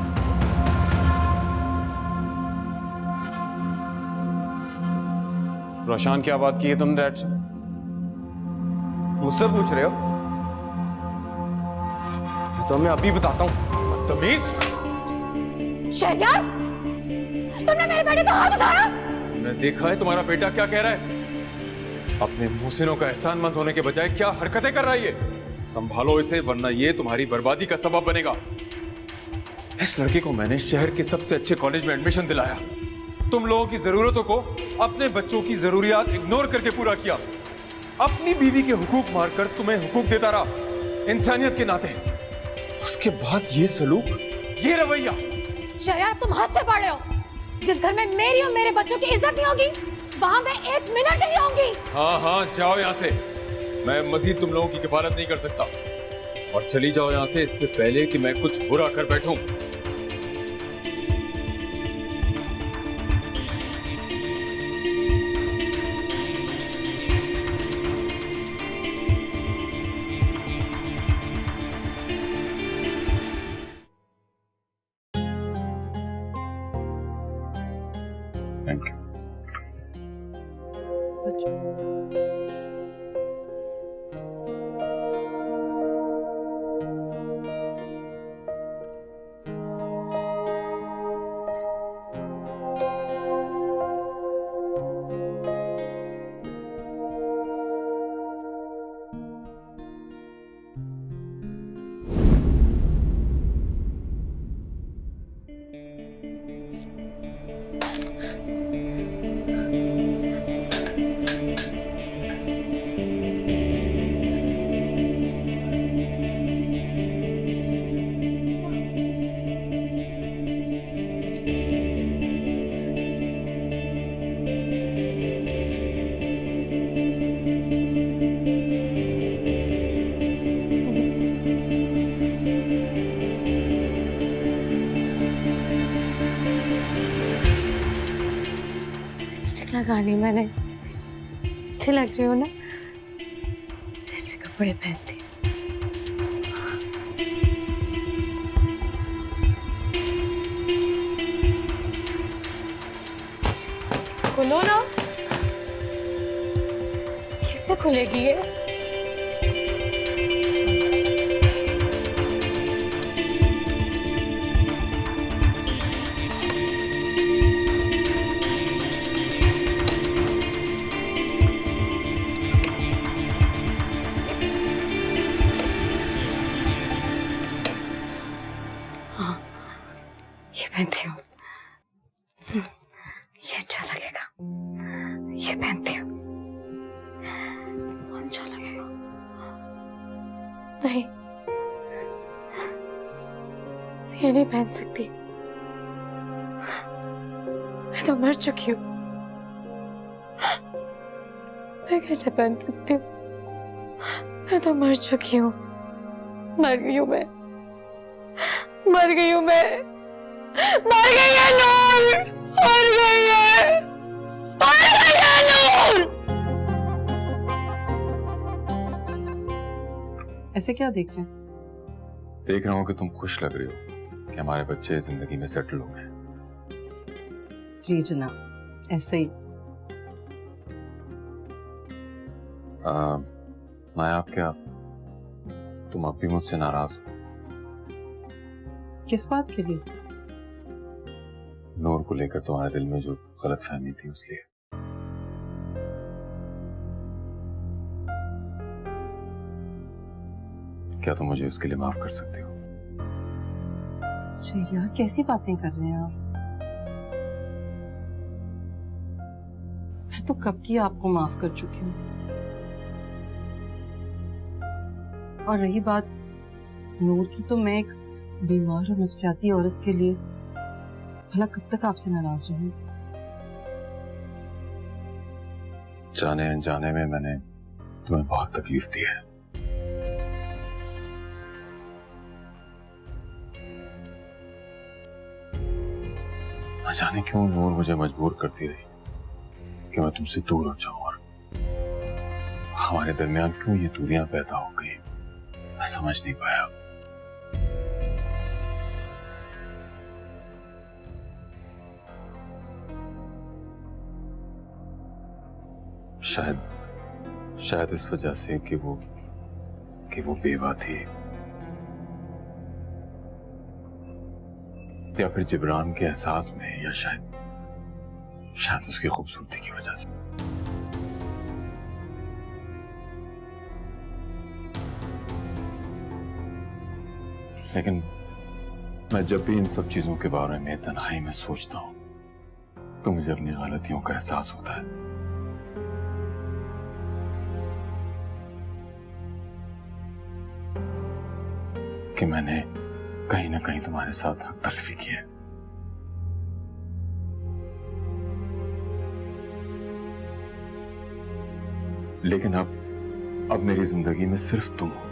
S9: रोशन क्या बात की है तुम डैड से? मुझसे पूछ रहे हो? तो मैं अभी बताता हूँ। बदतमीज!
S1: शहरयार, तुमने मेरे बेटे का हाथ उठाया?
S3: तुमने देखा है तुम्हारा बेटा क्या कह रहा है? अपने मुहसिनों का एहसानमंद होने के बजाय क्या हरकतें कर रहा है ये? संभालो इसे, वरना ये तुम्हारी बर्बादी का सबब बनेगा। इस लड़के को मैंने शहर के सबसे अच्छे कॉलेज में एडमिशन दिलाया। तुम लोगों की जरूरतों को अपने बच्चों की जरूरियात इग्नोर करके पूरा किया। अपनी बीवी के हुकूक मारकर तुम्हें हुकूक देता रहा इंसानियत के नाते। उसके बाद ये सलूक, ये रवैया।
S1: शहरयार, तुम हद से बढ़ रहे हो। जिस घर में मेरी और मेरे बच्चों की इज्जत नहीं होगी, वहां मैं एक मिनट नहीं रहूंगी।
S3: हाँ हाँ, जाओ यहाँ से। मैं मजीद तुम लोगों की किफालत नहीं कर सकता। और चली जाओ यहाँ से, इससे पहले कि मैं कुछ बुरा कर बैठूं। Thank you.
S1: लिपस्टिक लगा ली मैंने, अच्छी लग रही हो ना, जैसे कपड़े पहनती। खुलेगी ये?
S8: ये पहनती हूँ, ये अच्छा लगेगा। ये पहनती हूँ, बहुत अच्छा लगेगा। नहीं, ये नहीं पहन सकती। मैं तो मर चुकी हूँ। मैं कैसे पहन सकती हूँ? मैं तो मर चुकी हूँ। मर गई हूँ मैं। मर गई हूँ मैं। मर गई है नूर। मर गई है। मर गई है नूर।
S4: ऐसे क्या देख रहे हैं?
S3: देख रहा हूँ कि तुम खुश लग रही हो कि हमारे बच्चे जिंदगी में सेटल हो गए।
S4: जी जनाब, ऐसे ही।
S3: नायाब, क्या तुम अब भी मुझसे नाराज हो?
S4: किस बात के लिए?
S3: नूर को लेकर तुम्हारे दिल में जो गलतफहमी थी उसलिए। क्या तुम मुझे उसके लिए माफ कर सकती हो?
S4: जी यार, कैसी बातें कर रहे हैं आप? मैं तो कब की आपको माफ कर चुकी हूँ। और रही बात नूर की, तो मैं एक बीमार और नफसियाती औरत के लिए भला कब तक आपसे नाराज रहूंगी?
S3: जाने अनजाने में मैंने तुम्हें बहुत तकलीफ दी है। न जाने क्यों नूर मुझे मजबूर करती रही कि मैं तुमसे दूर हो जाऊं, और हमारे दरमियान क्यों ये दूरियां पैदा हो गई, मैं समझ नहीं पाया। शायद इस वजह से कि वो बेवा थी, या फिर जिब्रान के एहसास में, या शायद उसकी खूबसूरती की वजह से। लेकिन मैं जब भी इन सब चीजों के बारे में तन्हाई में सोचता हूं तो मुझे अपनी गलतियों का एहसास होता है। कि मैंने कहीं ना कहीं तुम्हारे साथ हक तलफी की है। लेकिन अब मेरी जिंदगी में सिर्फ तुम हो।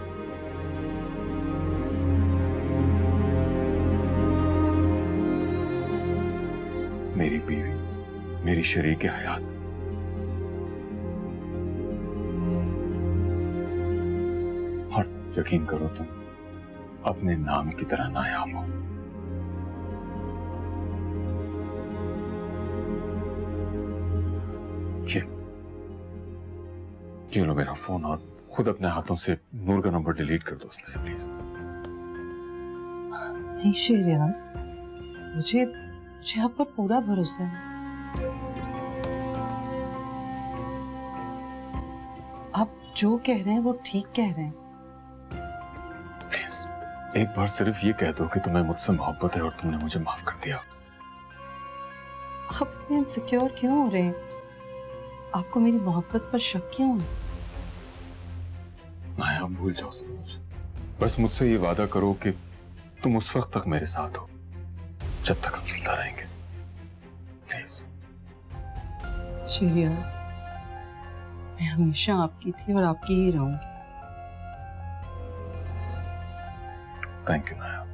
S3: मेरी बीवी, मेरी शरीक हयात। और यकीन करो, तुम अपने नाम की तरह नायाब हो। ये लो मेरा फोन, और खुद अपने हाथों से नूर का नंबर डिलीट कर दो उसमें से प्लीज।
S4: नहीं शेर यार, मुझे आप पर पूरा भरोसा है। आप जो कह रहे हैं वो ठीक कह रहे हैं।
S3: प्लीज एक बार सिर्फ ये कह दो कि तुम्हें मुझसे मोहब्बत है और तुमने मुझे माफ कर दिया।
S4: आप इतने इनसिक्योर क्यों हो रहे हैं? आपको मेरी मोहब्बत पर शक क्यों है?
S3: नायाब, भूल जाओ सब कुछ। बस मुझसे ये वादा करो कि तुम उस वक्त तक मेरे साथ हो जब तक हम जिंदा रहेंगे, प्लीज।
S4: शेरिया, मैं हमेशा आपकी थी और आपकी ही रहूंगी।
S3: Thank you Nayab.